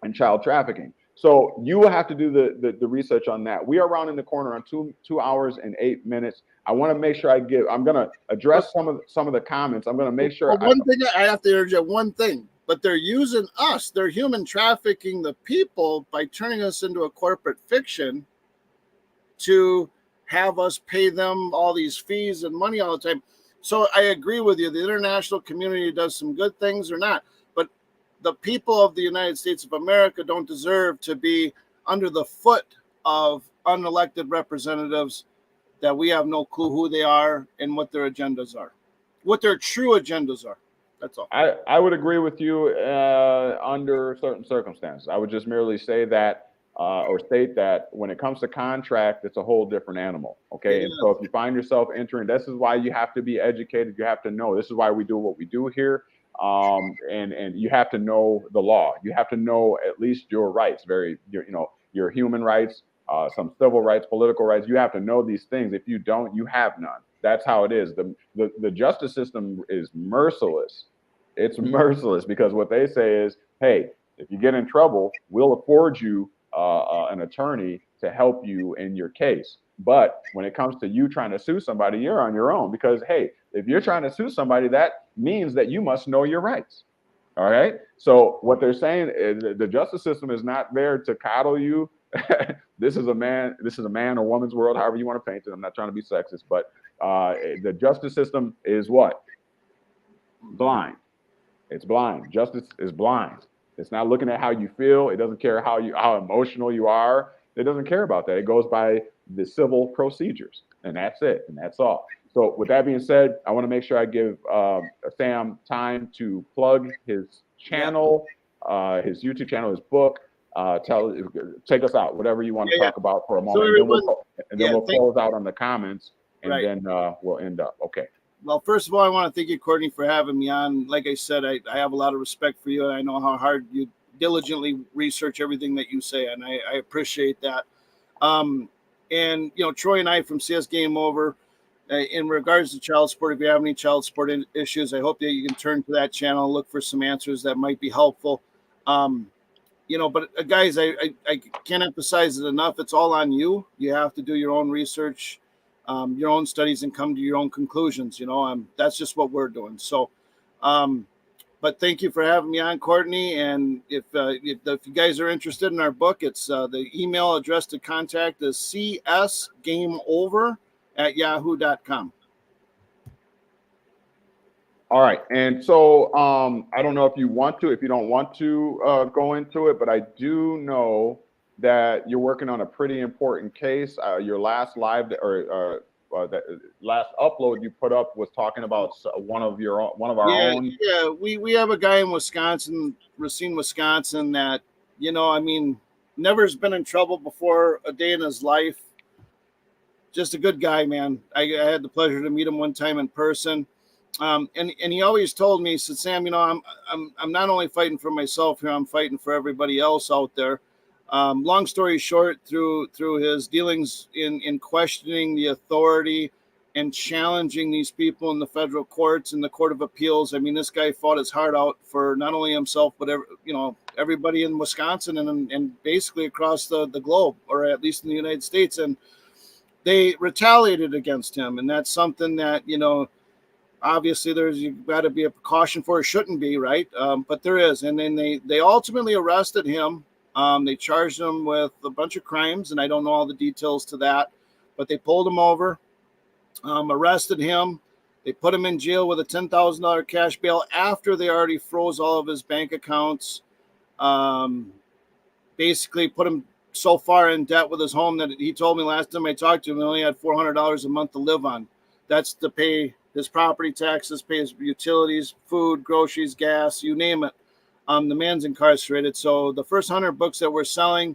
And child trafficking. So you will have to do the research on that. We are rounding the corner on 2 hours and 8 minutes. I want to make sure I'm going to address some of the comments. I'm going to make sure. One thing I have to interject one thing, but they're using us. They're human trafficking the people by turning us into a corporate fiction to have us pay them all these fees and money all the time. So I agree with you. The international community does some good things or not. The people of the United States of America don't deserve to be under the foot of unelected representatives that we have no clue who they are and what their agendas are, what their true agendas are. That's all. I would agree with you under certain circumstances. I would just merely say that or state that when it comes to contract, it's a whole different animal. Okay. Yeah. And so if you find yourself entering, this is why you have to be educated. You have to know. This is why we do what we do here. And you have to know the law. You have to know at least your rights, your human rights, some civil rights, political rights. You have to know these things. If you don't, you have none. That's how it is. The justice system is merciless. It's merciless because what they say is, hey, if you get in trouble, we'll afford you an attorney to help you in your case. But when it comes to you trying to sue somebody, you're on your own because, hey, if you're trying to sue somebody, that means that you must know your rights. All right. So what they're saying is the justice system is not there to coddle you. This is a man or woman's world, however you want to paint it. I'm not trying to be sexist, but the justice system is what? Blind. It's blind. Justice is blind. It's not looking at how you feel. It doesn't care how emotional you are. It doesn't care about that. It goes by the civil procedures, and that's it, and that's all. So with that being said, I want to make sure I give Sam time to plug his channel, his YouTube channel, his book. Take us out, whatever you want to talk about for a moment, So everyone, and then we'll close out on the comments, and right. then we'll end up. Okay. Well, first of all, I want to thank you, Courtney, for having me on. Like I said, I have a lot of respect for you, and I know how hard you diligently research everything that you say, and I appreciate that. And you know, Troy and I from CS Game Over, in regards to child support, if you have any child support issues, I hope that you can turn to that channel and look for some answers that might be helpful. You know, but guys, I can't emphasize it enough. It's all on you. You have to do your own research, your own studies, and come to your own conclusions. You know, that's just what we're doing. So, but thank you for having me on, Courtney. And if you guys are interested in our book, it's the email address to contact is csgameover@yahoo.com. All right. And so I don't know if you don't want to go into it, but I do know that you're working on a pretty important case. Your last live that last upload you put up was talking about one of our own. Yeah, we have a guy in Wisconsin, Racine, Wisconsin, that, you know, I mean, never has been in trouble before a day in his life. Just a good guy, man. I had the pleasure to meet him one time in person. And he always told me, he said, Sam, you know, I'm not only fighting for myself here, I'm fighting for everybody else out there. Long story short, through his dealings in questioning the authority and challenging these people in the federal courts and the Court of Appeals, I mean, this guy fought his heart out for not only himself, but everybody in Wisconsin and basically across the globe, or at least in the United States. And they retaliated against him, and that's something that, you know, obviously you've got to be a precaution for. It shouldn't be, right? But there is. And then they ultimately arrested him. They charged him with a bunch of crimes, and I don't know all the details to that, but they pulled him over, arrested him. They put him in jail with a $10,000 cash bail after they already froze all of his bank accounts. Basically put him so far in debt with his home that he told me last time I talked to him, he only had $400 a month to live on. That's to pay his property taxes, pay his utilities, food, groceries, gas, you name it. The man's incarcerated. So the first 100 books that we're selling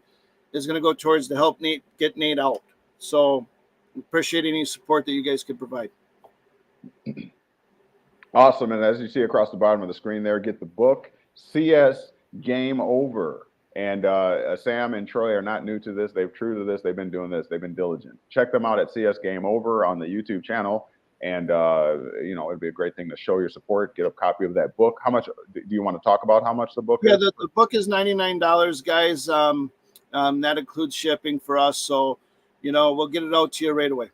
is going to go towards to help get Nate out. So appreciate any support that you guys could provide. Awesome. And as you see across the bottom of the screen there, get the book, CS Game Over. And Sam and Troy are not new to this. They're true to this. They've been doing this. They've been diligent. Check them out at CS Game Over on the YouTube channel. And, you know, it'd be a great thing to show your support, get a copy of that book. How much do you want to talk about how much the book is? Yeah, the book is $99, guys. That includes shipping for us. So, you know, we'll get it out to you right away.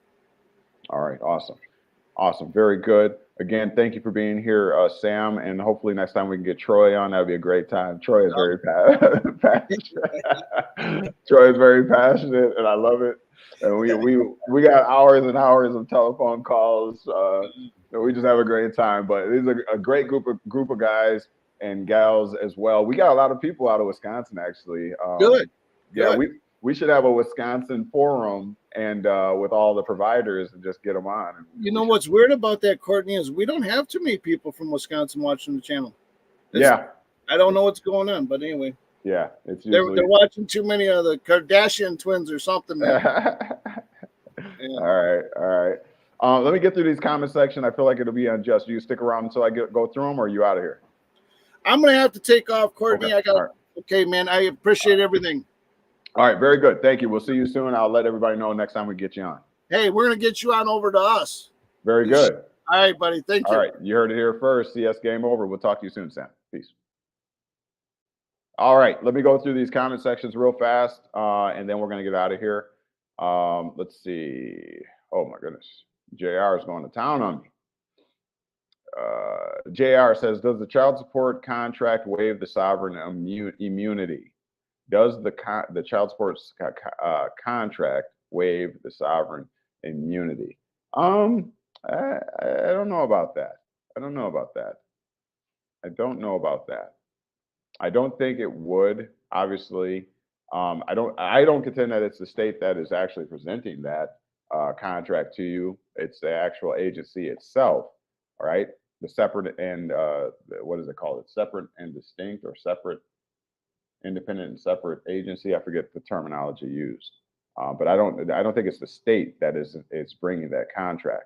All right. Awesome. Awesome. Very good. Again, thank you for being here, Sam. And hopefully next time we can get Troy on. That'd be a great time. Troy is very passionate. Troy is very passionate, and I love it. And we got hours and hours of telephone calls. We just have a great time. But it is a great group of guys and gals as well. We got a lot of people out of Wisconsin, actually. Good. Yeah, Good. we should have a Wisconsin forum and with all the providers and just get them on. You know what's weird about that, Courtney, is we don't have too many people from Wisconsin watching the channel. Yeah. I don't know what's going on, but anyway. Yeah, it's usually... they're watching too many of the Kardashian twins or something. Yeah. All right. Let me get through these comment section. I feel like it'll be unjust. Do you stick around until I go through them, or are you out of here? I'm gonna have to take off, Courtney. Okay. Okay, man. I appreciate everything. All right, very good. Thank you. We'll see you soon. I'll let everybody know next time we get you on. Hey, we're gonna get you on over to us. Very good. All right, buddy. Thank you. All right, you heard it here first. CS Game Over. We'll talk to you soon, Sam. Peace. All right, let me go through these comment sections real fast, and then we're going to get out of here. Let's see. Oh, my goodness. JR is going to town on me. JR says, does the child support contract waive the sovereign immunity? Does the child support contract waive the sovereign immunity? I don't know about that. I don't know about that. I don't think it would, obviously. I don't contend that it's the state that is actually presenting that. contract to you. It's the actual agency itself. All right. The separate and what is it called? It's separate and distinct, or separate, independent and separate agency. I forget the terminology used, but I don't think it's the state that is bringing that contract.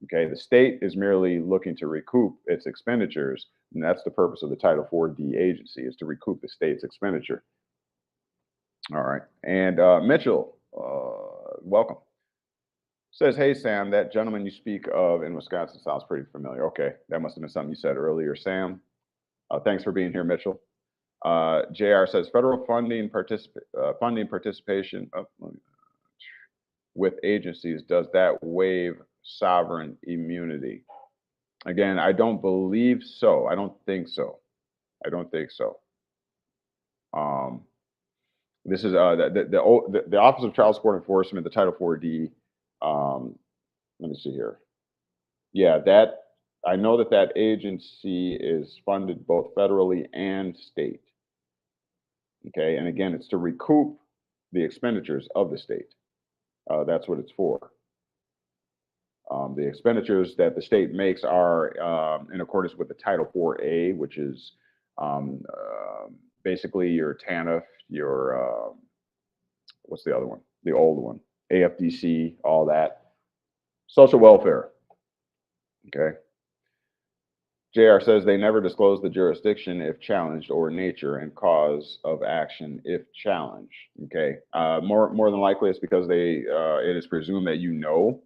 Okay, the state is merely looking to recoup its expenditures, and that's the purpose of the Title IV-D agency, is to recoup the state's expenditure. All right, and Mitchell, welcome. Says, hey, Sam, that gentleman you speak of in Wisconsin sounds pretty familiar. Okay, that must have been something you said earlier, Sam. Thanks for being here, Mitchell. JR says, federal funding participation with agencies, does that waive sovereign immunity? Again, I don't believe so. I don't think so. I don't think so. This is the Office of Child Support Enforcement, the Title IV-D. Let me see here. Yeah, that I know that agency is funded both federally and state. Okay, and again, it's to recoup the expenditures of the state. That's what it's for. The expenditures that the state makes are in accordance with the Title IV-A, which is basically your TANF, your what's the other one? The old one, AFDC, all that. Social welfare. Okay. JR says they never disclose the jurisdiction if challenged, or nature and cause of action if challenged. Okay. More than likely, it's because it is presumed that you know,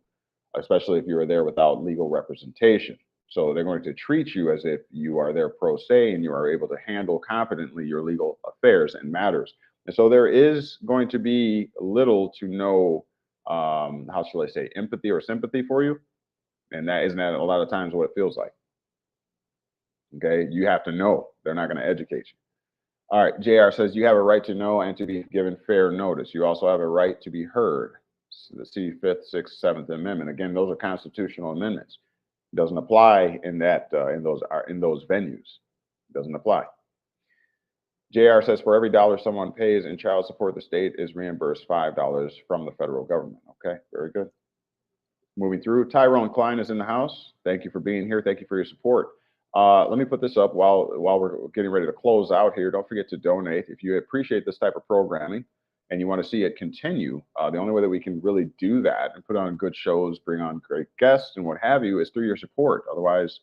especially if you are there without legal representation. So they're going to treat you as if you are there pro se and you are able to handle competently your legal affairs and matters. And so there is going to be little to no, how shall I say, empathy or sympathy for you. And that isn't that a lot of times what it feels like. Okay, you have to know. They're not going to educate you. All right, JR says you have a right to know and to be given fair notice. You also have a right to be heard. The Fifth, Sixth, Seventh Amendment. Again, those are constitutional amendments. It doesn't apply in those venues. It doesn't apply. JR says for every dollar someone pays in child support, the state is reimbursed $5 from the federal government. Okay, very good. Moving through, Tyrone Klein is in the house. Thank you for being here. Thank you for your support. Let me put this up while we're getting ready to close out here. Don't forget to donate. If you appreciate this type of programming and you want to see it continue, the only way that we can really do that and put on good shows, bring on great guests and what have you, is through your support. Otherwise,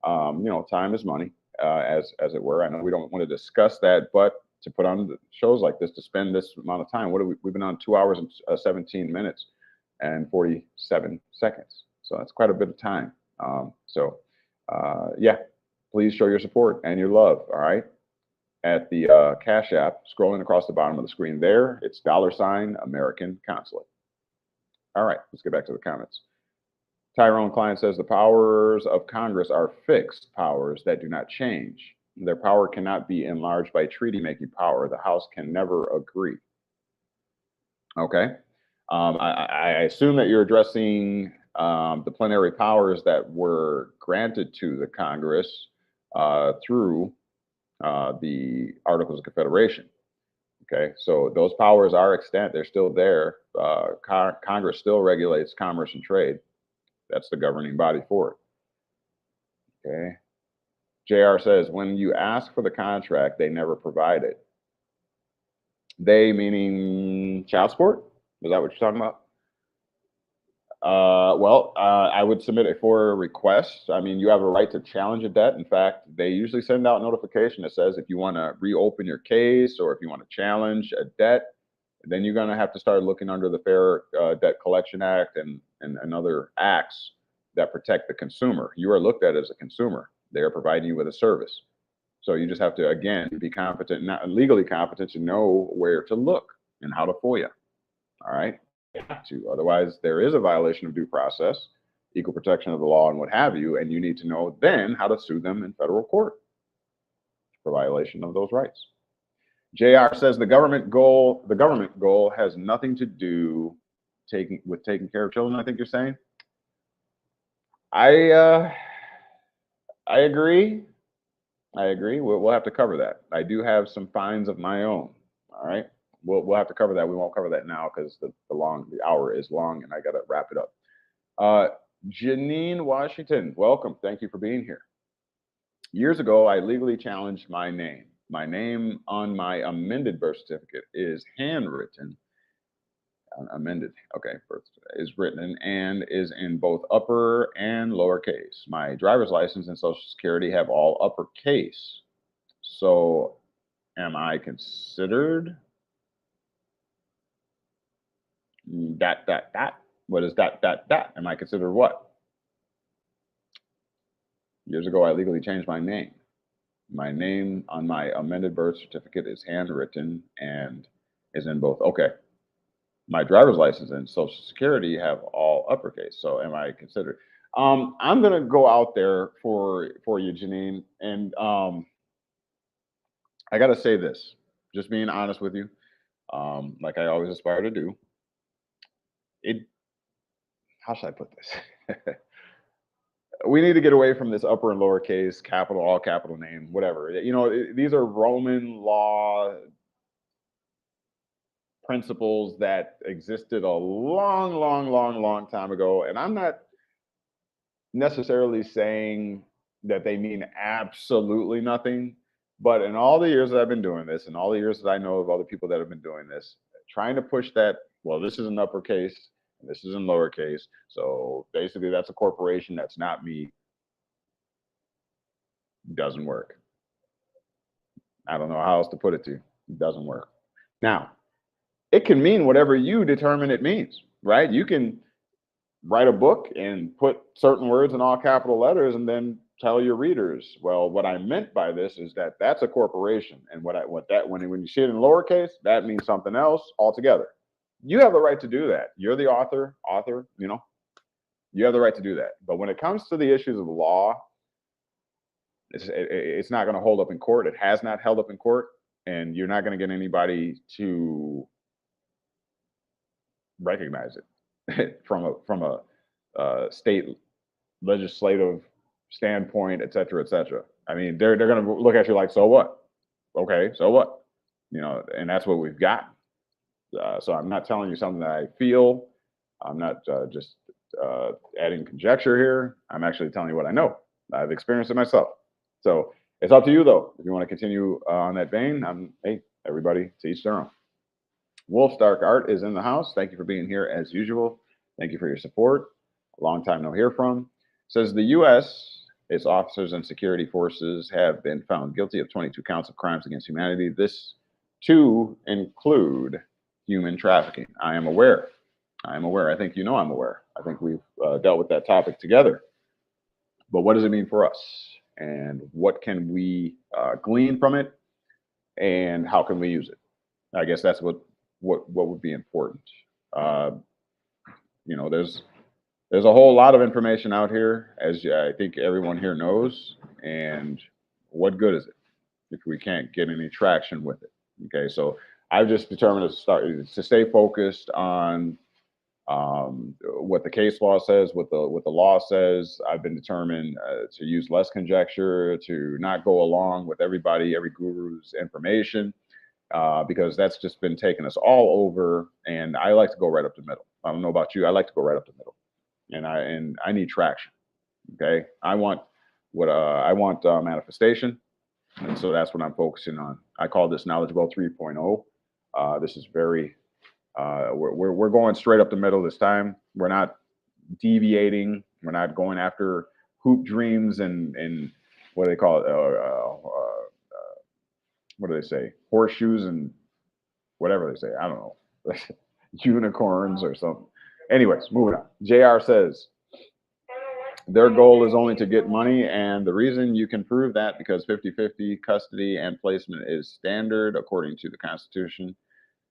time is money, as it were. I know we don't want to discuss that, but to put on shows like this, to spend this amount of time, we've been on 2 hours and 17 minutes and 47 seconds. So that's quite a bit of time. Yeah, please show your support and your love, all right? At the Cash App, scrolling across the bottom of the screen there, it's $ American Consulate. All right, let's get back to the comments. Tyrone Klein says the powers of Congress are fixed powers that do not change. Their power cannot be enlarged by treaty-making power. The House can never agree. Okay. I assume that you're addressing the plenary powers that were granted to the Congress through the Articles of Confederation. Okay, so those powers are extant. They're still there. Congress still regulates commerce and trade. That's the governing body for it. Okay. JR says, when you ask for the contract, they never provide it. They meaning child support? Is that what you're talking about? I would submit a FOIA request. I mean, you have a right to challenge a debt. In fact, they usually send out notification that says if you want to reopen your case or if you want to challenge a debt, then you're going to have to start looking under the Fair Debt Collection Act and other acts that protect the consumer. You are looked at as a consumer. They are providing you with a service. So you just have to, again, be competent, not legally competent, to know where to look and how to FOIA. All right. Otherwise, there is a violation of due process, equal protection of the law, and what have you, and you need to know then how to sue them in federal court for violation of those rights. JR says the government goal has nothing to do with taking care of children. I think you're saying. I agree. I agree. We'll have to cover that. I do have some fines of my own. All right. we'll have to cover that. We won't cover that now because the hour is long, and I got to wrap it up. Janine Washington, welcome. Thank you for being here. Years ago, I legally challenged my name. My name on my amended birth certificate is handwritten. Amended, okay, birth is written and is in both upper and lowercase. My driver's license and Social Security have all uppercase. So, am I considered dot dot dot? What is dot dot dot? Am I considered what? Years ago, I legally changed my name. My name on my amended birth certificate is handwritten and is in both. Okay. My driver's license and Social Security have all uppercase. So am I considered? I'm gonna go out there for you, Janine, and I gotta say this, just being honest with you, like I always aspire to do. How should I put this? We need to get away from this upper and lowercase, capital, all capital name, whatever. You know, these are Roman law principles that existed a long time ago. And I'm not necessarily saying that they mean absolutely nothing, but in all the years that I've been doing this, and all the years that I know of other people that have been doing this, trying to push that, well, this is an uppercase, and this is in lowercase. So basically that's a corporation, that's not me. Doesn't work. I don't know how else to put it to you. It doesn't work. Now, it can mean whatever you determine it means, right? You can write a book and put certain words in all capital letters and then tell your readers, well, what I meant by this is that that's a corporation. And when you see it in lowercase, that means something else altogether. You have the right to do that. You're the author, you know, you have the right to do that. But when it comes to the issues of law, it's not going to hold up in court. It has not held up in court, and you're not going to get anybody to recognize it from a state legislative standpoint, et cetera, et cetera. I mean, they're going to look at you like, so what? Okay, so what? You know, and that's what we've got. So I'm not telling you something that I feel. I'm not just adding conjecture here. I'm actually telling you what I know. I've experienced it myself. So it's up to you, though. If you want to continue on that vein, hey, everybody, to each their own. Wolf Dark Art is in the house. Thank you for being here as usual. Thank you for your support. A long time no hear from. Says the U.S., its officers and security forces have been found guilty of 22 counts of crimes against humanity. This too include human trafficking. I am aware. I am aware. I think you know I'm aware. I think we've dealt with that topic together. But what does it mean for us? And what can we glean from it? And how can we use it? I guess that's what would be important. You know, there's a whole lot of information out here, as I think everyone here knows. And what good is it if we can't get any traction with it? Okay, so I've just determined to stay focused on what the case law says, what the law says. I've been determined to use less conjecture, to not go along with every guru's information, because that's just been taking us all over. And I like to go right up the middle. I don't know about you. I like to go right up the middle, and I need traction. Okay, I want manifestation, and so that's what I'm focusing on. I call this Knowledge Well 3.0. This is very we're going straight up the middle this time. We're not deviating. We're not going after hoop dreams and what do they call it? What do they say? Horseshoes and whatever they say. I don't know. Unicorns or something. Anyways, moving on. JR says their goal is only to get money, and the reason you can prove that because 50-50 custody and placement is standard according to the Constitution.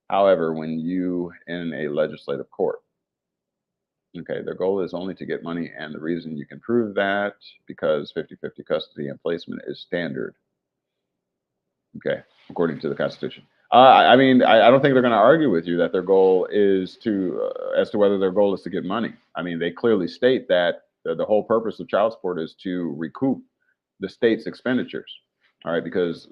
However, when you in a legislative court, okay, their goal is only to get money, and the reason you can prove that because 50-50 custody and placement is standard. Okay, according to the Constitution. I mean, I don't think they're going to argue with you that their goal is as to whether their goal is to get money. I mean, they clearly state that the whole purpose of child support is to recoup the state's expenditures. All right, because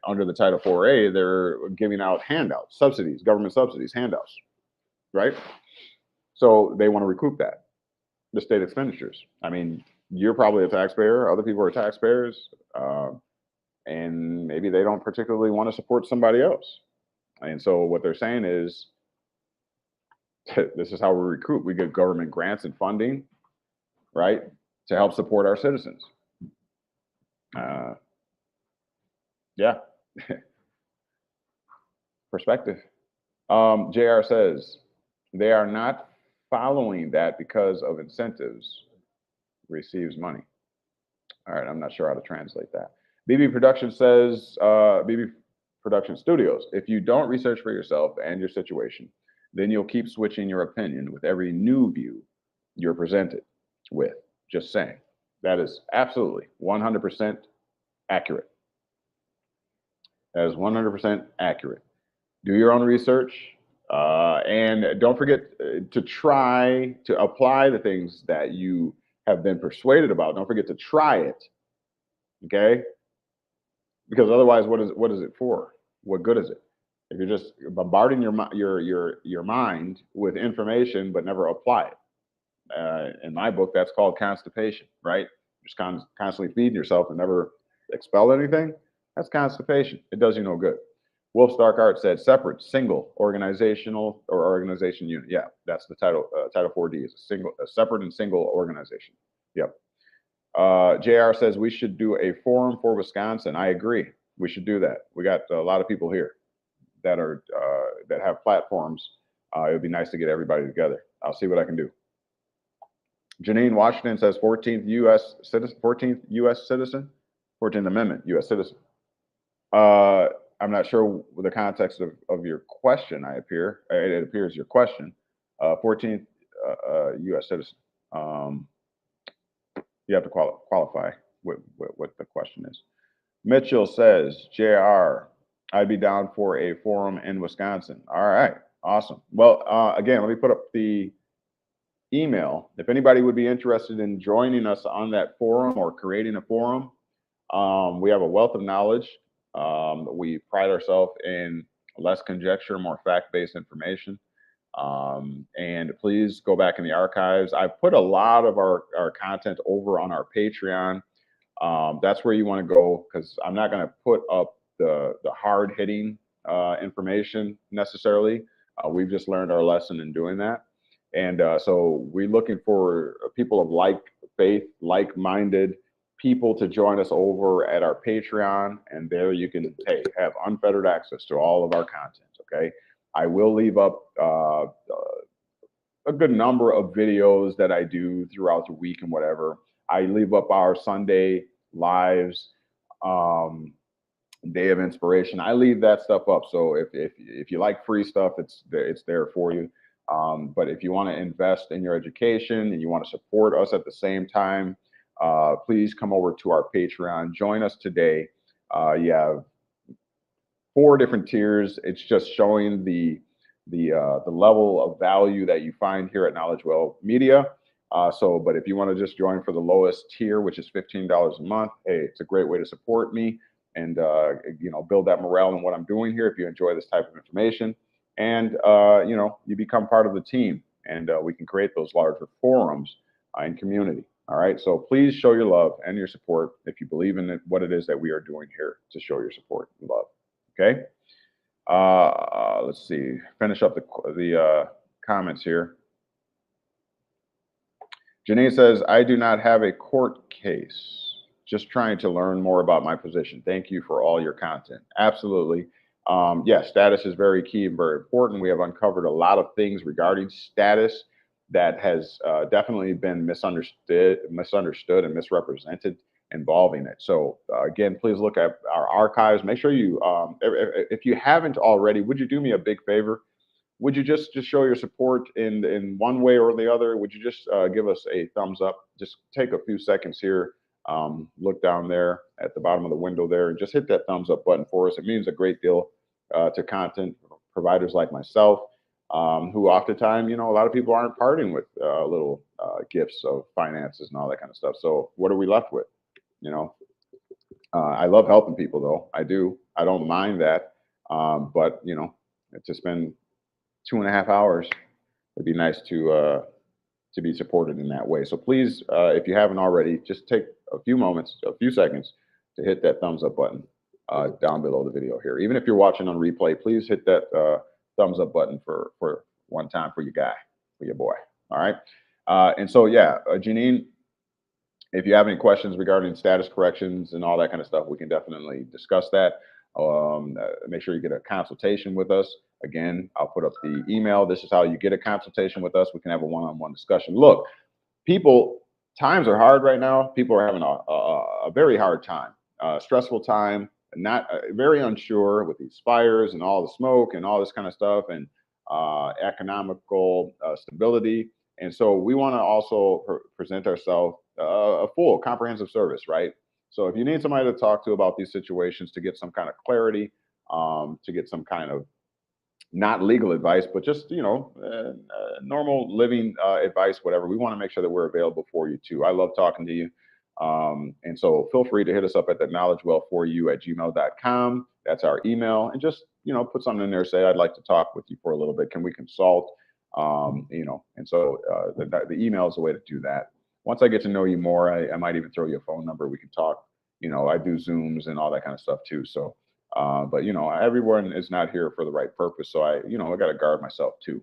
under the Title 4A, they're giving out handouts, subsidies, government subsidies, handouts, right? So they want to recoup that, the state expenditures. I mean, you're probably a taxpayer, other people are taxpayers, and maybe they don't particularly want to support somebody else. And so what they're saying is, this is how we recruit. We get government grants and funding, right, to help support our citizens. Yeah. Perspective. JR says they are not following that because of incentives, receives money. All right, I'm not sure how to translate that. BB Production says, BB Production Studios, if you don't research for yourself and your situation, then you'll keep switching your opinion with every new view you're presented with. Just saying. That is absolutely 100% accurate. That is 100% accurate. Do your own research, and don't forget to try to apply the things that you have been persuaded about. Don't forget to try it, okay? Because otherwise, what is it for? What good is it? If you're just bombarding your mind with information but never apply it. In my book, that's called constipation, right? Just constantly feeding yourself and never expel anything. That's constipation. It does you no good. Wolf Stark Art said separate, single, organizational or organization unit. Yeah, that's the title. Title 4D is a separate and single organization. Yep. JR says we should do a forum for Wisconsin. I agree. We should do that. We got a lot of people here that are that have platforms. It would be nice to get everybody together. I'll see what I can do. Janine Washington says 14th U.S. citizen, 14th U.S. citizen, 14th Amendment U.S. citizen. I'm not sure the context of your question. It appears your question. 14th U.S. citizen. You have to qualify what the question is. Mitchell says, JR, I'd be down for a forum in Wisconsin. All right, awesome. Well, again, let me put up the email. If anybody would be interested in joining us on that forum or creating a forum, we have a wealth of knowledge. We pride ourselves in less conjecture, more fact-based information. And please go back in the archives. I put a lot of our content over on our Patreon. That's where you want to go, because I'm not going to put up the hard-hitting information necessarily. We've just learned our lesson in doing that. And so we're looking for people of like faith, like-minded people to join us over at our Patreon. And there you can have unfettered access to all of our content, okay? I will leave up a good number of videos that I do throughout the week and whatever. I leave up our Sunday lives, Day of Inspiration. I leave that stuff up. So if you like free stuff, it's there for you. But if you want to invest in your education and you want to support us at the same time, please come over to our Patreon. Join us today. You have 4 different tiers. It's just showing the level of value that you find here at Knowledge Well Media. But if you want to just join for the lowest tier, which is $15 a month, hey, it's a great way to support me and build that morale in what I'm doing here. If you enjoy this type of information, and you become part of the team, and we can create those larger forums and community. All right. So please show your love and your support if you believe in what it is that we are doing here to show your support and love. Okay. Let's see. Finish up the comments here. Janine says, I do not have a court case. Just trying to learn more about my position. Thank you for all your content. Absolutely. Yes, status is very key and very important. We have uncovered a lot of things regarding status that has definitely been misunderstood and misrepresented involving it. So again, please look at our archives. Make sure you, if you haven't already, would you do me a big favor? Would you just show your support in one way or the other? Would you just give us a thumbs up? Just take a few seconds here. Look down there at the bottom of the window there and just hit that thumbs up button for us. It means a great deal to content providers like myself, who oftentimes, a lot of people aren't parting with little gifts of finances and all that kind of stuff. So what are we left with? I love helping people, though. I do. I don't mind that. But it's been 2.5 hours. It'd be nice to be supported in that way. So please, if you haven't already, just take a few seconds to hit that thumbs up button down below the video here. Even if you're watching on replay, please hit that thumbs up button for one time for your guy, for your boy. All right. And so, yeah, Janine, if you have any questions regarding status corrections and all that kind of stuff, we can definitely discuss that. Make sure you get a consultation with us. Again, I'll put up the email. This is how you get a consultation with us. We can have a one-on-one discussion. Look, times are hard right now. People are having a very hard time, stressful time, not very unsure with these fires and all the smoke and all this kind of stuff, and economical stability. And so we want to also present ourselves a full comprehensive service, right? So if you need somebody to talk to about these situations, to get some kind of clarity, to get some kind of not legal advice, but just, normal living advice, whatever, we want to make sure that we're available for you too. I love talking to you. And so feel free to hit us up at thatknowledgewell4u@gmail.com. That's our email. And just, put something in there, say, I'd like to talk with you for a little bit. Can we consult? And so the email is a way to do that. Once I get to know you more, I might even throw you a phone number. We can talk. I do Zooms and all that kind of stuff too. So, but everyone is not here for the right purpose. So I got to guard myself too.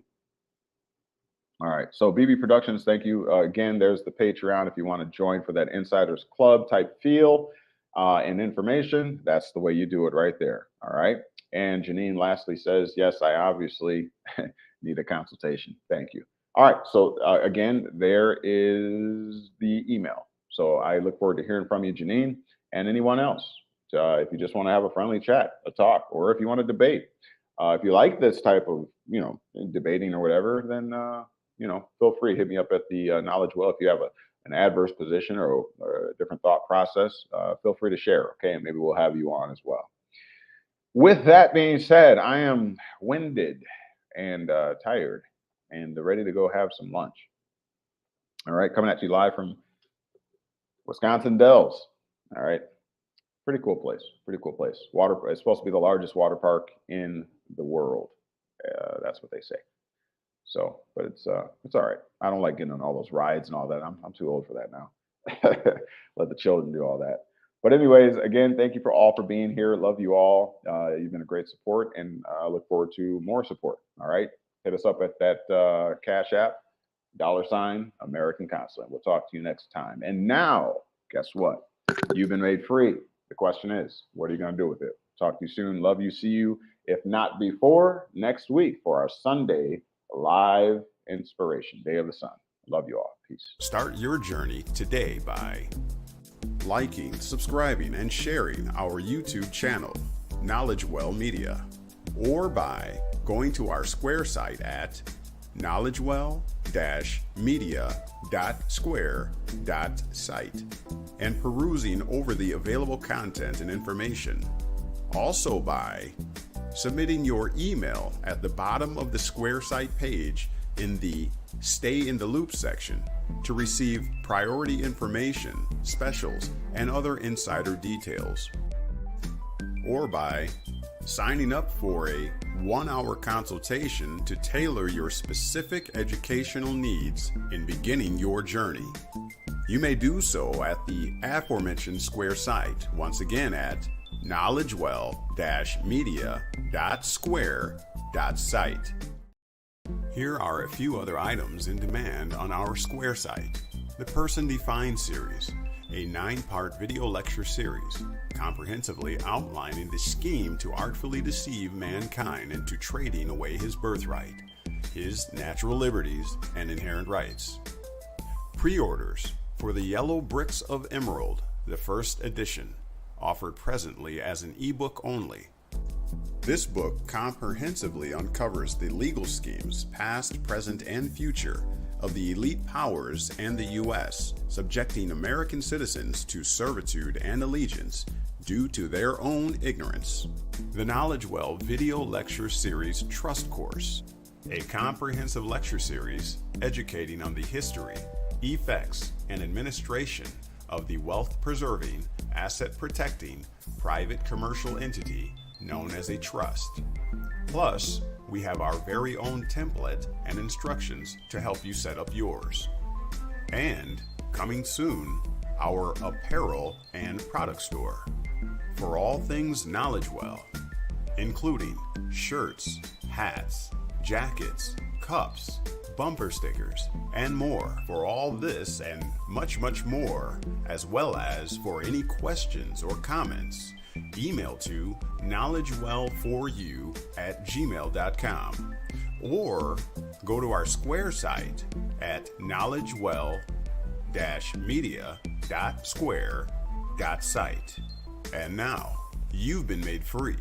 All right. So BB Productions, thank you. Again, there's the Patreon if you want to join for that Insiders Club type feel and information. That's the way you do it right there. All right. And Janine lastly says, yes, I obviously need a consultation. Thank you. All right. So again, there is the email. So I look forward to hearing from you, Janine, and anyone else. If you just want to have a friendly chat, a talk, or if you want to debate, if you like this type of, debating or whatever, then, feel free, hit me up at the Knowledge Well. If you have an adverse position or a different thought process, feel free to share. Okay. And maybe we'll have you on as well. With that being said, I am winded and tired and ready to go have some lunch. All right. Coming at you live from Wisconsin Dells. All right. Pretty cool place. Pretty cool place. It's supposed to be the largest water park in the world. That's what they say. So, but it's all right. I don't like getting on all those rides and all that. I'm too old for that now. Let the children do all that. But anyways, again, thank you for being here. Love you all. You've been a great support, and I look forward to more support. All right. Hit us up at that Cash App, $ American Consulate. We'll talk to you next time. And now, guess what? You've been made free. The question is, what are you going to do with it? Talk to you soon. Love you. See you, if not before, next week for our Sunday live inspiration, Day of the Sun. Love you all. Peace. Start your journey today by liking, subscribing, and sharing our YouTube channel, Knowledge Well Media, or by going to our Square site at knowledgewell-media.square.site and perusing over the available content and information. Also by submitting your email at the bottom of the Square site page in the Stay in the Loop section to receive priority information, specials, and other insider details. Or by signing up for a 1-hour consultation to tailor your specific educational needs in beginning your journey. You may do so at the aforementioned Square site, once again at knowledgewell-media.square.site. Here are a few other items in demand on our Square site. The Person Defined series, a 9-part video lecture series, comprehensively outlining the scheme to artfully deceive mankind into trading away his birthright, his natural liberties, and inherent rights. Pre-orders for The Yellow Bricks of Emerald, the first edition, offered presently as an ebook only. This book comprehensively uncovers the legal schemes, past, present, and future, of the elite powers and the U.S., subjecting American citizens to servitude and allegiance due to their own ignorance. The Knowledge Well Video Lecture Series Trust Course, a comprehensive lecture series educating on the history, effects, and administration of the wealth-preserving asset protecting private commercial entity known as a trust. Plus, we have our very own template and instructions to help you set up yours. And coming soon, our apparel and product store for all things KnowledgeWell, including shirts, hats, jackets, cups, bumper stickers, and more. For all this and much, much more, as well as for any questions or comments, email to knowledgewell4u@gmail.com or go to our Square site at knowledgewell-media.square.site. And now, you've been made free.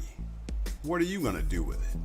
What are you going to do with it?